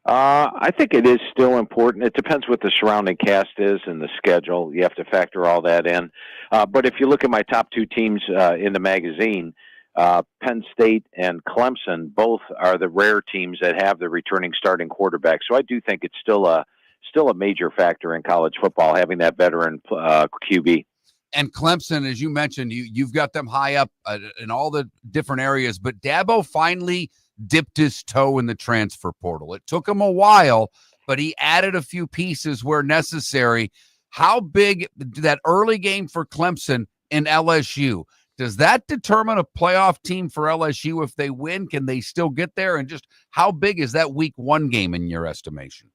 I think it is still important. It depends what the surrounding cast is and the schedule. You have to factor all that in. But if you look at my top two teams in the magazine, Penn State and Clemson both are the rare teams that have the returning starting quarterback. So I do think it's still a major factor in college football, having that veteran QB. And Clemson, as you mentioned, you've got them high up in all the different areas, but Dabo finally dipped his toe in the transfer portal. It took him a while, but he added a few pieces where necessary. How big that early game for Clemson in LSU? Does that determine a playoff team for LSU? If they win, can they still get there? And just how big is that week one game in your estimation?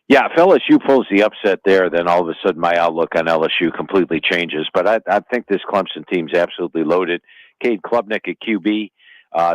Yeah, if LSU pulls the upset there, then all of a sudden my outlook on LSU completely changes. But I think this Clemson team's absolutely loaded. Cade Klubnik at QB.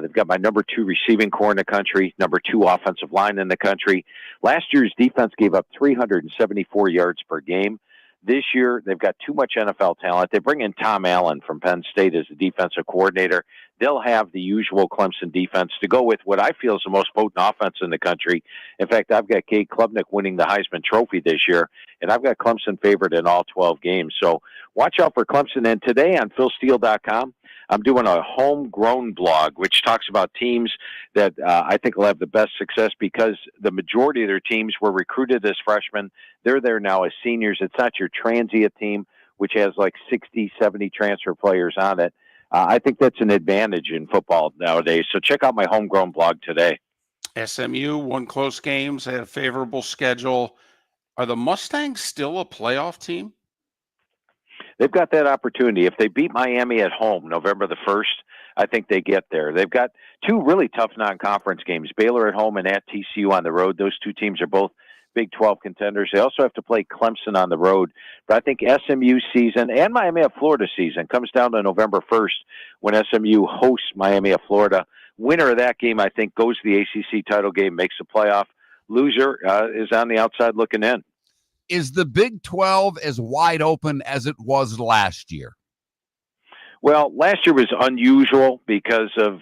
They've got my number 2 receiving core in the country, number 2 offensive line in the country. Last year's defense gave up 374 yards per game. This year, they've got too much NFL talent. They bring in Tom Allen from Penn State as the defensive coordinator. They'll have the usual Clemson defense to go with what I feel is the most potent offense in the country. In fact, I've got Cade Klubnik winning the Heisman Trophy this year, and I've got Clemson favored in all 12 games. So watch out for Clemson. And today on PhilSteele.com, I'm doing a homegrown blog, which talks about teams that I think will have the best success because the majority of their teams were recruited as freshmen. They're there now as seniors. It's not your transient team, which has like 60, 70 transfer players on it. I think that's an advantage in football nowadays. So check out my homegrown blog today. SMU won close games. They had a favorable schedule. Are the Mustangs still a playoff team? They've got that opportunity. If they beat Miami at home November the 1st, I think they get there. They've got 2 really tough non-conference games, Baylor at home and at TCU on the road. Those 2 teams are both Big 12 contenders. They also have to play Clemson on the road. But I think SMU season and Miami of Florida season comes down to November 1st when SMU hosts Miami of Florida. Winner of that game, I think, goes to the ACC title game, makes the playoff. Loser is on the outside looking in. Is the Big 12 as wide open as it was last year? Well, last year was unusual because of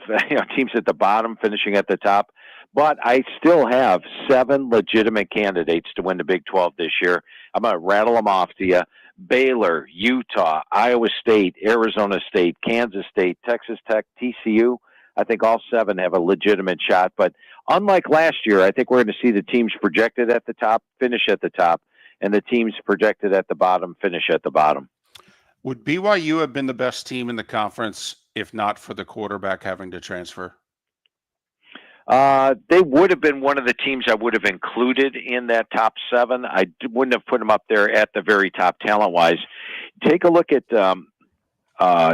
teams at the bottom finishing at the top. But I still have 7 legitimate candidates to win the Big 12 this year. I'm going to rattle them off to you. Baylor, Utah, Iowa State, Arizona State, Kansas State, Texas Tech, TCU. I think all 7 have a legitimate shot. But unlike last year, I think we're going to see the teams projected at the top finish at the top, and the teams projected at the bottom finish at the bottom. Would BYU have been the best team in the conference if not for the quarterback having to transfer? They would have been one of the teams I would have included in that top 7. I wouldn't have put them up there at the very top talent-wise. Take a look at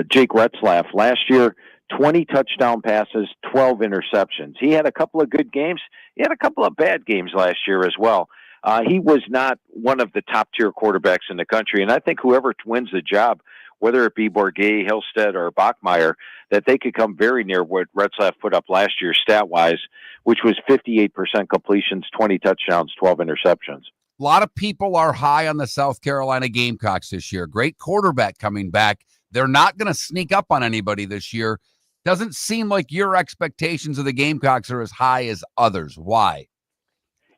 Jake Retzlaff. Last year, 20 touchdown passes, 12 interceptions. He had a couple of good games. He had a couple of bad games last year as well. He was not one of the top-tier quarterbacks in the country, and I think whoever wins the job, whether it be Bourget, Hillstead, or Bachmeier, that they could come very near what Retzlaff put up last year stat-wise, which was 58% completions, 20 touchdowns, 12 interceptions. A lot of people are high on the South Carolina Gamecocks this year. Great quarterback coming back. They're not going to sneak up on anybody this year. Doesn't seem like your expectations of the Gamecocks are as high as others. Why?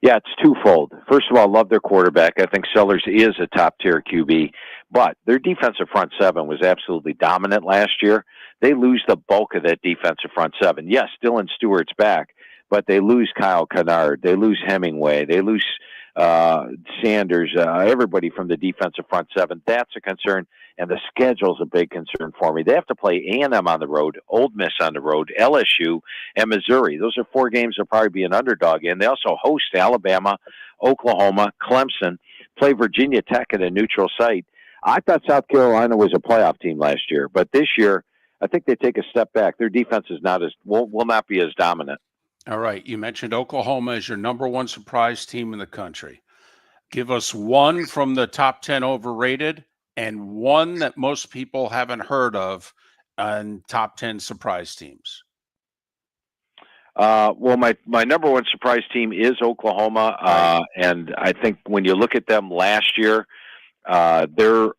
Yeah, it's twofold. First of all, I love their quarterback. I think Sellers is a top-tier QB, but their defensive front 7 was absolutely dominant last year. They lose the bulk of that defensive front 7. Yes, Dylan Stewart's back, but they lose Kyle Kennard. They lose Hemingway. They lose Sanders, everybody from the defensive front 7. That's a concern, and the schedule's a big concern for me. They have to play A&M on the road, Ole Miss on the road, LSU, and Missouri. Those are 4 games they'll probably be an underdog in. They also host Alabama, Oklahoma, Clemson, play Virginia Tech at a neutral site. I thought South Carolina was a playoff team last year, but this year I think they take a step back. Their defense is will not be as dominant. All right. You mentioned Oklahoma as your number 1 surprise team in the country. Give us one from the top 10 overrated and one that most people haven't heard of on top 10 surprise teams. Well, my number 1 surprise team is Oklahoma. Right. And I think when you look at them last year, their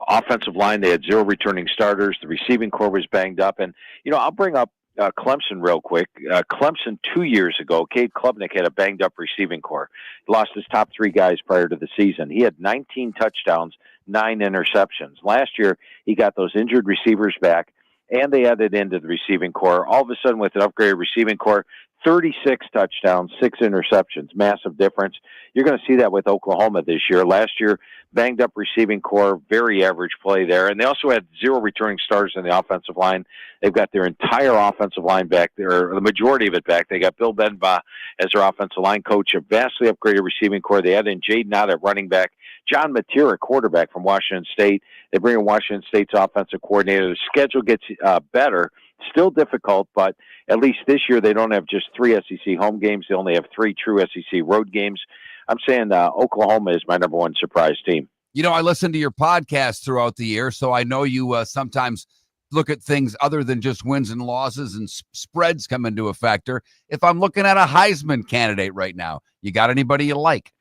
offensive line, they had 0 returning starters. The receiving core was banged up. And, I'll bring up Clemson real quick. Clemson 2 years ago, Cade Klubnik had a banged-up receiving core. He lost his top 3 guys prior to the season. He had 19 touchdowns, 9 interceptions. Last year, he got those injured receivers back, and they added into the receiving core. All of a sudden, with an upgraded receiving core, 36 touchdowns, 6 interceptions. Massive difference. You're going to see that with Oklahoma this year. Last year, banged up receiving core, very average play there. And they also had 0 returning starters in the offensive line. They've got their entire offensive line back there, or the majority of it back. They got Bill Benbaugh as their offensive line coach, a vastly upgraded receiving core. They add in Jaden Ott at running back, John Mateer, quarterback from Washington State. They bring in Washington State's offensive coordinator. The schedule gets better. Still difficult, but at least this year they don't have just 3 SEC home games. They only have 3 true SEC road games. I'm saying Oklahoma is my number 1 surprise team. You know, I listen to your podcast throughout the year, so I know you sometimes look at things other than just wins and losses, and spreads come into a factor. If I'm looking at a Heisman candidate right now, you got anybody you like?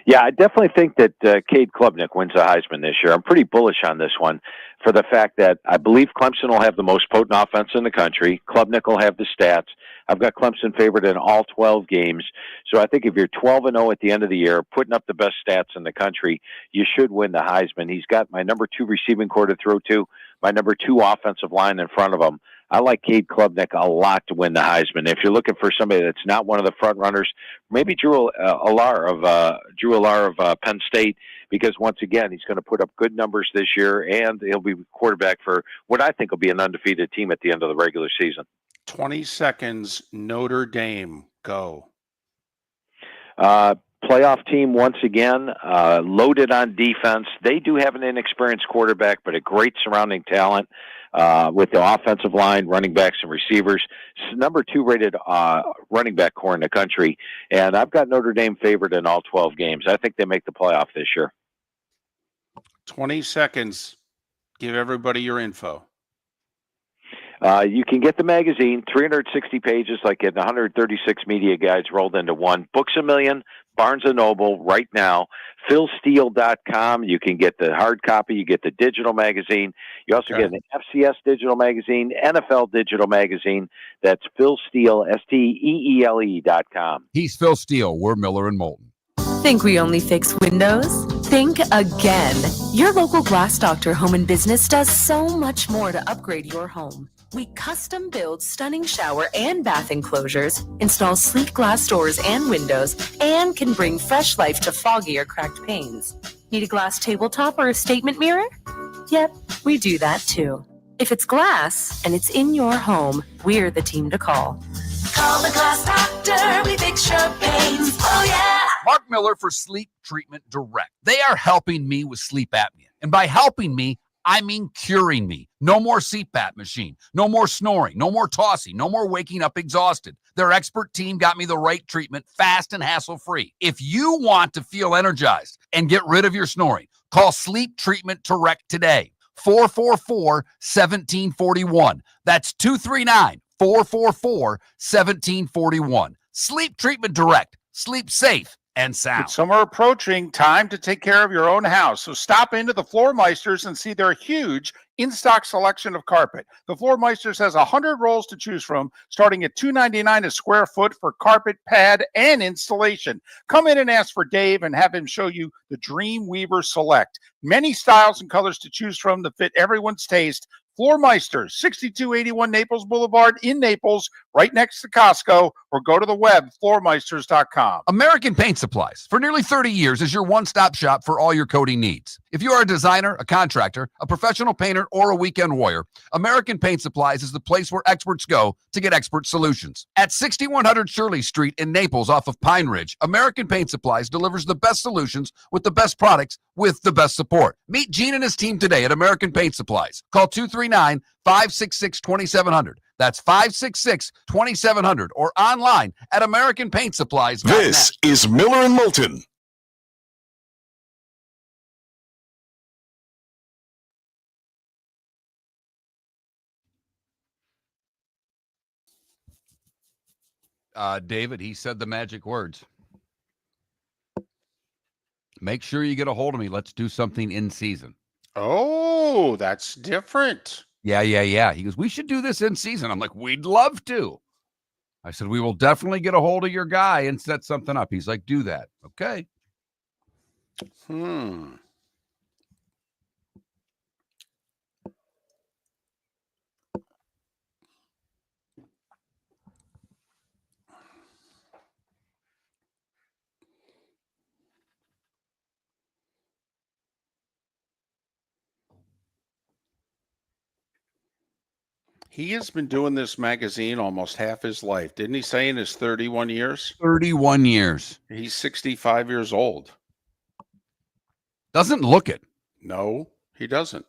Yeah, I definitely think that Cade Klubnik wins the Heisman this year. I'm pretty bullish on this one for the fact that I believe Clemson will have the most potent offense in the country. Klubnik will have the stats. I've got Clemson favored in all 12 games. So I think if you're 12-0 at the end of the year, putting up the best stats in the country, you should win the Heisman. He's got my number 2 receiving core to throw to, my number 2 offensive line in front of him. I like Cade Klubnik a lot to win the Heisman. If you're looking for somebody that's not one of the front runners, maybe Drew Allar of Penn State, because once again, he's going to put up good numbers this year, and he'll be quarterback for what I think will be an undefeated team at the end of the regular season. 20 seconds, Notre Dame, go. Playoff team once again, loaded on defense. They do have an inexperienced quarterback, but a great surrounding talent with the offensive line, running backs, and receivers. Number 2 rated running back core in the country. And I've got Notre Dame favored in all 12 games. I think they make the playoff this year. 20 seconds. Give everybody your info. You can get the magazine, 360 pages, like in 136 media guides rolled into one. Books A Million, Barnes & Noble right now. PhilSteele.com. You can get the hard copy. You get the digital magazine. You also get an FCS digital magazine, NFL digital magazine. That's Phil Steele, STEELE.com. He's Phil Steele. We're Miller and Moulton. Think we only fix windows? Think again. Your local Glass Doctor Home and Business does so much more to upgrade your home. We custom build stunning shower and bath enclosures, install sleek glass doors and windows, and can bring fresh life to foggy or cracked panes. Need a glass tabletop or a statement mirror? Yep, we do that too. If it's glass and it's in your home, we're the team to call. Call the Glass Doctor, we fix your pains. Oh yeah! Mark Miller for Sleep Treatment Direct. They are helping me with sleep apnea. And by helping me, I mean curing me. No more CPAP machine. No more snoring. No more tossing. No more waking up exhausted. Their expert team got me the right treatment, fast and hassle-free. If you want to feel energized and get rid of your snoring, call Sleep Treatment Direct today. 444-1741. That's 239-444-1741. Sleep Treatment Direct. Sleep safe and sound. With summer approaching, time to take care of your own house. So stop into the Floor Meisters and see their huge in-stock selection of carpet. The Floor Meisters has 100 rolls to choose from, starting at $2.99 a square foot for carpet, pad, and installation. Come in and ask for Dave and have him show you the Dream Weaver Select. Many styles and colors to choose from that fit everyone's taste. Floor Meisters, 6281 Naples Boulevard in Naples, right next to Costco, or go to the web, floormeisters.com. American Paint Supplies, for nearly 30 years, is your one-stop shop for all your coating needs. If you are a designer, a contractor, a professional painter, or a weekend warrior, American Paint Supplies is the place where experts go to get expert solutions. At 6100 Shirley Street in Naples off of Pine Ridge, American Paint Supplies delivers the best solutions with the best products with the best support. Meet Gene and his team today at American Paint Supplies. Call 239-566-2700. That's 566-2700 or online at AmericanPaintSupplies.net. This is Miller and Moulton. David, he said the magic words. Make sure you get a hold of me. Let's do something in season. Oh, that's different. Yeah. He goes, we should do this in season. I'm like, we'd love to. I said, we will definitely get a hold of your guy and set something up. He's like, do that. Okay. He has been doing this magazine almost half his life. Didn't he say in his 31 years? 31 years. He's 65 years old. Doesn't look it. No, he doesn't.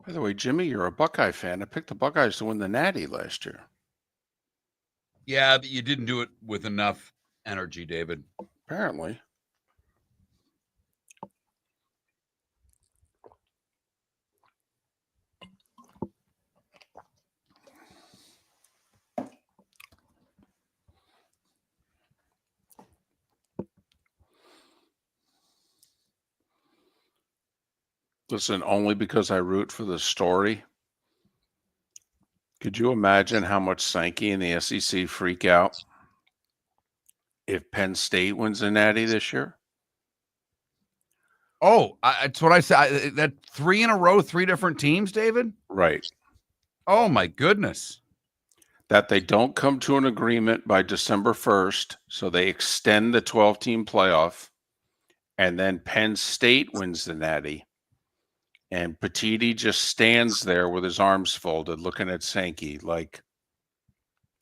By the way, Jimmy, you're a Buckeye fan. I picked the Buckeyes to win the Natty last year. Yeah, but you didn't do it with enough energy, David. Apparently. Listen, only because I root for the story. Could you imagine how much Sankey and the SEC freak out if Penn State wins the Natty this year? Oh, that's what I said. That 3 in a row, 3 different teams, David? Right. Oh, my goodness. That they don't come to an agreement by December 1st, so they extend the 12-team playoff, and then Penn State wins the Natty, and Petiti just stands there with his arms folded looking at Sankey like,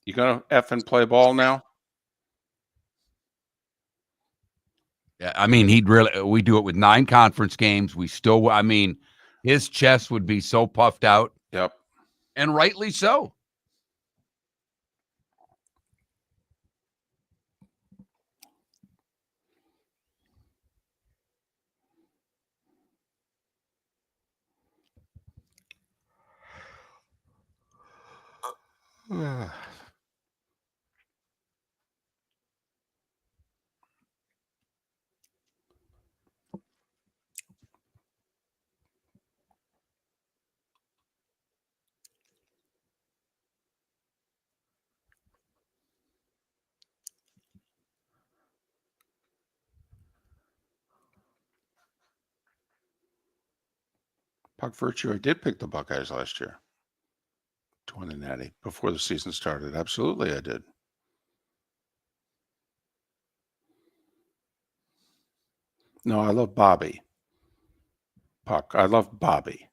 you gonna effing play ball now? Yeah, I mean, we do it with 9 conference games. His chest would be so puffed out. Yep. And rightly so. Puck Virtue, I did pick the Buckeyes last year to win the Natty before the season started. Absolutely, I did. No, I love Bobby. Puck, I love Bobby.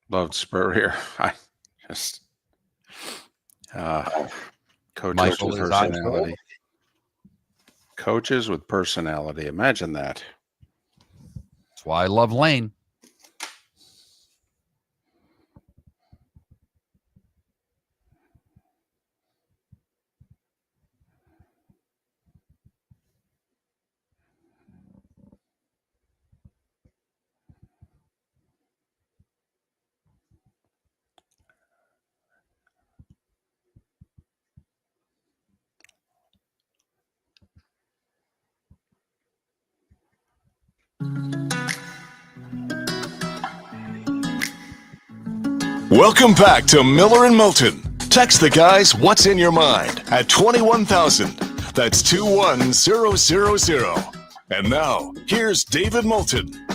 Loved Spurrier. I just coaches Michael with is personality. Coaches with personality. Imagine that. That's why I love Lane. Welcome back to Miller and Moulton. Text the guys what's in your mind at 21,000. That's 21000. And now, here's David Moulton.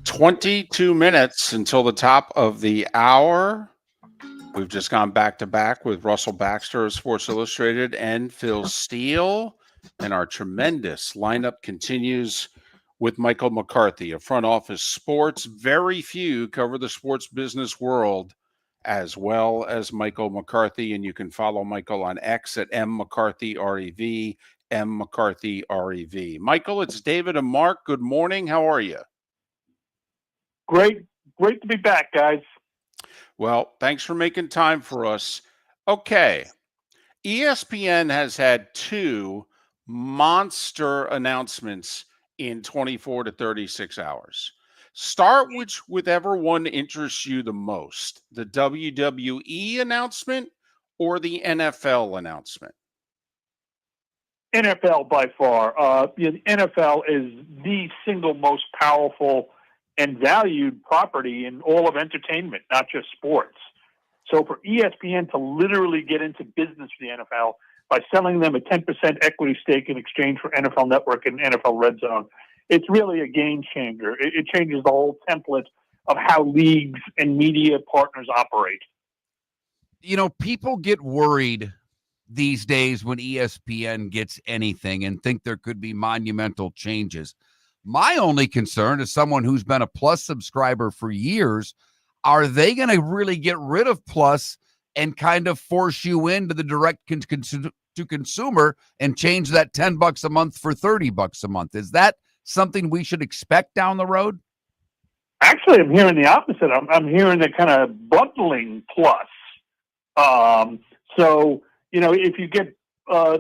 22 minutes until the top of the hour. We've just gone back to back with Russell Baxter of Sports Illustrated and Phil Steele. And our tremendous lineup continues with Michael McCarthy of Front Office Sports. Very few cover the sports business world as well as Michael McCarthy. And you can follow Michael on X at McCarthyREV, McCarthyREV. Michael, it's David and Mark. Good morning. How are you? Great to be back, guys. Well, thanks for making time for us. Okay. ESPN has had two monster announcements in 24 to 36 hours. Start with whichever one interests you the most, the WWE announcement or the NFL announcement? NFL by far. The NFL is the single most powerful and valued property in all of entertainment, not just sports. So for ESPN to literally get into business for the NFL by selling them a 10% equity stake in exchange for NFL Network and NFL Red Zone, it's really a game changer. It changes the whole template of how leagues and media partners operate. You know, people get worried these days when ESPN gets anything and think there could be monumental changes. My only concern is someone who's been a Plus subscriber for years. Are they going to really get rid of Plus and kind of force you into the direct to consumer and change that $10 a month for $30 a month? Is that something we should expect down the road? Actually, I'm hearing the opposite. I'm hearing the kind of bundling Plus. So, you know, if you get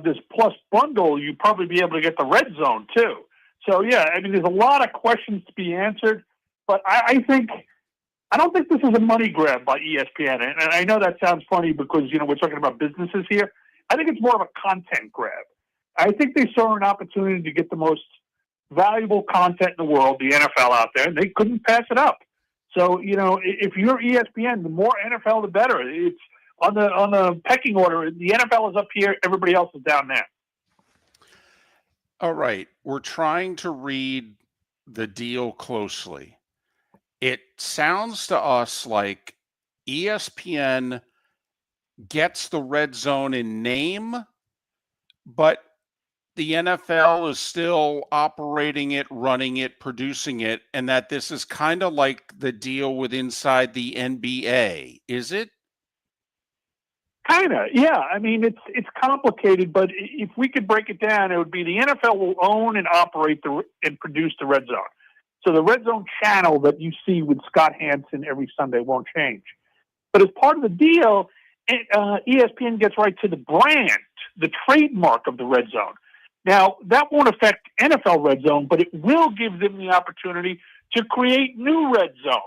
this Plus bundle, you'd probably be able to get the Red Zone too. So, yeah, I mean, there's a lot of questions to be answered, but I don't think this is a money grab by ESPN. And I know that sounds funny because, you know, we're talking about businesses here. I think it's more of a content grab. I think they saw an opportunity to get the most valuable content in the world, the NFL out there, and they couldn't pass it up. So, you know, if you're ESPN, the more NFL, the better. It's on the pecking order. The NFL is up here. Everybody else is down there. All right. We're trying to read the deal closely. It sounds to us like ESPN gets the Red Zone in name, but the NFL is still operating it, running it, producing it, and that this is kind of like the deal with inside the NBA. Is it? Kind of, yeah. I mean, it's complicated, but if we could break it down, it would be the NFL will own and operate and produce the Red Zone. So the Red Zone channel that you see with Scott Hansen every Sunday won't change. But as part of the deal, ESPN gets right to the brand, the trademark of the Red Zone. Now, that won't affect NFL Red Zone, but it will give them the opportunity to create new Red Zones.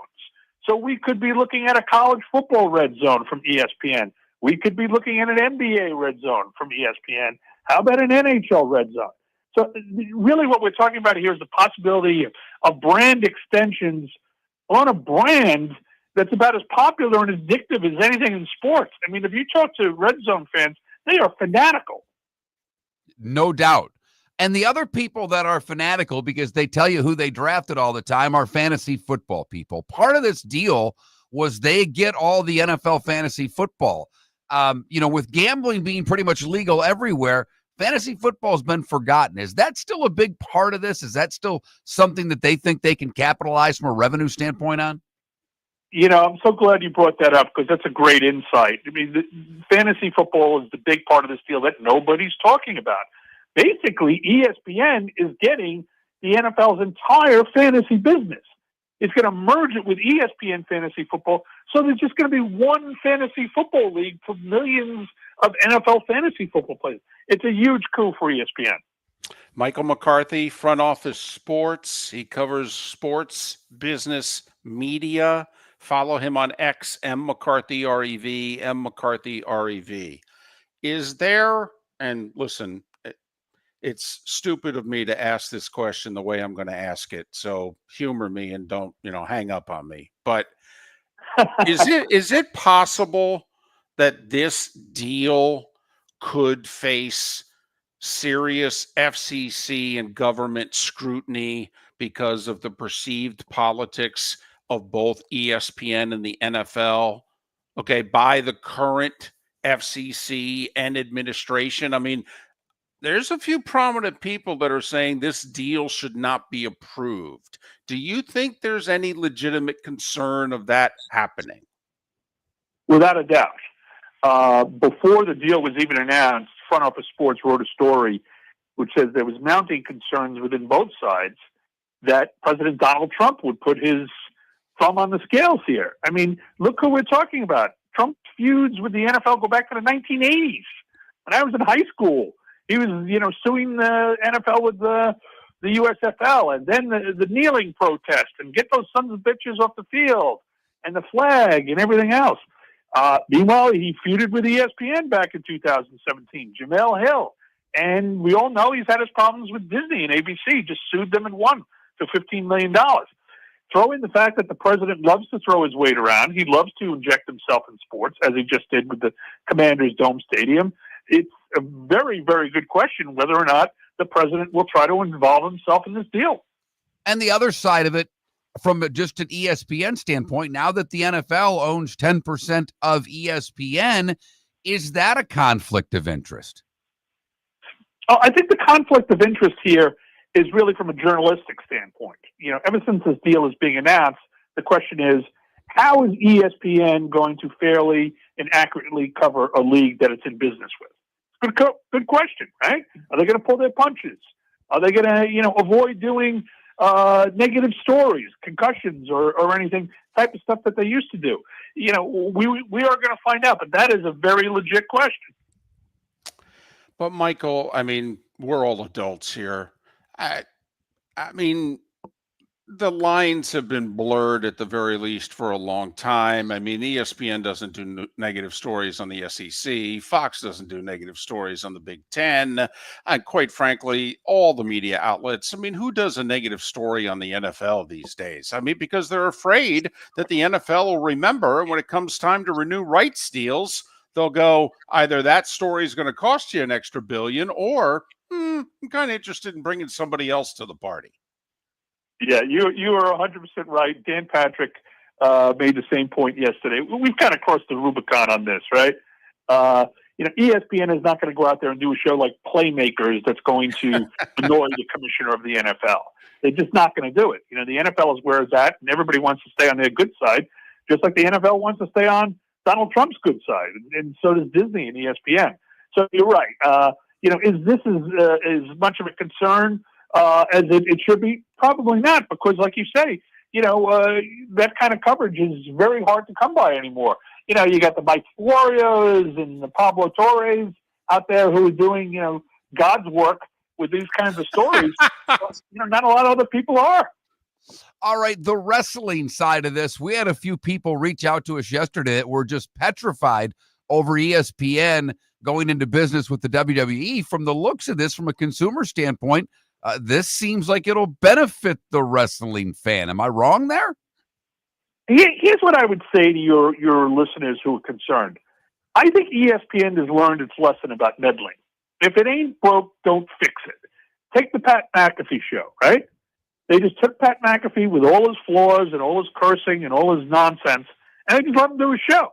So we could be looking at a college football Red Zone from ESPN. We could be looking at an NBA Red Zone from ESPN. How about an NHL Red Zone? So really what we're talking about here is the possibility of brand extensions on a brand that's about as popular and addictive as anything in sports. I mean, if you talk to Red Zone fans, they are fanatical. No doubt. And the other people that are fanatical because they tell you who they drafted all the time are fantasy football people. Part of this deal was they get all the NFL fantasy football. You know, with gambling being pretty much legal everywhere, fantasy football has been forgotten. Is that still a big part of this? Is that still something that they think they can capitalize from a revenue standpoint on? You know, I'm so glad you brought that up because that's a great insight. I mean, the fantasy football is the big part of this deal that nobody's talking about. Basically, ESPN is getting the NFL's entire fantasy business. It's going to merge it with ESPN fantasy football. So there's just going to be one fantasy football league for millions of NFL fantasy football players. It's a huge coup for ESPN. Michael McCarthy, Front Office Sports. He covers sports, business, media. Follow him on X, McCarthyREV, McCarthyREV. Is there, and listen, it's stupid of me to ask this question the way I'm going to ask it, so humor me and don't, hang up on me. But is it possible that this deal could face serious FCC and government scrutiny because of the perceived politics of both ESPN and the NFL? okay, by the current FCC and administration. I mean, there's a few prominent people that are saying this deal should not be approved. Do you think there's any legitimate concern of that happening? Without a doubt. Before the deal was even announced, Front Office Sports wrote a story which says there was mounting concerns within both sides that President Donald Trump would put his thumb on the scales here. I mean, look who we're talking about. Trump's feuds with the NFL go back to the 1980s. When I was in high school, he was, suing the NFL with the USFL, and then the kneeling protest, and get those sons of bitches off the field, and the flag, and everything else. Meanwhile, he feuded with ESPN back in 2017, Jamel Hill. And we all know he's had his problems with Disney and ABC, just sued them and won for $15 million. Throw in the fact that the president loves to throw his weight around. He loves to inject himself in sports, as he just did with the Commanders Dome Stadium. It's a very, very good question whether or not the president will try to involve himself in this deal. And the other side of it, from just an ESPN standpoint, now that the NFL owns 10% of ESPN, is that a conflict of interest? I think the conflict of interest here is really from a journalistic standpoint. Ever since this deal is being announced, the question is, how is ESPN going to fairly and accurately cover a league that it's in business with? Good question, right? Are they going to pull their punches? Are they going to, avoid doing negative stories, concussions, or anything type of stuff that they used to do? We are going to find out, but that is a very legit question. But Michael, I mean, we're all adults here. I mean, the lines have been blurred at the very least for a long time. I mean, ESPN doesn't do negative stories on the SEC. Fox doesn't do negative stories on the Big Ten. And quite frankly, all the media outlets. I mean, who does a negative story on the NFL these days? I mean, because they're afraid that the NFL will remember, and when it comes time to renew rights deals, they'll go, either that story is going to cost you an extra billion, or I'm kind of interested in bringing somebody else to the party. Yeah, you are 100% right. Dan Patrick made the same point yesterday. We've kind of crossed the Rubicon on this, right? ESPN is not going to go out there and do a show like Playmakers that's going to annoy the commissioner of the NFL. They're just not going to do it. The NFL is where it's at, and everybody wants to stay on their good side, just like the NFL wants to stay on Donald Trump's good side, and so does Disney and ESPN. So you're right. Is this as much of a concern as it should be? Probably not, because like you say, that kind of coverage is very hard to come by anymore. You got the Mike Florios and the Pablo Torres out there who are doing, God's work with these kinds of stories. Not a lot of other people are. All right, the wrestling side of this, we had a few people reach out to us yesterday that were just petrified over ESPN going into business with the WWE. From the looks of this, from a consumer standpoint, this seems like it'll benefit the wrestling fan. Am I wrong there? Here's what I would say to your listeners who are concerned. I think ESPN has learned its lesson about meddling. If it ain't broke, don't fix it. Take the Pat McAfee show, right? They just took Pat McAfee with all his flaws and all his cursing and all his nonsense, and they just let him do his show.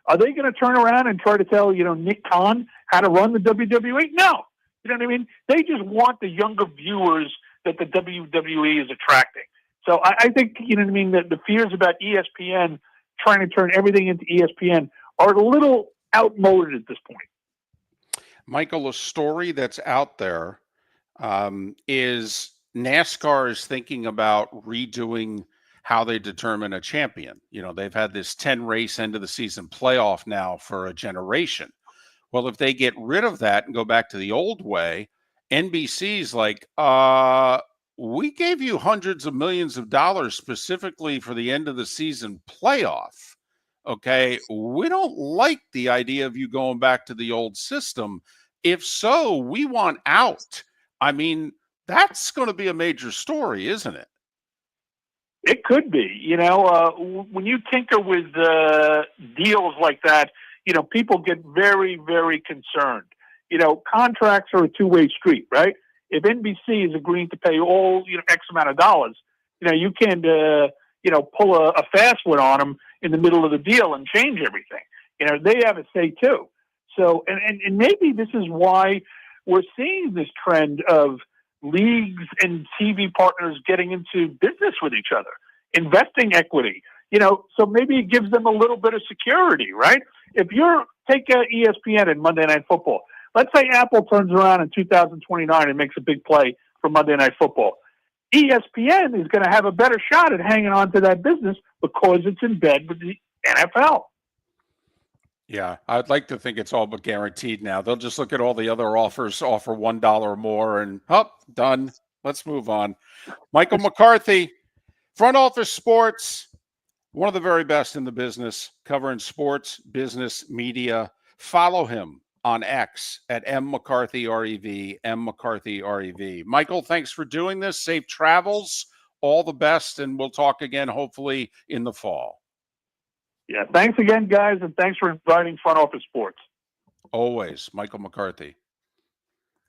Are they going to turn around and try to tell, Nick Khan how to run the WWE? No. You know what I mean? They just want the younger viewers that the WWE is attracting. So I think, that the fears about ESPN trying to turn everything into ESPN are a little outmoded at this point. Michael, a story that's out there is NASCAR is thinking about redoing how they determine a champion. They've had this 10-race end of the season playoff now for a generation. Well, if they get rid of that and go back to the old way, NBC's like, we gave you hundreds of millions of dollars specifically for the end of the season playoff. Okay, we don't like the idea of you going back to the old system. If so, we want out. I mean, that's going to be a major story, isn't it? It could be. When you tinker with deals like that, people get very, very concerned. Contracts are a two-way street, right? If NBC is agreeing to pay all, X amount of dollars, you can't, pull a fast one on them in the middle of the deal and change everything. They have a say too. So, and maybe this is why we're seeing this trend of leagues and TV partners getting into business with each other, investing equity. So maybe it gives them a little bit of security, right? If take ESPN and Monday Night Football. Let's say Apple turns around in 2029 and makes a big play for Monday Night Football. ESPN is going to have a better shot at hanging on to that business because it's in bed with the NFL. Yeah, I'd like to think it's all but guaranteed now. They'll just look at all the other offers, offer $1 more, and done. Let's move on. Michael McCarthy, Front Office Sports, one of the very best in the business, covering sports, business, media. Follow him on X at McCarthyREV, McCarthyREV. Michael, thanks for doing this. Safe travels. All the best, and we'll talk again hopefully in the fall. Yeah, thanks again, guys, and thanks for inviting Front Office Sports. Always, Michael McCarthy.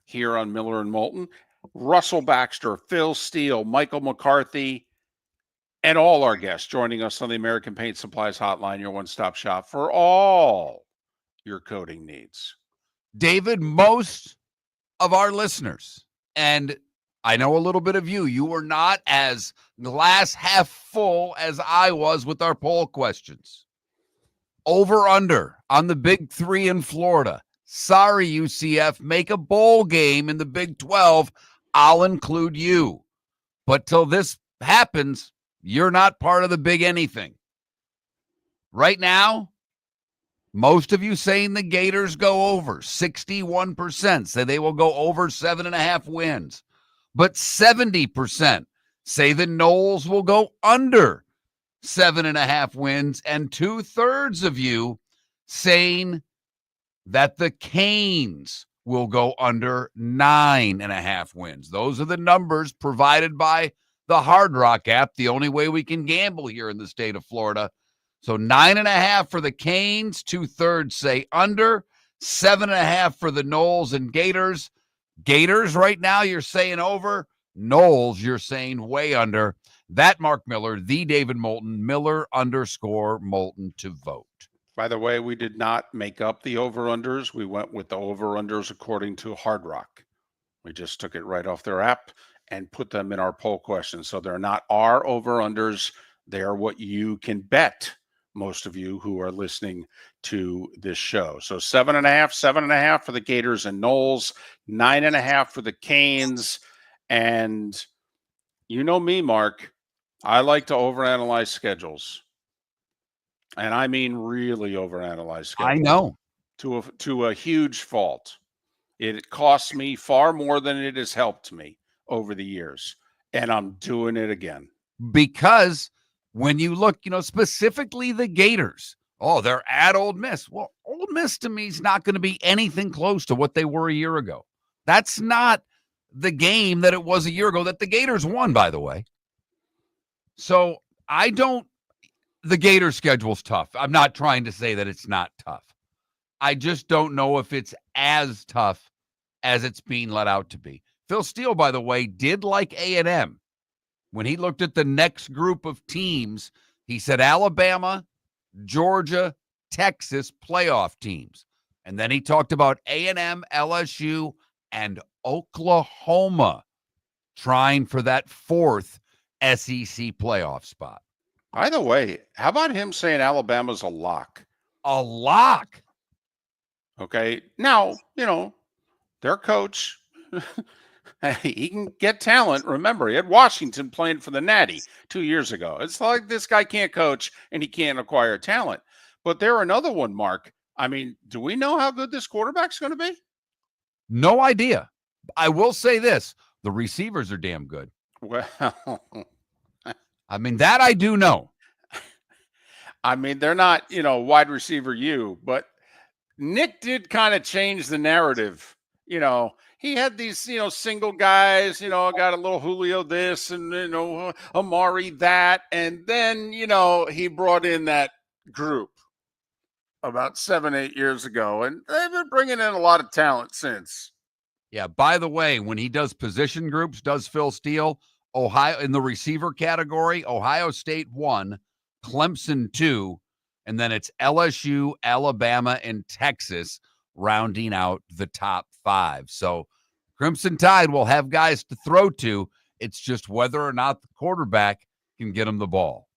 Here on Miller and Moulton, Russell Baxter, Phil Steele, Michael McCarthy, and all our guests joining us on the American Paint Supplies Hotline, your one-stop shop for all your coating needs. David, most of our listeners, and I know a little bit of you were not as glass half full as I was with our poll questions. Over under on the Big 3 in Florida. Sorry, UCF, make a bowl game in the Big 12. I'll include you. But till this happens, you're not part of the big anything. Right now, most of you saying the Gators go over. 61% say they will go over 7.5 wins. But 70% say the Noles will go under 7.5 wins, and 2/3 of you saying that the Canes will go under 9.5 wins. Those are the numbers provided by the Hard Rock app, the only way we can gamble here in the state of Florida. So 9.5 for the Canes, 2/3 say under, 7.5 for the Noles and Gators. Gators right now you're saying over, Noles you're saying way under. That Mark Miller, the David Moulton, Miller_Moulton to vote. By the way, we did not make up the over-unders. We went with the over-unders according to Hard Rock. We just took it right off their app and put them in our poll questions. So they're not our over-unders. They are what you can bet, most of you who are listening to this show. So 7.5 for the Gators and Noles, 9.5 for the Canes. And you know me, Mark, I like to overanalyze schedules. And I mean really overanalyze schedules. I know. To a huge fault. It costs me far more than it has helped me over the years. And I'm doing it again. Because when you look, specifically the Gators, they're at Ole Miss. Well, Ole Miss to me is not going to be anything close to what they were a year ago. That's not the game that it was a year ago that the Gators won, by the way. So the Gators schedule's tough. I'm not trying to say that it's not tough. I just don't know if it's as tough as it's being let out to be. Phil Steele, by the way, did like A&M. When he looked at the next group of teams, he said Alabama, Georgia, Texas playoff teams. And then he talked about A&M, LSU, and Oklahoma trying for that 4th SEC playoff spot. By the way, how about him saying Alabama's a lock? A lock. Okay. Now, their coach, he can get talent. Remember, he had Washington playing for the Natty 2 years ago. It's like this guy can't coach and he can't acquire talent. But they're another one, Mark. I mean, do we know how good this quarterback's going to be? No idea. I will say this. The receivers are damn good. Well, I mean, that I do know. I mean, they're not, wide receiver but Nick did kind of change the narrative. He had these, single guys, got a little Julio this and, Amari that. And then, he brought in that group about 7-8 years ago. And they've been bringing in a lot of talent since. Yeah, by the way, when he does position groups, does Phil Steele, Ohio in the receiver category, Ohio State 1, Clemson 2, And then it's LSU, Alabama, and Texas rounding out the top 5. So Crimson Tide will have guys to throw to. It's just whether or not the quarterback can get them the ball.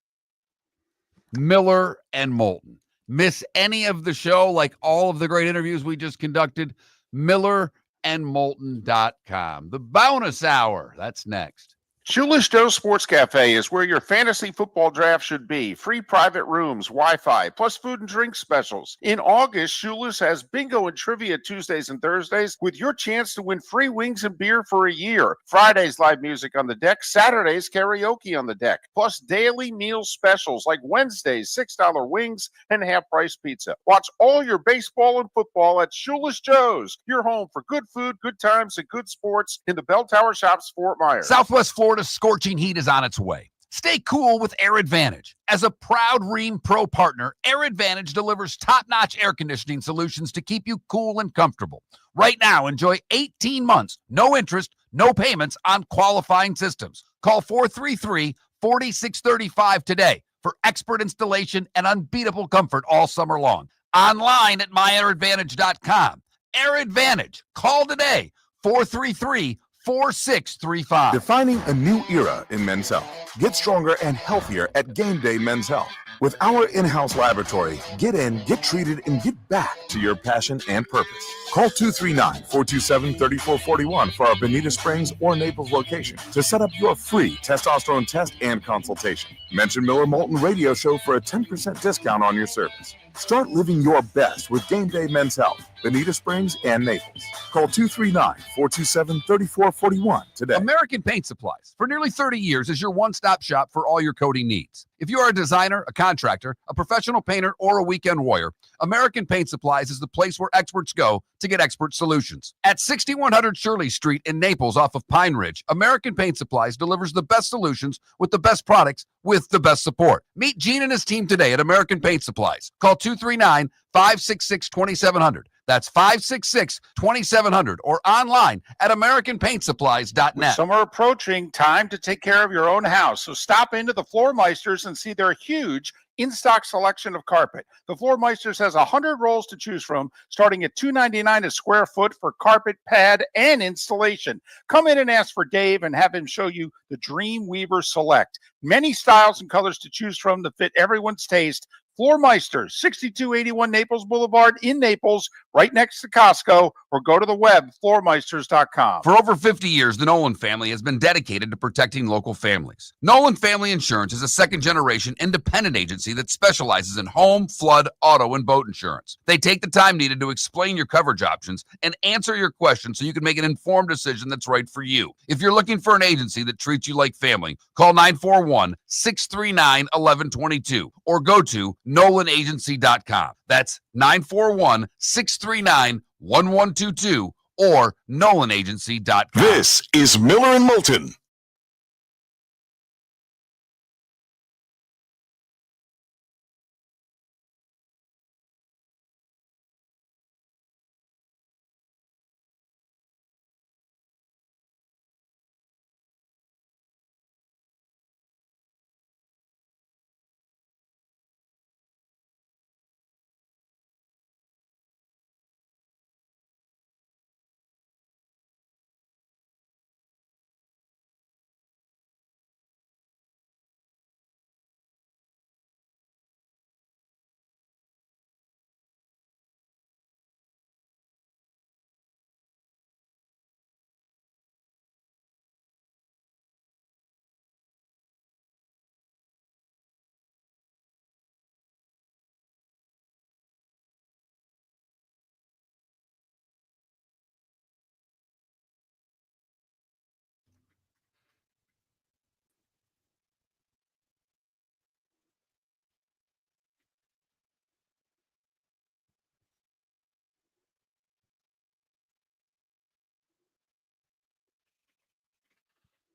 Miller and Moulton. Miss any of the show, like all of the great interviews we just conducted? MillerandMoulton.com. The bonus hour. That's next. Shoeless Joe Sports Cafe is where your fantasy football draft should be. Free private rooms, Wi-Fi, plus food and drink specials. In August, Shoeless has bingo and trivia Tuesdays and Thursdays with your chance to win free wings and beer for a year. Fridays, live music on the deck. Saturdays, karaoke on the deck. Plus daily meal specials like Wednesdays, $6 wings and half-price pizza. Watch all your baseball and football at Shoeless Joe's, your home for good food, good times, and good sports in the Bell Tower Shops, Fort Myers. Southwest Florida scorching heat is on its way. Stay cool with Air Advantage. As a proud Rheem Pro partner, Air Advantage delivers top-notch air conditioning solutions to keep you cool and comfortable. Right now, enjoy 18 months, no interest, no payments on qualifying systems. Call 433-4635 today for expert installation and unbeatable comfort all summer long. Online at myairadvantage.com. Air Advantage. Call today, 433-4635. Defining a new era in men's health. Get stronger and healthier at Game Day Men's Health. With our in-house laboratory, get in, get treated, and get back to your passion and purpose. Call 239-427-3441 for our Bonita Springs or Naples location to set up your free testosterone test and consultation. Mention Miller Moulton Radio Show for a 10% discount on your service. Start living your best with Game Day Men's Health, Bonita Springs and Naples. Call 239-427-3441 today. American Paint Supplies, for nearly 30 years, is your one-stop shop for all your coating needs. If you are a designer, a contractor, a professional painter, or a weekend warrior, American Paint Supplies is the place where experts go to get expert solutions. At 6100 Shirley Street in Naples off of Pine Ridge, American Paint Supplies delivers the best solutions with the best products with the best support. Meet Gene and his team today at American Paint Supplies. Call 239-566-2700. That's 566-2700 or online at AmericanPaintSupplies.net. Summer approaching, time to take care of your own house. So stop into the Floor Meisters and see their huge in-stock selection of carpet. The Floor Meisters has 100 rolls to choose from, starting at $2.99 a square foot for carpet, pad, and installation. Come in and ask for Dave and have him show you the Dream Weaver Select. Many styles and colors to choose from to fit everyone's taste. Floor Meisters, 6281 Naples Boulevard in Naples, right next to Costco, or go to the web, floormeisters.com. For over 50 years, the Nolan family has been dedicated to protecting local families. Nolan Family Insurance is a second-generation independent agency that specializes in home, flood, auto, and boat insurance. They take the time needed to explain your coverage options and answer your questions so you can make an informed decision that's right for you. If you're looking for an agency that treats you like family, call 941-639-1122 or go to NolanAgency.com. That's 941-639-1122 or NolanAgency.com. This is Miller and Moulton.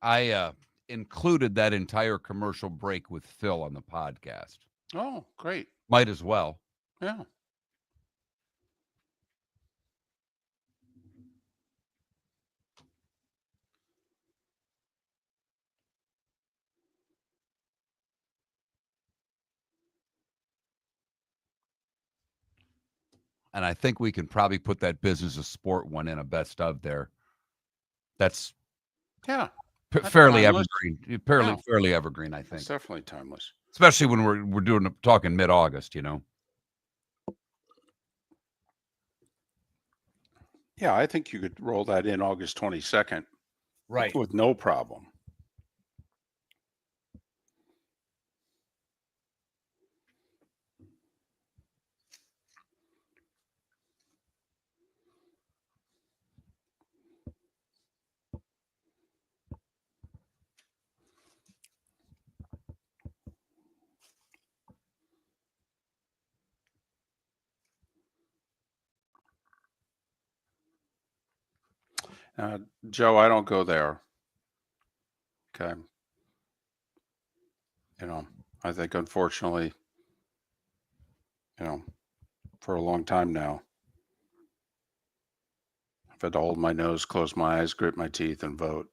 I included that entire commercial break with Phil on the podcast. Oh, great. Might as well. Yeah. and I think we can probably put that business of sport one in a best of there. That's Yeah. fairly timeless. evergreen. Yeah. Fairly evergreen, I think. It's definitely timeless. Especially when we're talking mid-August, Yeah, I think you could roll that in August 22nd Right. with no problem. Joe, I don't go there. Okay. I think unfortunately, for a long time now, I've had to hold my nose, close my eyes, grit my teeth, and vote.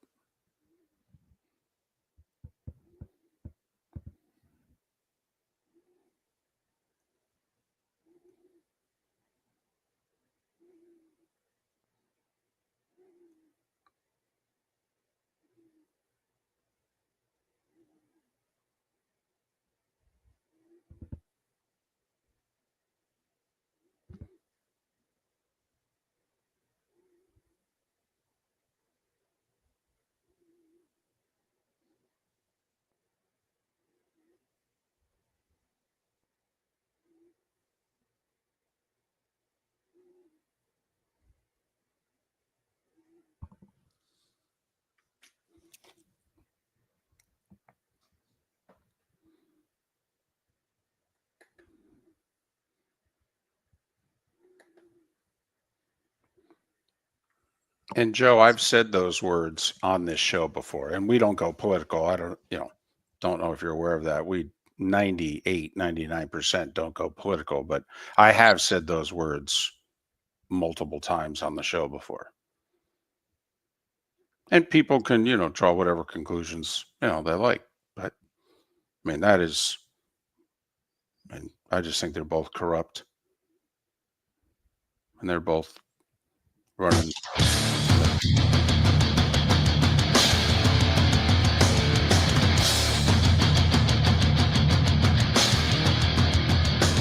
And Joe, I've said those words on this show before, and we don't go political. I don't know if you're aware of that. We 98, 99% don't go political, but I have said those words multiple times on the show before. And people can, draw whatever conclusions, they like. But I mean, I just think they're both corrupt. And they're both running.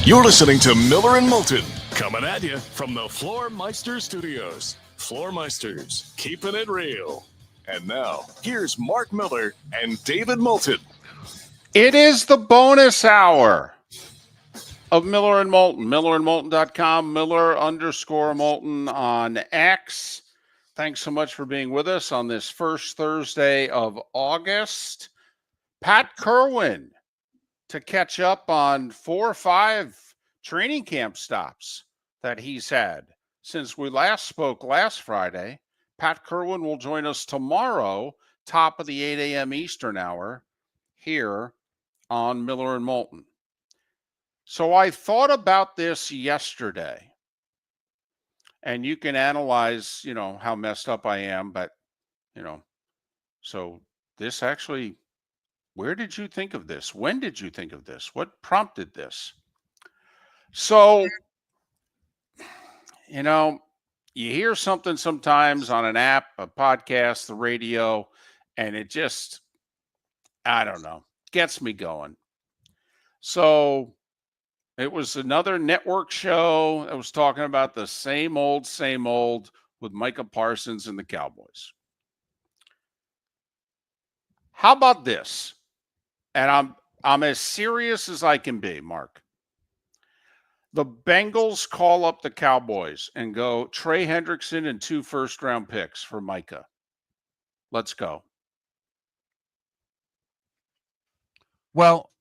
You're listening to Miller and Moulton, coming at you from the Floor Studios. Floor Meisters, keeping it real. And now, here's Mark Miller and David Moulton. It is the bonus hour of Miller and Moulton. MillerandMoulton.com, Miller_Moulton on X. Thanks so much for being with us on this first Thursday of August. Pat Kerwin to catch up on 4 or 5 training camp stops that he's had since we last spoke last Friday. Pat Kerwin will join us tomorrow, top of the 8 a.m. Eastern hour, here on Miller and Moulton. So I thought about this yesterday, and you can analyze, how messed up I am, but, so this actually, where did you think of this? When did you think of this? What prompted this? So, you hear something sometimes on an app, a podcast, the radio, and it just, I don't know, gets me going. So it was another network show that was talking about the same old with Micah Parsons and the Cowboys. How about this? And I'm as serious as I can be, Mark. The Bengals call up the Cowboys and go, Trey Hendrickson and 2 first-round picks for Micah. Let's go. Well,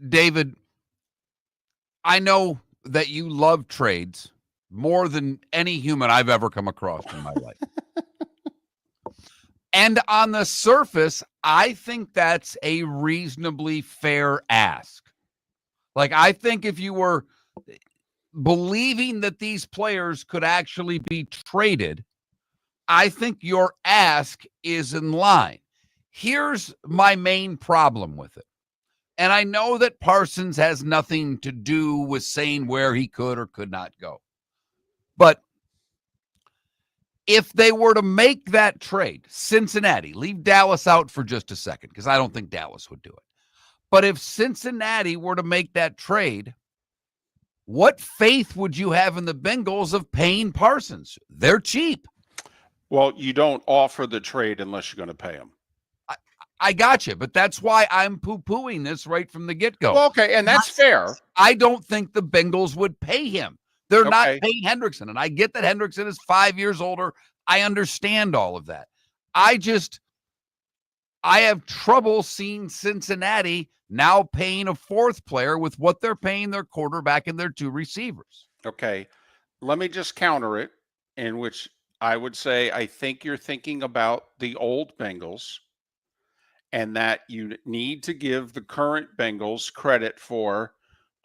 David, I know that you love trades more than any human I've ever come across in my life. And on the surface, I think that's a reasonably fair ask. Like, I think if you were believing that these players could actually be traded, I think your ask is in line. Here's my main problem with it. And I know that Parsons has nothing to do with saying where he could or could not go. But if they were to make that trade, Cincinnati, leave Dallas out for just a second, because I don't think Dallas would do it. But if Cincinnati were to make that trade, what faith would you have in the Bengals of paying Parsons? They're cheap. Well, you don't offer the trade unless you're going to pay him. I got you, but that's why I'm poo-pooing this right from the get-go. Well, okay, and that's fair. I don't think the Bengals would pay him. They're not Okay. paying Hendrickson, and I get that Hendrickson is 5 years older. I understand all of that. I have trouble seeing Cincinnati now paying a fourth player with what they're paying their quarterback and their two receivers. Okay, let me just counter it, in which I would say I think you're thinking about the old Bengals, and that you need to give the current Bengals credit for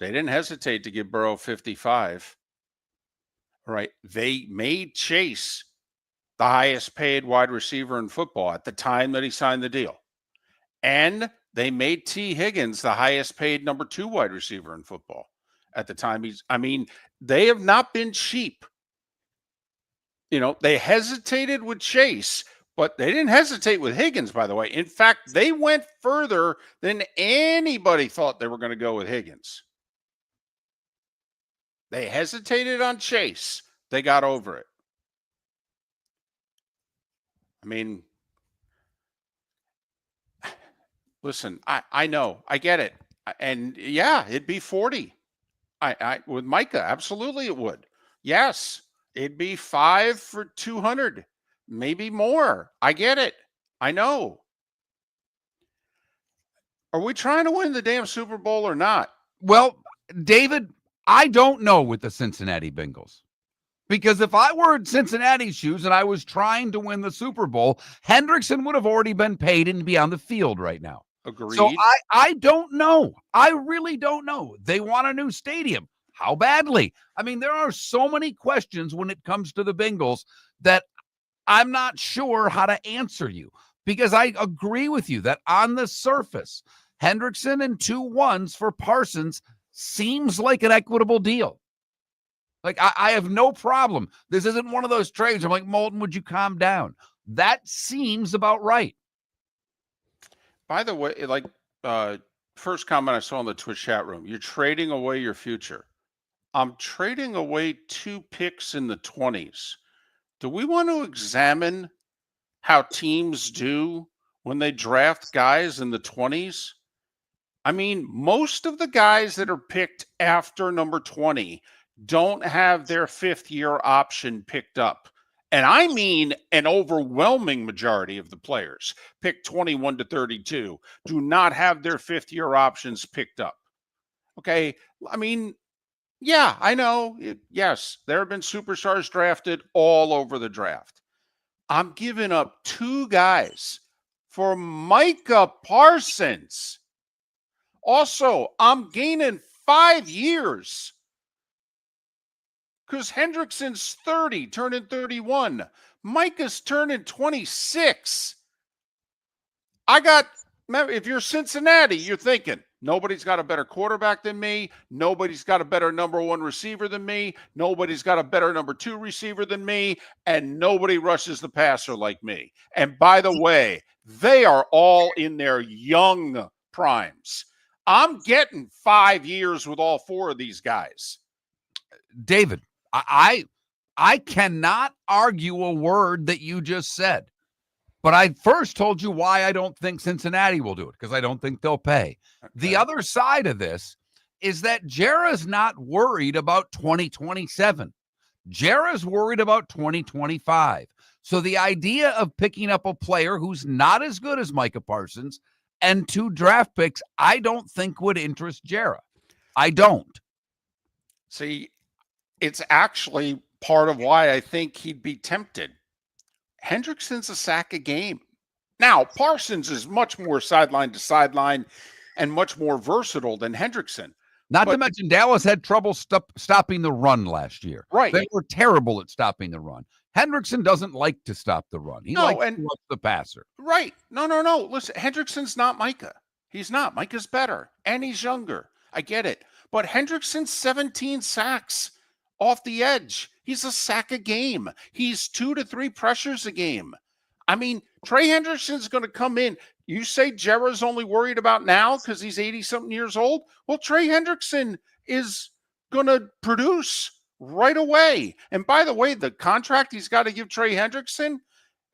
they didn't hesitate to give Burrow 55. Right? They made Chase the highest paid wide receiver in football at the time that he signed the deal. And they made T. Higgins the highest paid number 2 wide receiver in football at the time. They have not been cheap. They hesitated with Chase, but they didn't hesitate with Higgins, by the way. In fact, they went further than anybody thought they were going to go with Higgins. They hesitated on Chase. They got over it. Listen, I know. I get it. And yeah, it'd be 40. I with Micah, absolutely it would. Yes, it'd be 5 for 200. Maybe more. I get it. I know. Are we trying to win the damn Super Bowl or not? Well, David, I don't know with the Cincinnati Bengals. Because if I were in Cincinnati's shoes and I was trying to win the Super Bowl, Hendrickson would have already been paid and be on the field right now. Agreed. So I don't know. I really don't know. They want a new stadium. How badly? There are so many questions when it comes to the Bengals that I'm not sure how to answer you, because I agree with you that on the surface, Hendrickson and 2 1s for Parsons seems like an equitable deal. Like, I have no problem. This isn't one of those trades. I'm like, Moulton, would you calm down? That seems about right. By the way, first comment I saw in the Twitch chat room, you're trading away your future. I'm trading away 2 picks in the 20s. Do we want to examine how teams do when they draft guys in the 20s? Most of the guys that are picked after number 20 don't have their 5th-year option picked up. And I mean an overwhelming majority of the players picked 21 to 32 do not have their 5th-year options picked up. Okay, yeah, I know. Yes, there have been superstars drafted all over the draft. I'm giving up 2 guys for Micah Parsons. Also, I'm gaining 5 years because Hendrickson's 30, turning 31. Micah's turning 26. If you're Cincinnati, you're thinking, nobody's got a better quarterback than me. Nobody's got a better number 1 receiver than me. Nobody's got a better number 2 receiver than me. And nobody rushes the passer like me. And by the way, they are all in their young primes. I'm getting 5 years with all 4 of these guys. David, I cannot argue a word that you just said. But I first told you why I don't think Cincinnati will do it, because I don't think they'll pay. Okay. The other side of this is that Jera's not worried about 2027. Jera's worried about 2025. So the idea of picking up a player who's not as good as Micah Parsons and 2 draft picks, I don't think would interest Jera. I don't. See, it's actually part of why I think he'd be tempted. Hendrickson's a sack a game. Now, Parsons is much more sideline to sideline and much more versatile than Hendrickson. Not to mention Dallas had trouble stopping the run last year. Right. They were terrible at stopping the run. Hendrickson doesn't like to stop the run. He likes to rush the passer. Right. No. Listen, Hendrickson's not Micah. He's not. Micah's better, and he's younger. I get it. But Hendrickson's 17 sacks off the edge. He's a sack a game. He's 2 to 3 pressures a game. I mean, Trey Hendrickson's going to come in. You say Jera's only worried about now because he's 80-something years old? Well, Trey Hendrickson is going to produce right away. And by the way, the contract he's got to give Trey Hendrickson,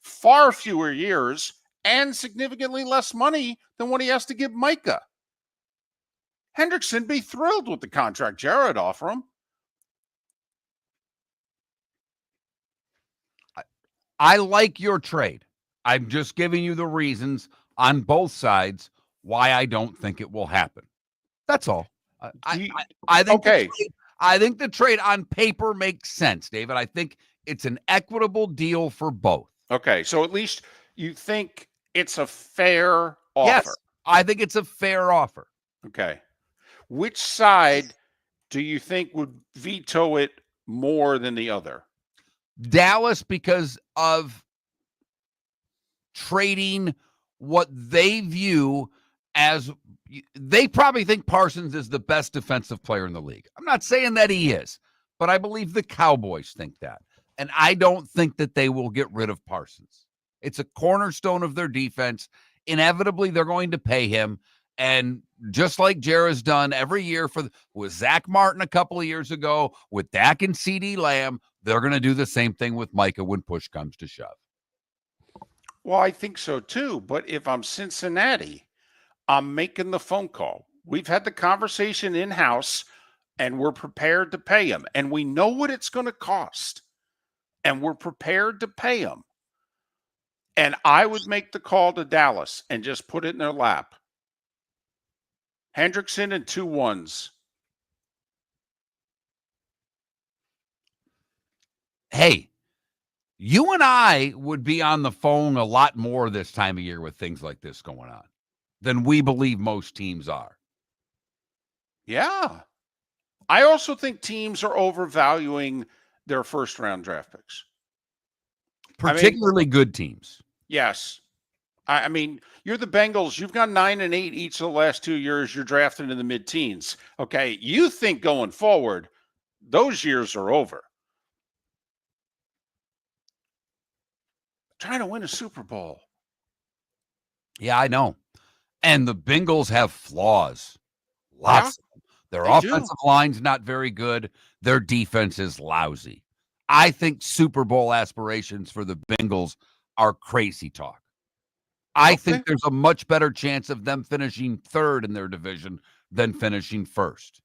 far fewer years and significantly less money than what he has to give Micah. Hendrickson be thrilled with the contract Jared offer him. I like your trade. I'm just giving you the reasons on both sides why I don't think it will happen. That's all. I think okay. I think the trade on paper makes sense, David. I think it's an equitable deal for both. Okay, so at least you think it's a fair offer. Yes, I think it's a fair offer. Okay. Which side do you think would veto it more than the other? Dallas, because of trading what they view as, they probably think Parsons is the best defensive player in the league. I'm not saying that he is, but I believe the Cowboys think that. And I don't think that they will get rid of Parsons. It's a cornerstone of their defense. Inevitably, they're going to pay him. And just like Jera's done every year with Zach Martin a couple of years ago, with Dak and CeeDee Lamb, they're going to do the same thing with Micah when push comes to shove. Well, I think so too. But if I'm Cincinnati, I'm making the phone call. We've had the conversation in-house, and we're prepared to pay him. And we know what it's going to cost. And we're prepared to pay him. And I would make the call to Dallas and just put it in their lap. Hendrickson and 2 1s. Hey, you and I would be on the phone a lot more this time of year with things like this going on than we believe most teams are. Yeah. I also think teams are overvaluing their first-round draft picks. Particularly good teams. Yes. I mean, you're the Bengals. You've got 9 and 8 each of the last 2 years. You're drafted in the mid-teens. Okay. You think going forward, those years are over. Trying to win a Super Bowl. Yeah, I know. And the Bengals have flaws. Lots of them. Their offensive line's not very good. Their defense is lousy. I think Super Bowl aspirations for the Bengals are crazy talk. I think there's a much better chance of them finishing third in their division than finishing first.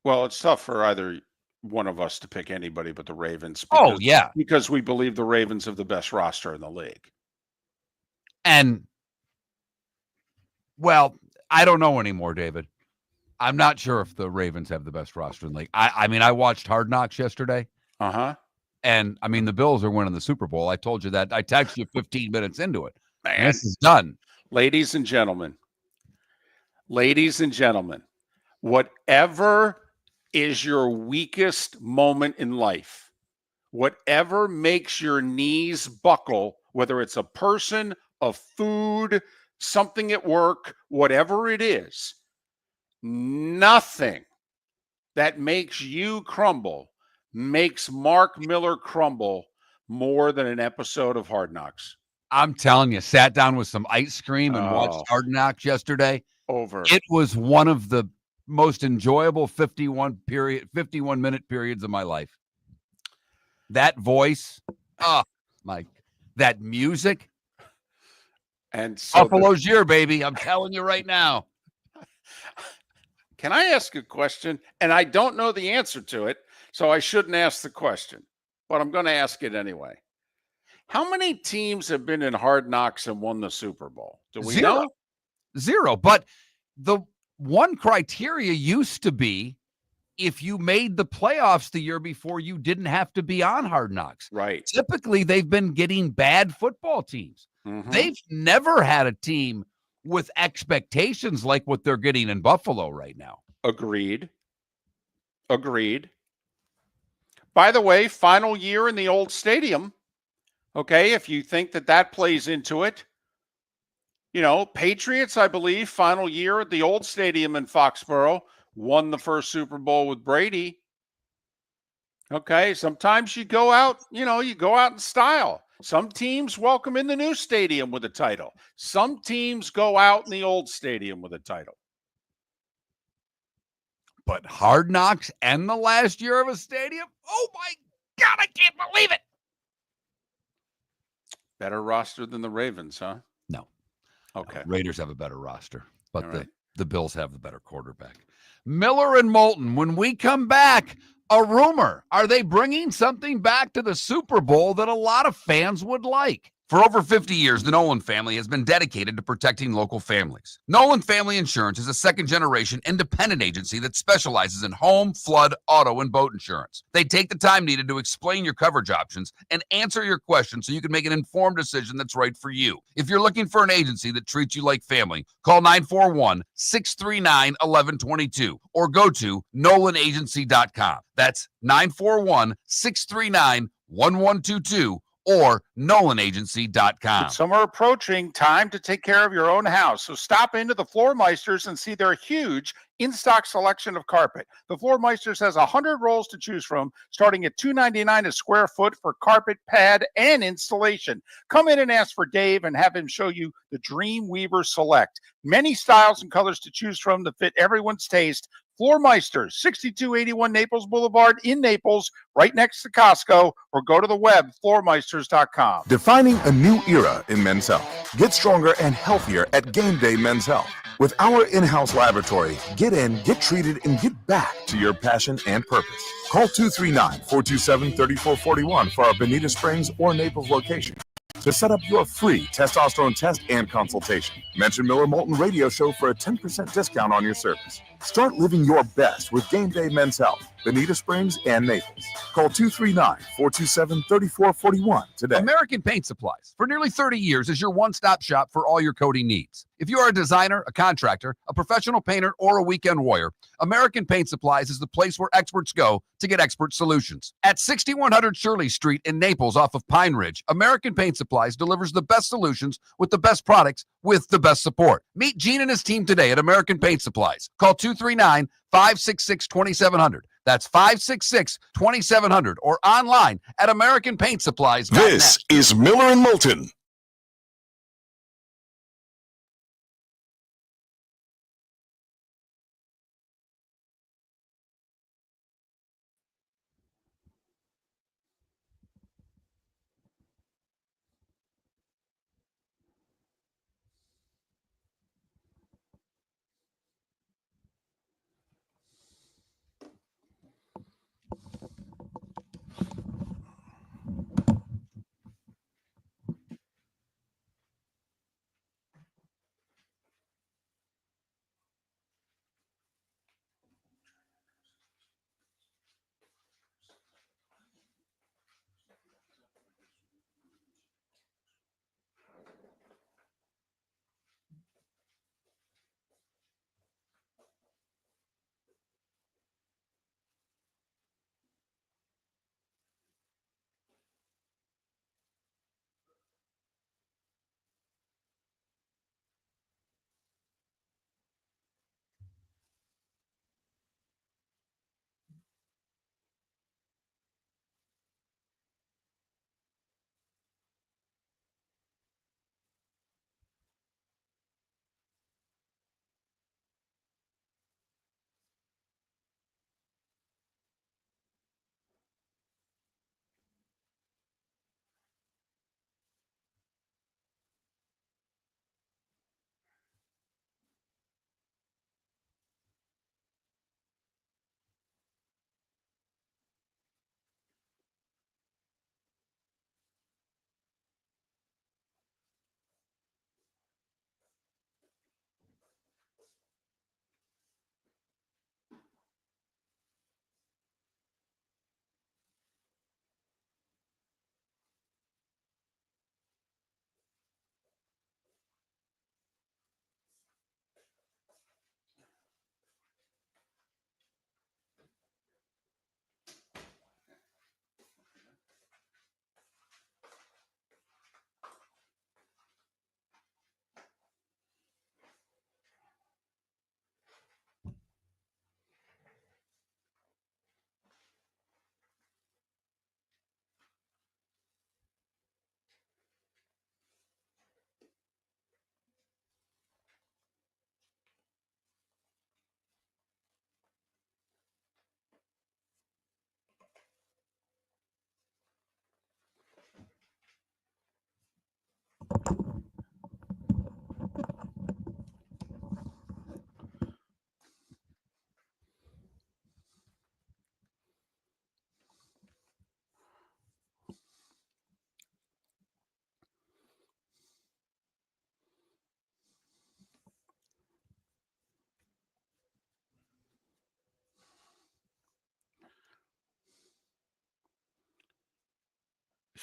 Well, it's tough for either one of us to pick anybody but the Ravens. Because we believe the Ravens have the best roster in the league. And, well, I don't know anymore, David. I'm not sure if the Ravens have the best roster in the league. I mean, I watched Hard Knocks yesterday. Uh-huh. And, I mean, the Bills are winning the Super Bowl. I told you that. I texted you 15 minutes into it. Man, this is done. Ladies and gentlemen, whatever is your weakest moment in life, whatever makes your knees buckle, whether it's a person, a food, something at work, whatever it is, nothing that makes you crumble makes Mark Miller crumble more than an episode of Hard Knocks. I'm telling you, sat down with some ice cream and watched Hard Knocks yesterday. Over. It was one of the most enjoyable 51-minute periods of my life. That voice, Mike, that music, and so Buffalo's year, baby. I'm telling you right now. Can I ask a question? And I don't know the answer to it, so I shouldn't ask the question, but I'm going to ask it anyway. How many teams have been in Hard Knocks and won the Super Bowl? Do we know? Zero. But the one criteria used to be if you made the playoffs the year before, you didn't have to be on Hard Knocks. Right. Typically, they've been getting bad football teams. Mm-hmm. They've never had a team with expectations like what they're getting in Buffalo right now. Agreed. By the way, final year in the old stadium. Okay, if you think that plays into it, Patriots, I believe, final year at the old stadium in Foxborough, won the first Super Bowl with Brady. Okay, sometimes you go out, you go out in style. Some teams welcome in the new stadium with a title. Some teams go out in the old stadium with a title. But Hard Knocks and the last year of a stadium? Oh my God, I can't believe it. Better roster than the Ravens, huh? No. Okay. Raiders have a better roster, but All right. the Bills have the better quarterback. Miller and Moulton, when we come back, a rumor. Are they bringing something back to the Super Bowl that a lot of fans would like? For over 50 years, the Nolan family has been dedicated to protecting local families. Nolan Family Insurance is a second-generation independent agency that specializes in home, flood, auto, and boat insurance. They take the time needed to explain your coverage options and answer your questions so you can make an informed decision that's right for you. If you're looking for an agency that treats you like family, call 941-639-1122 or go to nolanagency.com. That's 941-639-1122 or nolanagency.com. With summer approaching, time to take care of your own house. So stop into the Floor Meisters and see their huge in-stock selection of carpet. The Floor Meisters has 100 rolls to choose from, starting at $2.99 a square foot for carpet, pad, and installation. Come in and ask for Dave and have him show you the Dream Weaver Select. Many styles and colors to choose from to fit everyone's taste. Floor Meisters, 6281 Naples Boulevard in Naples, right next to Costco, or go to the web, floormeisters.com. Defining a new era in men's health. Get stronger and healthier at Game Day Men's Health. With our in-house laboratory, get in, get treated, and get back to your passion and purpose. Call 239-427-3441 for our Bonita Springs or Naples location to set up your free testosterone test and consultation. Mention Miller Moulton Radio Show for a 10% discount on your service. Start living your best with Game Day Men's Health, Bonita Springs and Naples. Call 239-427-3441 today. American Paint Supplies, for nearly 30 years, is your one-stop shop for all your coating needs. If you are a designer, a contractor, a professional painter, or a weekend warrior, American Paint Supplies is the place where experts go to get expert solutions. At 6100 Shirley Street in Naples off of Pine Ridge, American Paint Supplies delivers the best solutions with the best products with the best support. Meet Gene and his team today at American Paint Supplies. Call 239-566-2700. That's 566-2700 or online at AmericanPaintSupplies.net. This is Miller and Moulton.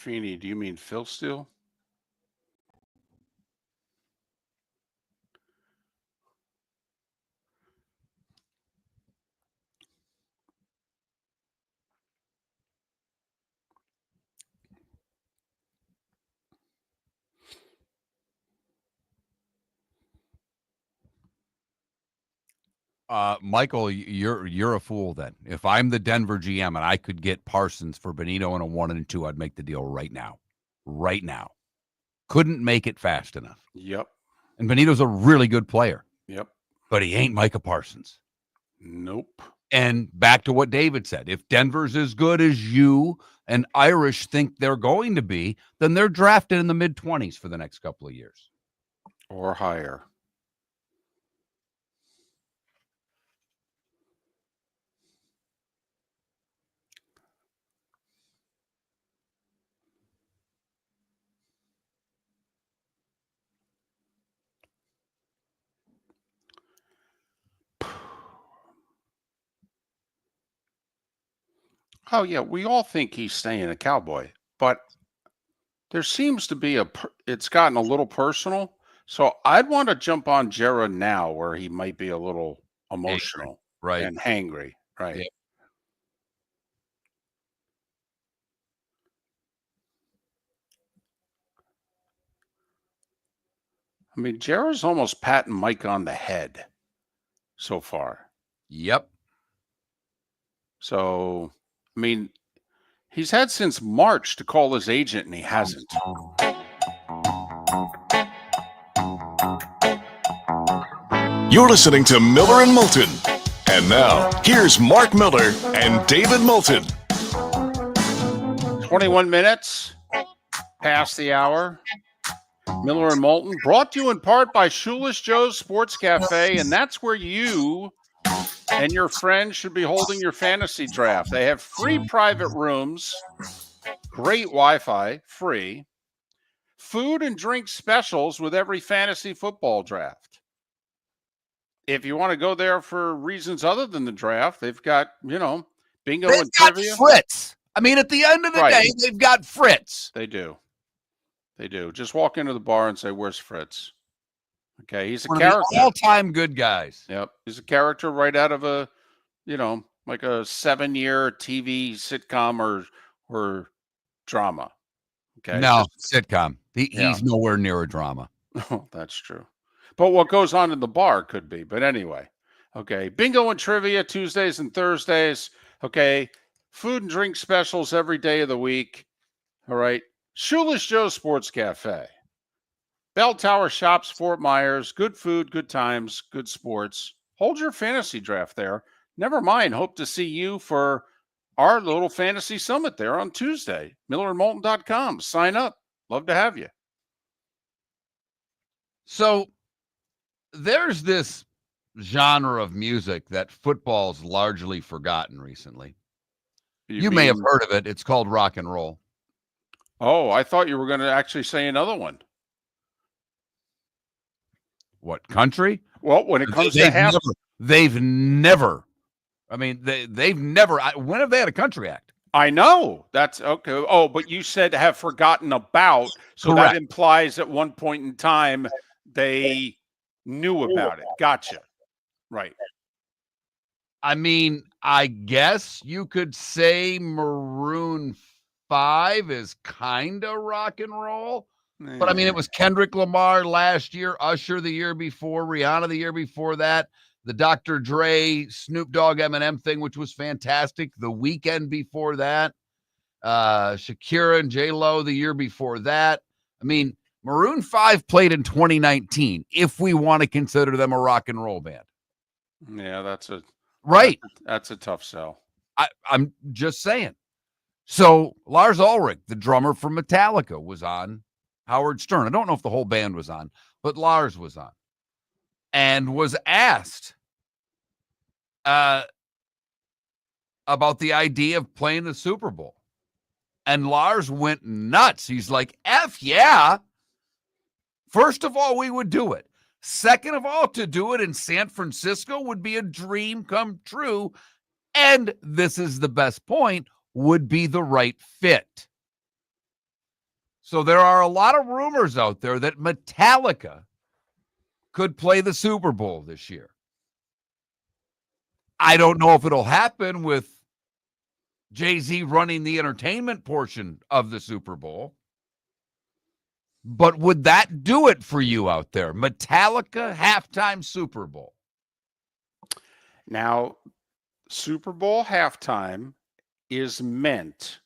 Feeney, do you mean Phil Steele? Michael, you're a fool then. If I'm the Denver GM and I could get Parsons for Benito in a 1 and 2, I'd make the deal right now. Right now. Couldn't make it fast enough. Yep. And Benito's a really good player. Yep. But he ain't Micah Parsons. Nope. And back to what David said, if Denver's as good as you and Irish think they're going to be, then they're drafted in the mid-20s for the next couple of years. Or higher. Oh, yeah, we all think he's staying a Cowboy, but there seems to be it's gotten a little personal. So I'd want to jump on Jera now where he might be a little emotional Right. and hangry. Right. Yeah. I mean, Jera's almost patting Mike on the head so far. Yep. So, I mean, he's had since March to call his agent, and he hasn't. You're listening to Miller and Moulton. And now, here's Mark Miller and David Moulton. 21 minutes past the hour. Miller and Moulton, brought to you in part by Shoeless Joe's Sports Cafe, and that's where you and your friends should be holding your fantasy draft. They have free private rooms, great Wi-Fi, free, food and drink specials with every fantasy football draft. If you want to go there for reasons other than the draft, they've got, bingo They've and got trivia. Fritz. I mean, at the end of the Right. day, they've got Fritz. They do. They do. Just walk into the bar and say, "Where's Fritz?" Okay, he's a One of character. the all-time good guys. Yep, he's a character right out of a, like a 7-year TV sitcom or drama. Okay, No, sitcom. He's nowhere near a drama. Oh, that's true. But what goes on in the bar could be. But anyway, okay, bingo and trivia Tuesdays and Thursdays. Okay, food and drink specials every day of the week. All right. Shoeless Joe's Sports Cafe. Bell Tower Shops, Fort Myers. Good food, good times, good sports. Hold your fantasy draft there. Never mind. Hope to see you for our little fantasy summit there on Tuesday. MillerandMoulton.com. Sign up. Love to have you. So there's this genre of music that football's largely forgotten recently. You may have heard of it. It's called rock and roll. Oh, I thought you were going to actually say another one. What, country? Well, when it comes to half, they've never. I mean, they've never. When have they had a country act? I know that's okay. Oh, but you said have forgotten about, so Correct. that implies at one point in time they knew about it. Gotcha. Right. I mean, I guess you could say Maroon 5 is kind of rock and roll. But I mean, it was Kendrick Lamar last year, Usher the year before, Rihanna the year before that, the Dr. Dre, Snoop Dogg, Eminem thing, which was fantastic. The weekend before that, Shakira and J-Lo the year before that. I mean, Maroon 5 played in 2019, if we want to consider them a rock and roll band. Yeah, that's a tough sell. I'm just saying. So Lars Ulrich, the drummer from Metallica, was on Howard Stern. I don't know if the whole band was on, but Lars was on and was asked about the idea of playing the Super Bowl. And Lars went nuts. He's like, F yeah. First of all, we would do it. Second of all, to do it in San Francisco would be a dream come true. And this is the best point, would be the right fit. So there are a lot of rumors out there that Metallica could play the Super Bowl this year. I don't know if it'll happen with Jay-Z running the entertainment portion of the Super Bowl. But would that do it for you out there? Metallica halftime Super Bowl. Now, Super Bowl halftime is meant,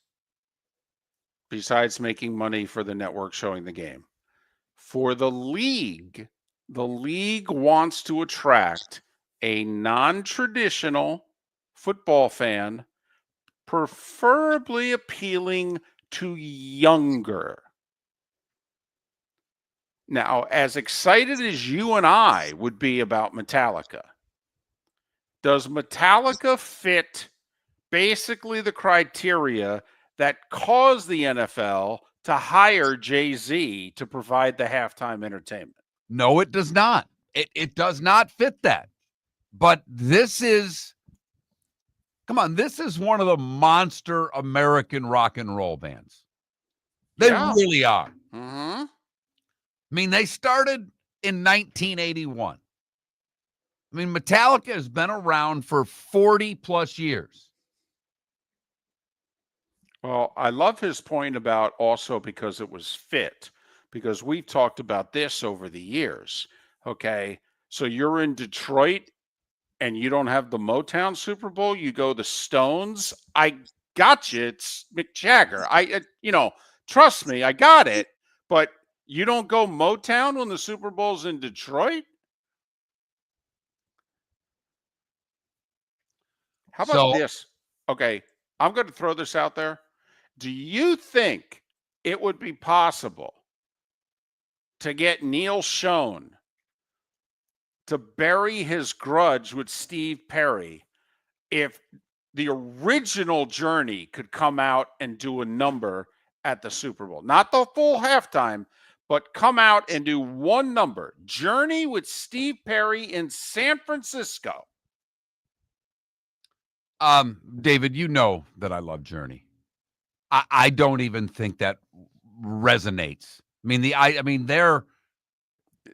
besides making money for the network showing the game, for the league wants to attract a non-traditional football fan, preferably appealing to younger. Now, as excited as you and I would be about Metallica, does Metallica fit basically the criteria that caused the NFL to hire Jay-Z to provide the halftime entertainment? No, it does not. It does not fit that. But this is one of the monster American rock and roll bands. They really are. Mm-hmm. I mean, they started in 1981. I mean, Metallica has been around for 40 plus years. Well, I love his point about also because it was fit, because we've talked about this over the years. Okay. So you're in Detroit and you don't have the Motown Super Bowl, you go the Stones. I got you. It's Mick Jagger. Trust me, I got it. But you don't go Motown when the Super Bowl's in Detroit? How about this? Okay, I'm going to throw this out there. Do you think it would be possible to get Neil Schon to bury his grudge with Steve Perry if the original Journey could come out and do a number at the Super Bowl? Not the full halftime, but come out and do one number. Journey with Steve Perry in San Francisco. David, you know that I love Journey. I don't even think that resonates. I mean, they're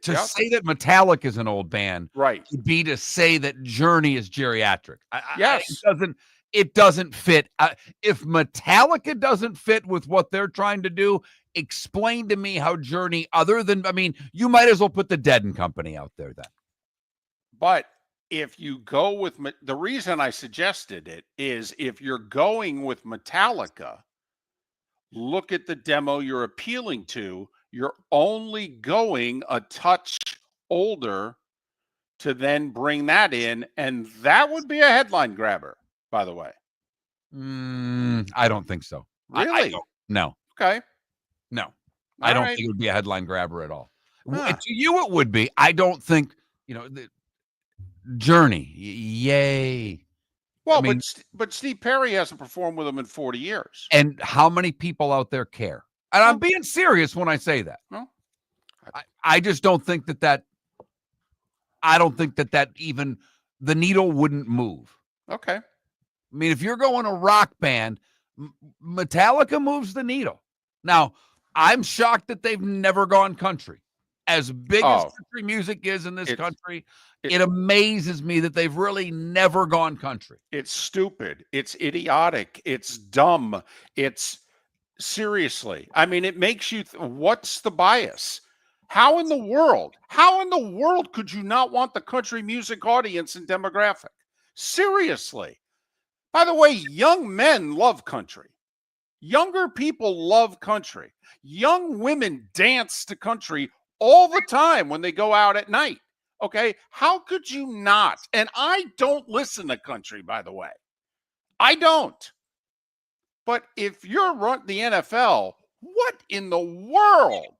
to say that Metallica is an old band, right? Would be to say that Journey is geriatric. Yes, it doesn't fit. If Metallica doesn't fit with what they're trying to do, explain to me how Journey, other than, you might as well put the Dead and Company out there then. But if you go with, the reason I suggested it is if you're going with Metallica, look at the demo you're appealing to. You're only going a touch older to then bring that in, and that would be a headline grabber, by the way. I don't think so. Really? No. Okay. No. I don't think it would be a headline grabber at all. To you, it would be. I don't think, the Journey. Yay. Well, but Steve Perry hasn't performed with them in 40 years. And how many people out there care? And I'm being serious when I say that. No. I just don't think that even the needle wouldn't move. Okay. If you're going a rock band, Metallica moves the needle. Now, I'm shocked that they've never gone country. As big as country music is in this country, it amazes me that they've really never gone country. It's stupid. It's idiotic. It's dumb. It's seriously. It makes you, what's the bias? How in the world could you not want the country music audience and demographic? Seriously. By the way, young men love country. Younger people love country. Young women dance to country all the time when they go out at night. Okay. How could you not? And I don't listen to country, by the way. I don't. But if you're running the NFL, what in the world?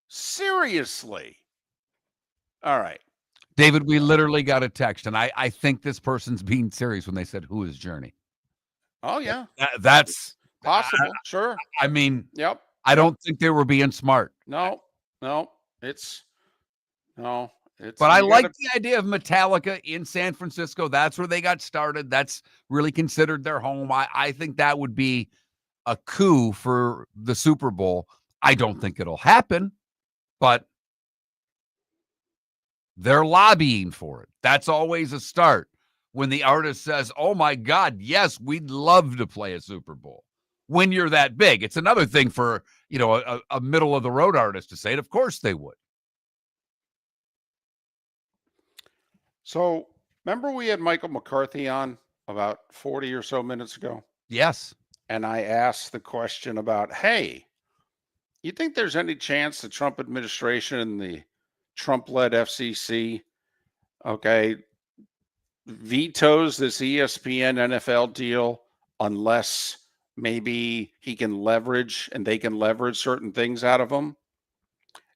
Seriously. All right. David, we literally got a text, and I think this person's being serious when they said, who is Journey? Oh, yeah. That's possible. Sure. Yep. I don't think they were being smart. No. But I like the idea of Metallica in San Francisco. That's where they got started. That's really considered their home. I think that would be a coup for the Super Bowl. I don't think it'll happen, but they're lobbying for it. That's always a start. When the artist says, oh my God, yes, we'd love to play a Super Bowl. When you're that big, it's another thing for, a middle of the road artist to say it. Of course they would. So remember we had Michael McCarthy on about 40 or so minutes ago? Yes. And I asked the question about, hey, you think there's any chance the Trump administration and the Trump-led FCC, vetoes this ESPN NFL deal unless maybe he can leverage and they can leverage certain things out of him?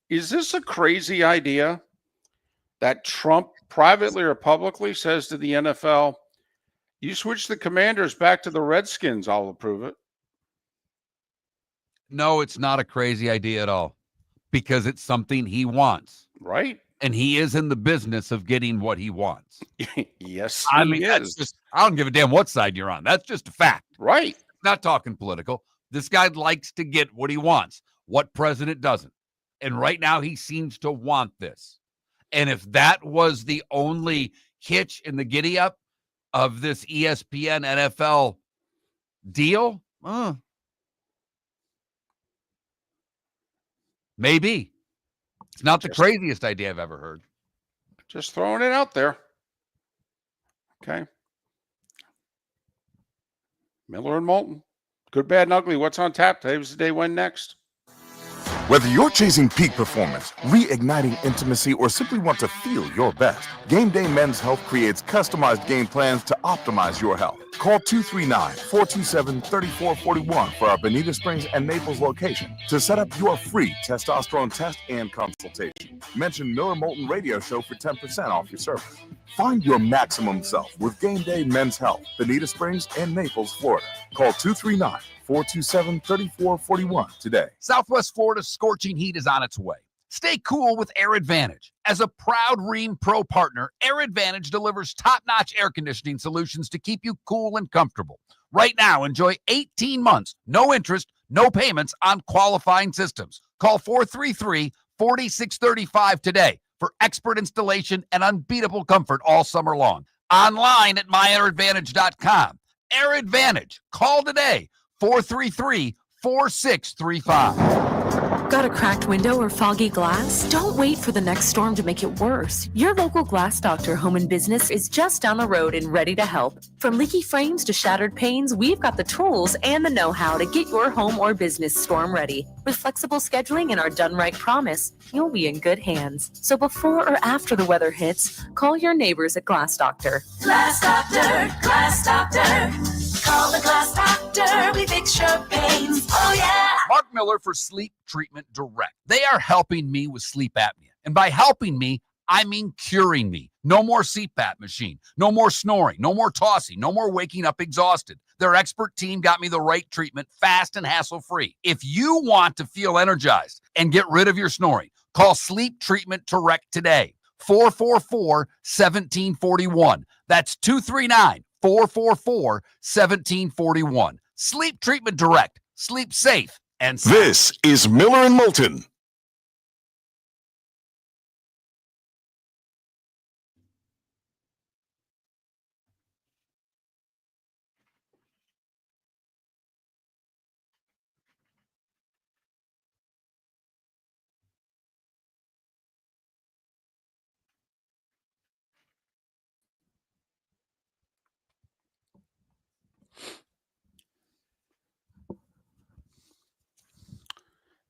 Is this a crazy idea that Trump privately or publicly says to the NFL, you switch the Commanders back to the Redskins, I'll approve it? No, it's not a crazy idea at all because it's something he wants. Right. And he is in the business of getting what he wants. Yes, I he mean, is. that's just, I don't give a damn what side you're on. That's just a fact. Right. Not talking political. This guy likes to get what he wants. What president doesn't? And right now he seems to want this. And if that was the only hitch in the giddy up of this ESPN NFL deal, maybe. It's not the craziest idea I've ever heard. Just throwing it out there. Okay. Miller and Moulton. Good, bad, and ugly. What's on tap? Today was the day. When next? Whether you're chasing peak performance, reigniting intimacy, or simply want to feel your best, Game Day Men's Health creates customized game plans to optimize your health. Call 239-427-3441 for our Bonita Springs and Naples location to set up your free testosterone test and consultation. Mention Miller Moulton Radio Show for 10% off your service. Find your maximum self with Game Day Men's Health, Bonita Springs and Naples, Florida. Call 239-427-3441 today. Southwest Florida's scorching heat is on its way. Stay cool with Air Advantage. As a proud Rheem Pro partner, Air Advantage delivers top-notch air conditioning solutions to keep you cool and comfortable. Right now, enjoy 18 months, no interest, no payments on qualifying systems. Call 433-4635 today for expert installation and unbeatable comfort all summer long. Online at myairadvantage.com. Air Advantage. Call today, 433-4635. Got a cracked window or foggy glass? Don't wait for the next storm to make it worse. Your local Glass Doctor Home and Business is just down the road and ready to help. From leaky frames to shattered panes, we've got the tools and the know-how to get your home or business storm ready. With flexible scheduling and our done right promise, you'll be in good hands. So before or after the weather hits, call your neighbors at Glass Doctor. Glass Doctor, Glass Doctor. Call the Glass Doctor, we fix your pains. Oh yeah. Mark Miller for Sleep Treatment Direct. They are helping me with sleep apnea. And by helping me, I mean curing me. No more CPAP machine. No more snoring. No more tossing. No more waking up exhausted. Their expert team got me the right treatment, fast and hassle-free. If you want to feel energized and get rid of your snoring, call Sleep Treatment Direct today. 444-1741. That's 239-444-1741. Sleep Treatment Direct. Sleep safe and sound. This is Miller and Moulton.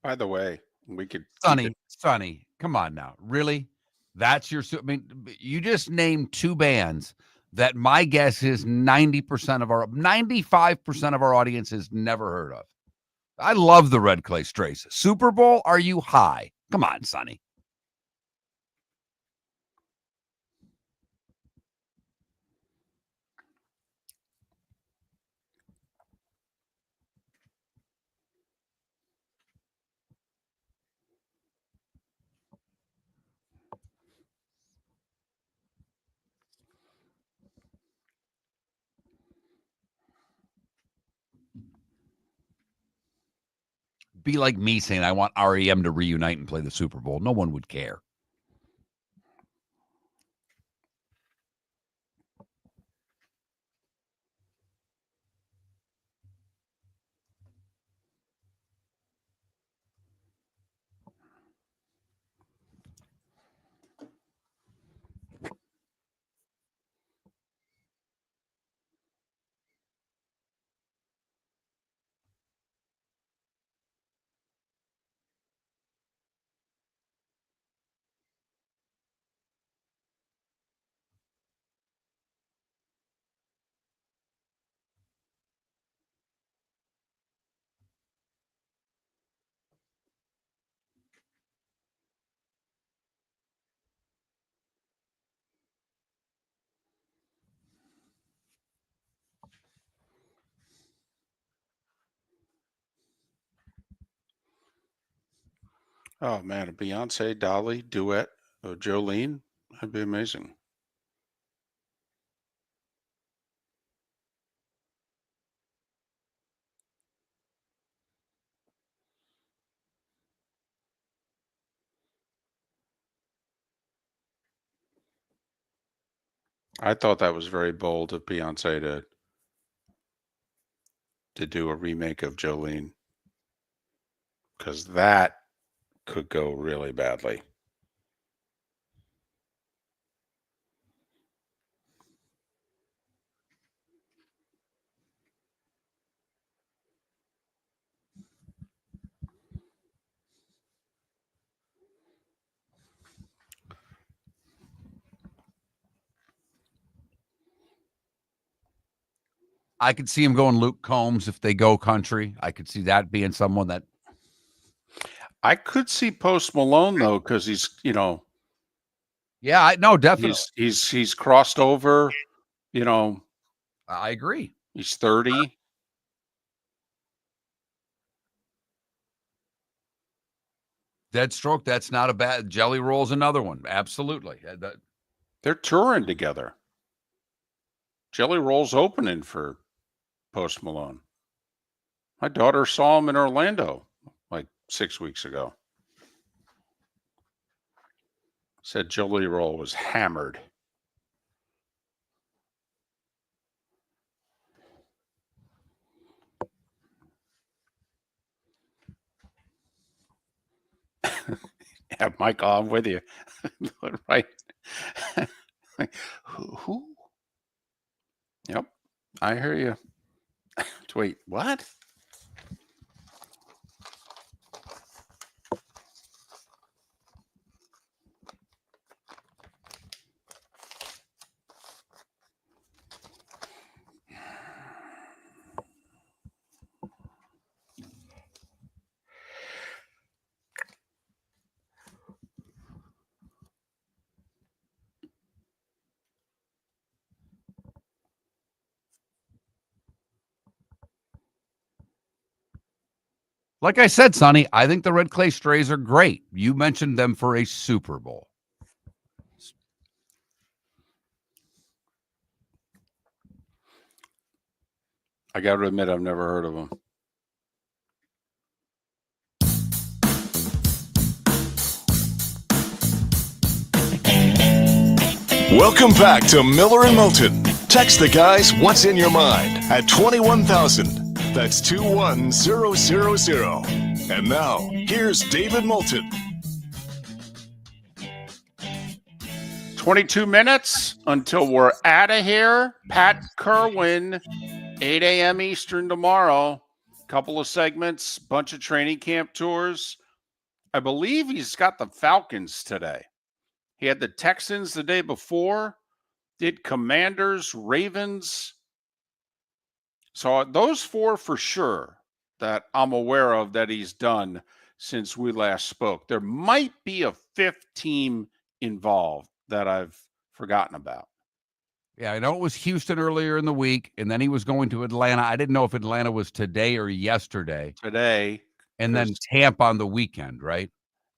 By the way, we could Sonny, come on now. Really? That's your, I mean, you just named two bands that my guess is 95% of our audience has never heard of. I love the Red Clay Strays. Super Bowl, are you high? Come on, Sonny. be like me saying I want REM to reunite and play the Super Bowl. No one would care. Oh man, a Beyonce Dolly duet of Jolene, that'd be amazing. I thought that was very bold of Beyonce to do a remake of Jolene, because that could go really badly. I could see him going Luke Combs if they go country. I could see that being someone that. I could see Post Malone though, because he's, Yeah, I no, definitely. he's crossed over, I agree. he's 30. Deadstroke, that's not a bad. Jelly Roll's another one. Absolutely. They're touring together. Jelly Roll's opening for Post Malone. My daughter saw him in Orlando like 6 weeks ago. Said Jelly Roll was hammered. Yeah, Michael, I'm with you. Right. Who? Yep, I hear you. Wait, what? Like I said, Sonny, I think the Red Clay Strays are great. You mentioned them for a Super Bowl. I got to admit, I've never heard of them. Welcome back to Miller and Moulton. Text the guys what's in your mind at 21,000. That's 21000. And now, here's David Moulton. 22 minutes until we're out of here. Pat Kerwin, 8 a.m. Eastern tomorrow. Couple of segments, bunch of training camp tours. I believe he's got the Falcons today. He had the Texans the day before, did Commanders, Ravens. So those four for sure that I'm aware of that he's done since we last spoke. There might be a fifth team involved that I've forgotten about. Yeah, I know it was Houston earlier in the week, and then he was going to Atlanta. I didn't know if Atlanta was today or yesterday. Today. And then Tampa on the weekend, right?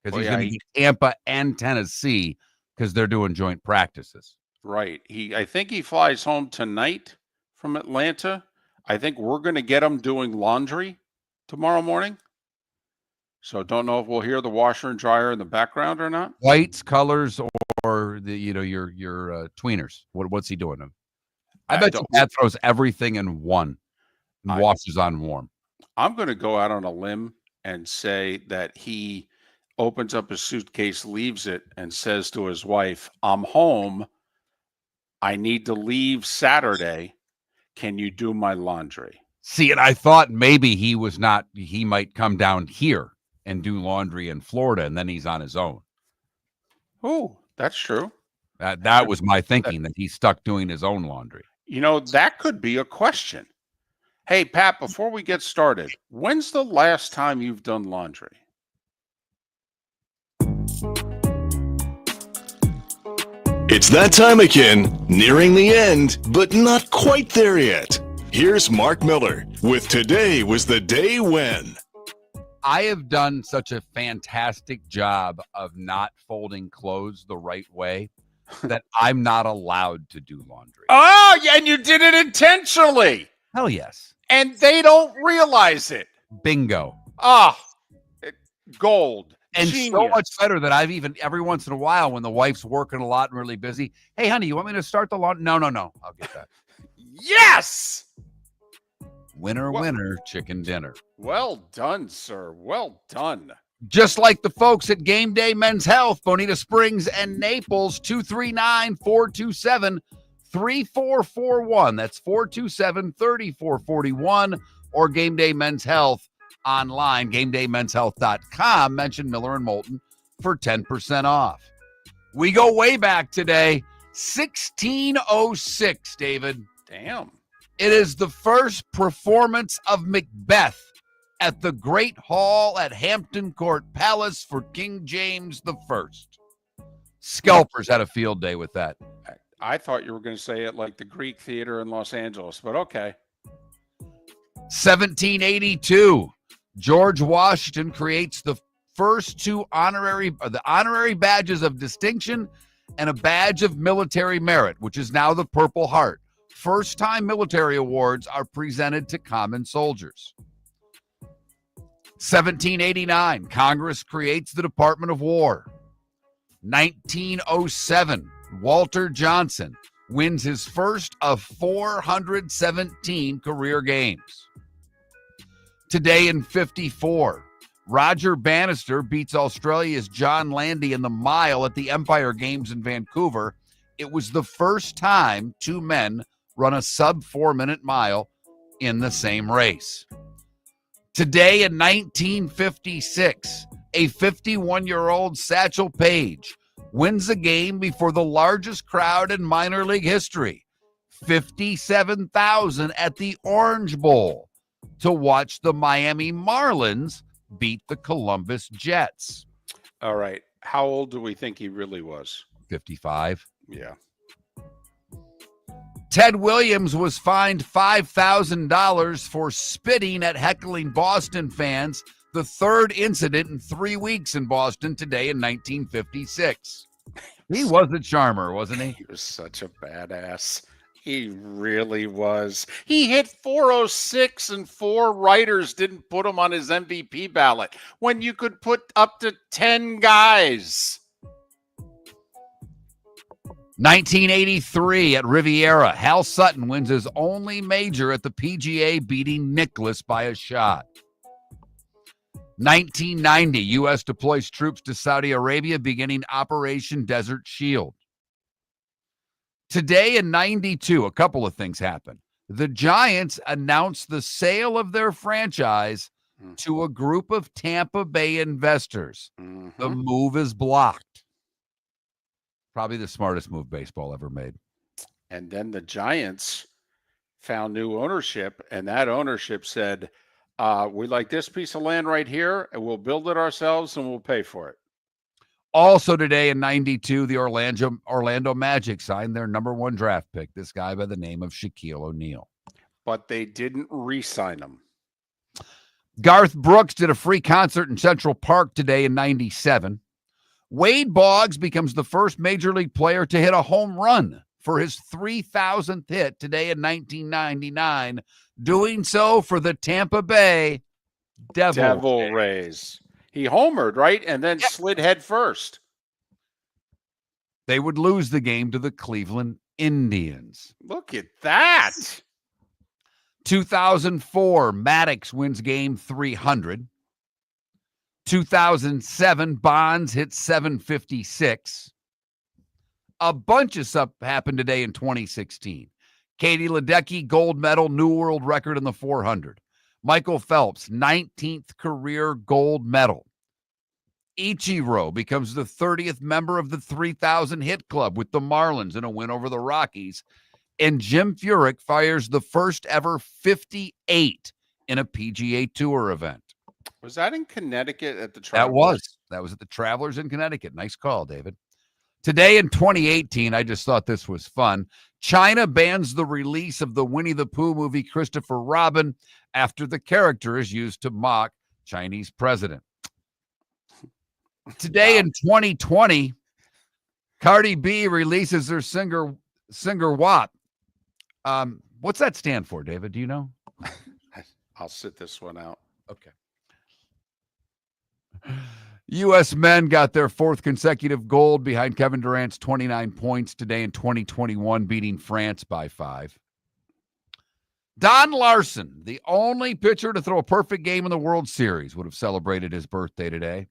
Because he's going to be Tampa and Tennessee because they're doing joint practices. Right. I think he flies home tonight from Atlanta. I think we're going to get him doing laundry tomorrow morning. So don't know if we'll hear the washer and dryer in the background or not. Whites, colors, or the your tweeners. What's he doing? I bet your dad throws everything in one and washes on warm. I'm going to go out on a limb and say that he opens up his suitcase, leaves it, and says to his wife, "I'm home. I need to leave Saturday. Can you do my laundry?" See, and I thought maybe he might come down here and do laundry in Florida, and then he's on his own. Oh, that's true. That was my thinking, that he's stuck doing his own laundry. That could be a question. Hey, Pat, before we get started, when's the last time you've done laundry? It's that time again, nearing the end, but not quite there yet. Here's Mark Miller with Today Was the Day When. I have done such a fantastic job of not folding clothes the right way that I'm not allowed to do laundry. Oh, yeah, and you did it intentionally. Hell yes. And they don't realize it. Bingo. Gold. And Genius. so much better that I've even, every once in a while when the wife's working a lot and really busy, hey, honey, you want me to start the laundry? No, I'll get that. Yes! Winner, chicken dinner. Well done, sir. Well done. Just like the folks at Game Day Men's Health, Bonita Springs and Naples, 239-427-3441. That's 427-3441. Or Game Day Men's Health online, GameDayMen'sHealth.com. Mention Miller and Moulton for 10% off. We go way back today, 1606, David. Damn. It is the first performance of Macbeth at the Great Hall at Hampton Court Palace for King James I. Scalpers had a field day with that. I thought you were going to say it like the Greek Theater in Los Angeles, but okay. 1782, George Washington creates the first two honorary badges of distinction and a badge of military merit, which is now the Purple Heart. First time military awards are presented to common soldiers. 1789, Congress creates the Department of War. 1907, Walter Johnson wins his first of 417 career games. Today in 54, Roger Bannister beats Australia's John Landy in the mile at the Empire Games in Vancouver. It was the first time two men run a sub 4-minute mile in the same race. Today in 1956, a 51-year-old Satchel Paige wins a game before the largest crowd in minor league history, 57,000 at the Orange Bowl, to watch the Miami Marlins beat the Columbus Jets. All right. How old do we think he really was? 55. Yeah. Ted Williams was fined $5,000 for spitting at heckling Boston fans, the third incident in 3 weeks in Boston today in 1956. He was a charmer, wasn't he? He was such a badass. He really was. He hit 406 and 4 writers didn't put him on his MVP ballot when you could put up to 10 guys. 1983 at Riviera, Hal Sutton wins his only major at the PGA, beating Nicklaus by a shot. 1990, U.S. deploys troops to Saudi Arabia, beginning Operation Desert Shield. Today in 92, a couple of things happen. The Giants announced the sale of their franchise to a group of Tampa Bay investors. The move is blocked. Probably the smartest move baseball ever made. And then the Giants found new ownership, and that ownership said, we like this piece of land right here, and we'll build it ourselves, and we'll pay for it. Also today in 92, the Orlando Magic signed their number 1 draft pick, this guy by the name of Shaquille O'Neal. But they didn't re-sign him. Garth Brooks did a free concert in Central Park today in 97. Wade Boggs becomes the first major league player to hit a home run for his 3,000th hit today in 1999, doing so for the Tampa Bay Devil Rays. He homered, right? And then slid head first. They would lose the game to the Cleveland Indians. Look at that. 2004, Maddox wins game 300. 2007, Bonds hit 756. A bunch of stuff happened today in 2016. Katie Ledecky, gold medal, new world record in the 400. Michael Phelps, 19th career gold medal. Ichiro becomes the 30th member of the 3,000 hit club with the Marlins in a win over the Rockies. And Jim Furyk fires the first ever 58 in a PGA Tour event. Was that in Connecticut at the Travelers? That was at the Travelers in Connecticut. Nice call, David. Today in 2018, I just thought this was fun. China bans the release of the Winnie the Pooh movie Christopher Robin after the character is used to mock Chinese president. Today in 2020, Cardi B releases her singer WAP. What's that stand for, David? Do you know? I'll sit this one out. Okay. U.S. men got their fourth consecutive gold behind Kevin Durant's 29 points today in 2021, beating France by 5. Don Larson, the only pitcher to throw a perfect game in the World Series, would have celebrated his birthday today.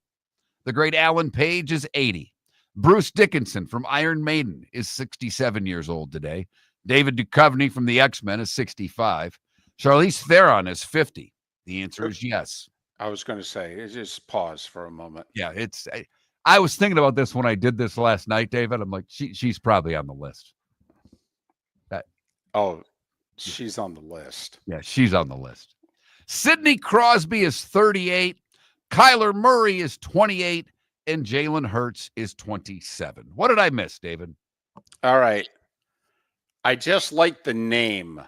The great Alan Page is 80. Bruce Dickinson from Iron Maiden is 67 years old today. David Duchovny from the X-Men is 65. Charlize Theron is 50. The answer is yes. I was going to say, just pause for a moment. Yeah, I was thinking about this when I did this last night, David. I'm like, she's probably on the list. She's on the list. Yeah, she's on the list. Sidney Crosby is 38. Kyler Murray is 28. And Jalen Hurts is 27. What did I miss, David? All right. I just like the name.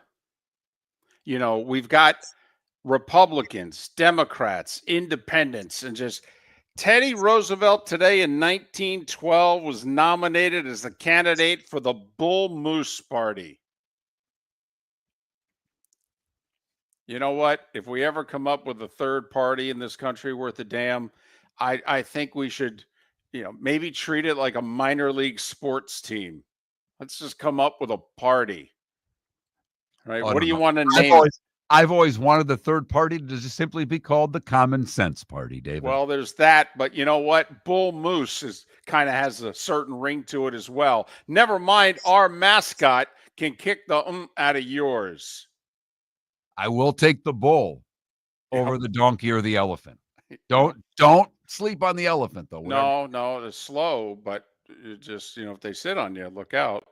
You know, we've got Republicans, Democrats, independents, and just Teddy Roosevelt today in 1912 was nominated as the candidate for the Bull Moose Party. You know what? If we ever come up with a third party in this country worth a damn, I think we should, maybe treat it like a minor league sports team. Let's just come up with a party. Right? What do you want to name? I've always wanted the third party to just simply be called the Common Sense Party, David. Well, there's that, but you know what? Bull Moose kind of has a certain ring to it as well. Never mind, our mascot can kick the out of yours. I will take the bull over the donkey or the elephant. Don't sleep on the elephant, though. No, it's slow, but it just, if they sit on you, look out.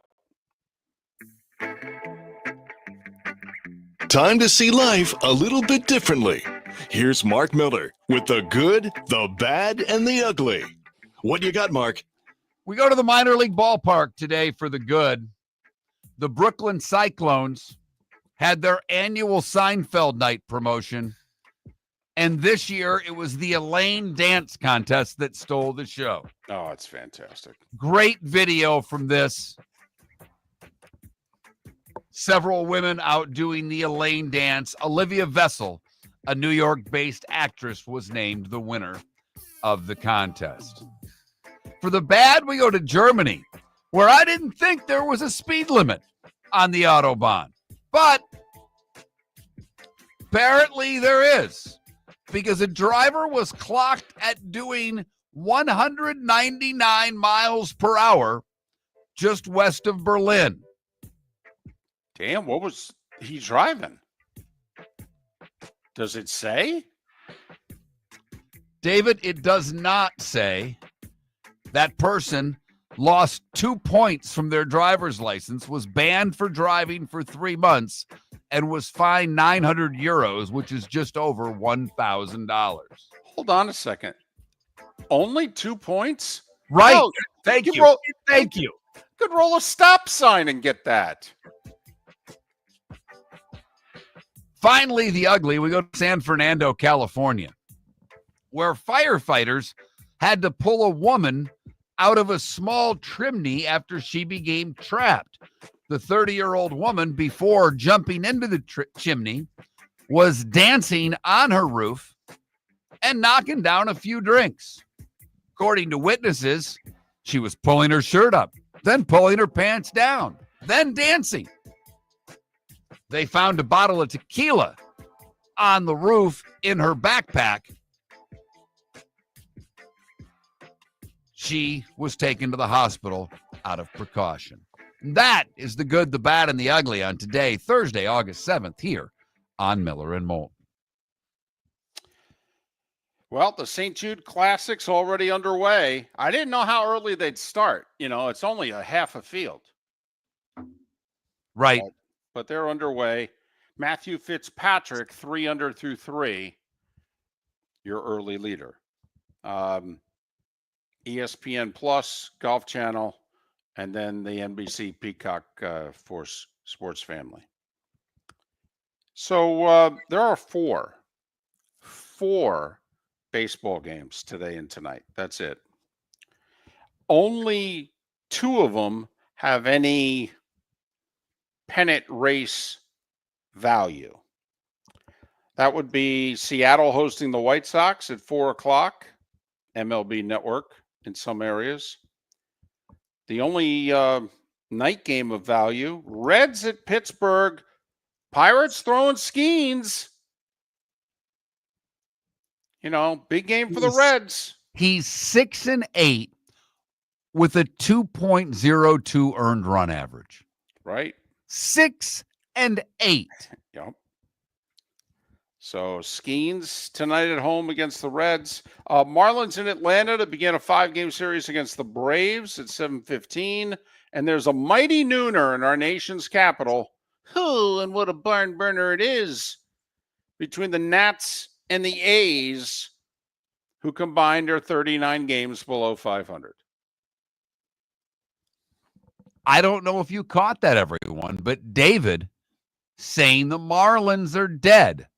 Time to see life a little bit differently. Here's Mark Miller with the good, the bad, and the ugly. What you got, Mark? We go to the minor league ballpark today for the good. The Brooklyn Cyclones had their annual Seinfeld night promotion, and this year it was the Elaine dance contest that stole the show. Oh, it's fantastic. Great video from this. Several women out doing the Elaine dance. Olivia Vessel, a New York-based actress, was named the winner of the contest. For the bad, we go to Germany, where I didn't think there was a speed limit on the Autobahn. But apparently there is, because a driver was clocked at doing 199 miles per hour just west of Berlin. Damn, what was he driving? Does it say? David, it does not say. That person lost 2 points from their driver's license, was banned for driving for 3 months, and was fined 900 euros, which is just over $1,000. Hold on a second. Only 2 points? Right. Oh, Thank you. Thank you. Could roll a stop sign and get that. Finally, the ugly, we go to San Fernando, California, where firefighters had to pull a woman out of a small chimney after she became trapped. The 30-year-old woman, before jumping into the chimney, was dancing on her roof and knocking down a few drinks. According to witnesses, she was pulling her shirt up, then pulling her pants down, then dancing. They found a bottle of tequila on the roof in her backpack. She was taken to the hospital out of precaution. That is the good, the bad, and the ugly on today, Thursday, August 7th, here on Miller and Moulton. Well, the St. Jude Classic's already underway. I didn't know how early they'd start. It's only a half a field. Right. But they're underway. Matthew Fitzpatrick, 3 under through 3, your early leader. ESPN Plus, Golf Channel, and then the NBC Peacock Force Sports Family. So there are four baseball games today and tonight. That's it. Only 2 of them have any pennant race value. That would be Seattle hosting the White Sox at 4:00, MLB Network in some areas. The only night game of value, Reds at Pittsburgh, Pirates throwing Skeens. Big game for the Reds. He's 6-8 with a 2.02 earned run average. Right. 6-8. Yep. So Skeens tonight at home against the Reds. Marlins in Atlanta to begin a 5-game series against the Braves at 7:15. And there's a mighty nooner in our nation's capital. And what a barn burner it is, between the Nats and the A's, who combined are 39 games below 500. I don't know if you caught that, everyone, but David saying the Marlins are dead.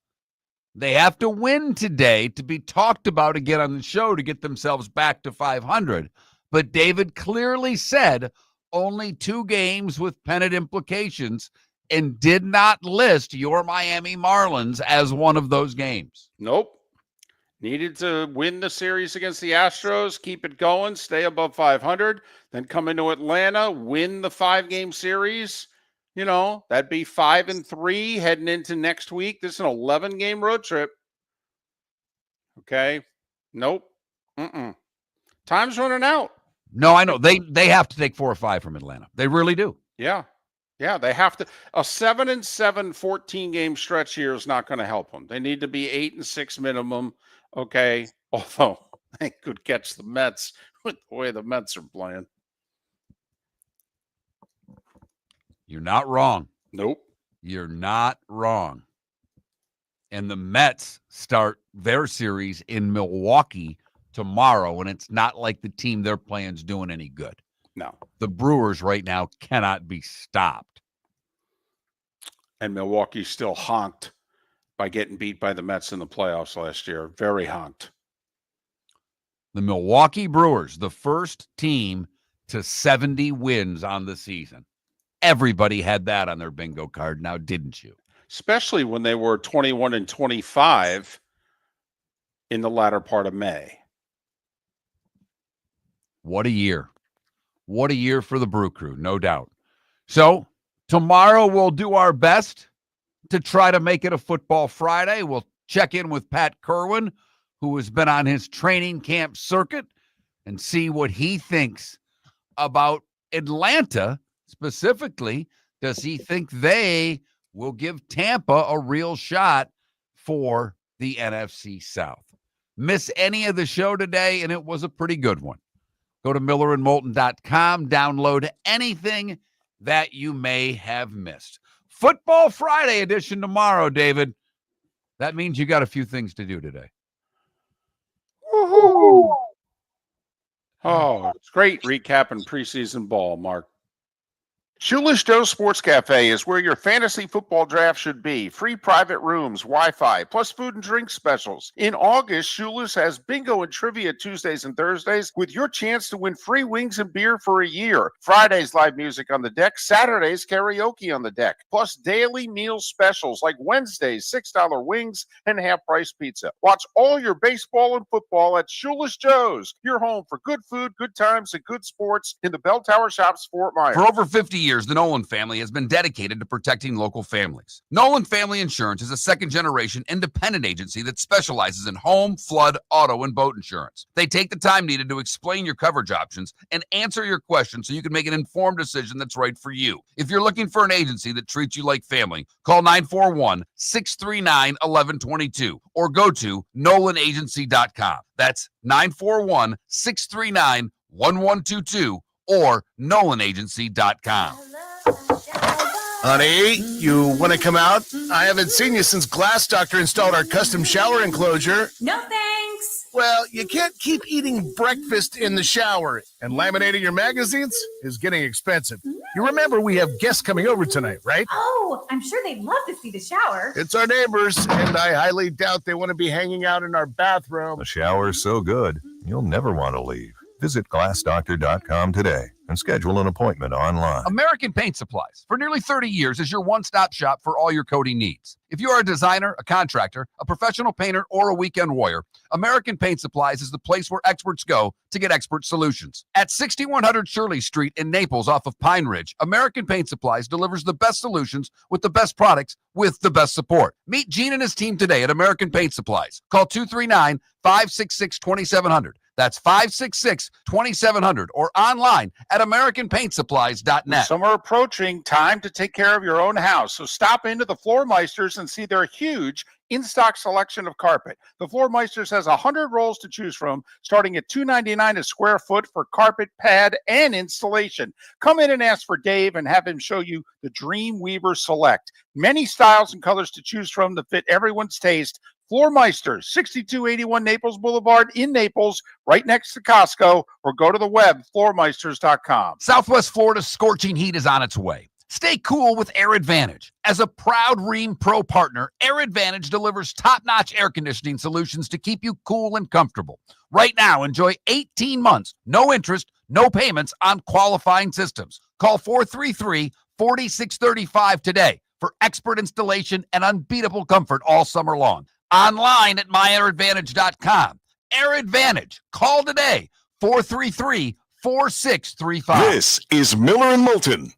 They have to win today to be talked about again on the show to get themselves back to 500. But David clearly said only 2 games with pennant implications and did not list your Miami Marlins as one of those games. Nope. Needed to win the series against the Astros, keep it going, stay above 500, then come into Atlanta, win the 5-game series. That'd be 5-3 heading into next week. This is an 11-game road trip. Okay. Nope. Time's running out. No, I know. They have to take 4 or 5 from Atlanta. They really do. Yeah. Yeah, they have to. A 7-7 14-game stretch here is not going to help them. They need to be 8-6 minimum. Okay. Although they could catch the Mets with the way the Mets are playing. You're not wrong. Nope. You're not wrong. And the Mets start their series in Milwaukee tomorrow, and it's not like the team they're playing is doing any good. No. The Brewers right now cannot be stopped. And Milwaukee's still honked by getting beat by the Mets in the playoffs last year. Very honked. The Milwaukee Brewers, the first team to 70 wins on the season. Everybody had that on their bingo card now, didn't you? Especially when they were 21-25 in the latter part of May. What a year. What a year for the Brew Crew, no doubt. So tomorrow we'll do our best to try to make it a Football Friday. We'll check in with Pat Kerwin, who has been on his training camp circuit, and see what he thinks about Atlanta. Specifically, does he think they will give Tampa a real shot for the NFC South? Miss any of the show today, and it was a pretty good one. Go to millerandmoulton.com, download anything that you may have missed. Football Friday edition tomorrow, David. That means you got a few things to do today. Woo-hoo. Oh, it's great recapping preseason ball, Mark. Shoeless Joe's Sports Cafe is where your fantasy football draft should be. Free private rooms, Wi-Fi, plus food and drink specials. In August, Shoeless has bingo and trivia Tuesdays and Thursdays with your chance to win free wings and beer for a year. Fridays, live music on the deck. Saturdays, karaoke on the deck. Plus daily meal specials like Wednesdays, $6 wings and half-price pizza. Watch all your baseball and football at Shoeless Joe's, your home for good food, good times, and good sports in the Bell Tower Shops, Fort Myers. For over 50 years, the Nolan family has been dedicated to protecting local families. Nolan Family Insurance is a second-generation independent agency that specializes in home, flood, auto, and boat insurance. They take the time needed to explain your coverage options and answer your questions so you can make an informed decision that's right for you. If you're looking for an agency that treats you like family, call 941-639-1122 or go to NolanAgency.com. That's 941-639-1122 or NolanAgency.com. Honey, you want to come out? I haven't seen you since Glass Doctor installed our custom shower enclosure. No thanks. Well, you can't keep eating breakfast in the shower, and laminating your magazines is getting expensive. You remember we have guests coming over tonight, right? Oh, I'm sure they'd love to see the shower. It's our neighbors, and I highly doubt they want to be hanging out in our bathroom. The shower is so good, you'll never want to leave. Visit glassdoctor.com today and schedule an appointment online. American Paint Supplies, for nearly 30 years, is your one-stop shop for all your coating needs. If you are a designer, a contractor, a professional painter, or a weekend warrior, American Paint Supplies is the place where experts go to get expert solutions. At 6100 Shirley Street in Naples off of Pine Ridge, American Paint Supplies delivers the best solutions with the best products with the best support. Meet Gene and his team today at American Paint Supplies. Call 239-566-2700. That's 566-2700 or online at AmericanPaintSupplies.net. Summer approaching, time to take care of your own house. So stop into the Floor Meisters and see their huge in-stock selection of carpet. The Floor Meisters has 100 rolls to choose from, starting at $2.99 a square foot for carpet, pad, and installation. Come in and ask for Dave and have him show you the Dream Weaver Select. Many styles and colors to choose from to fit everyone's taste. Floor Meisters, 6281 Naples Boulevard in Naples, right next to Costco, or go to the web, floormeisters.com. Southwest Florida's scorching heat is on its way. Stay cool with Air Advantage. As a proud Rheem Pro partner, Air Advantage delivers top-notch air conditioning solutions to keep you cool and comfortable. Right now, enjoy 18 months, no interest, no payments on qualifying systems. Call 433-4635 today for expert installation and unbeatable comfort all summer long. Online at myairadvantage.com. Air Advantage. Call today, 433-4635. This is Miller and Moulton.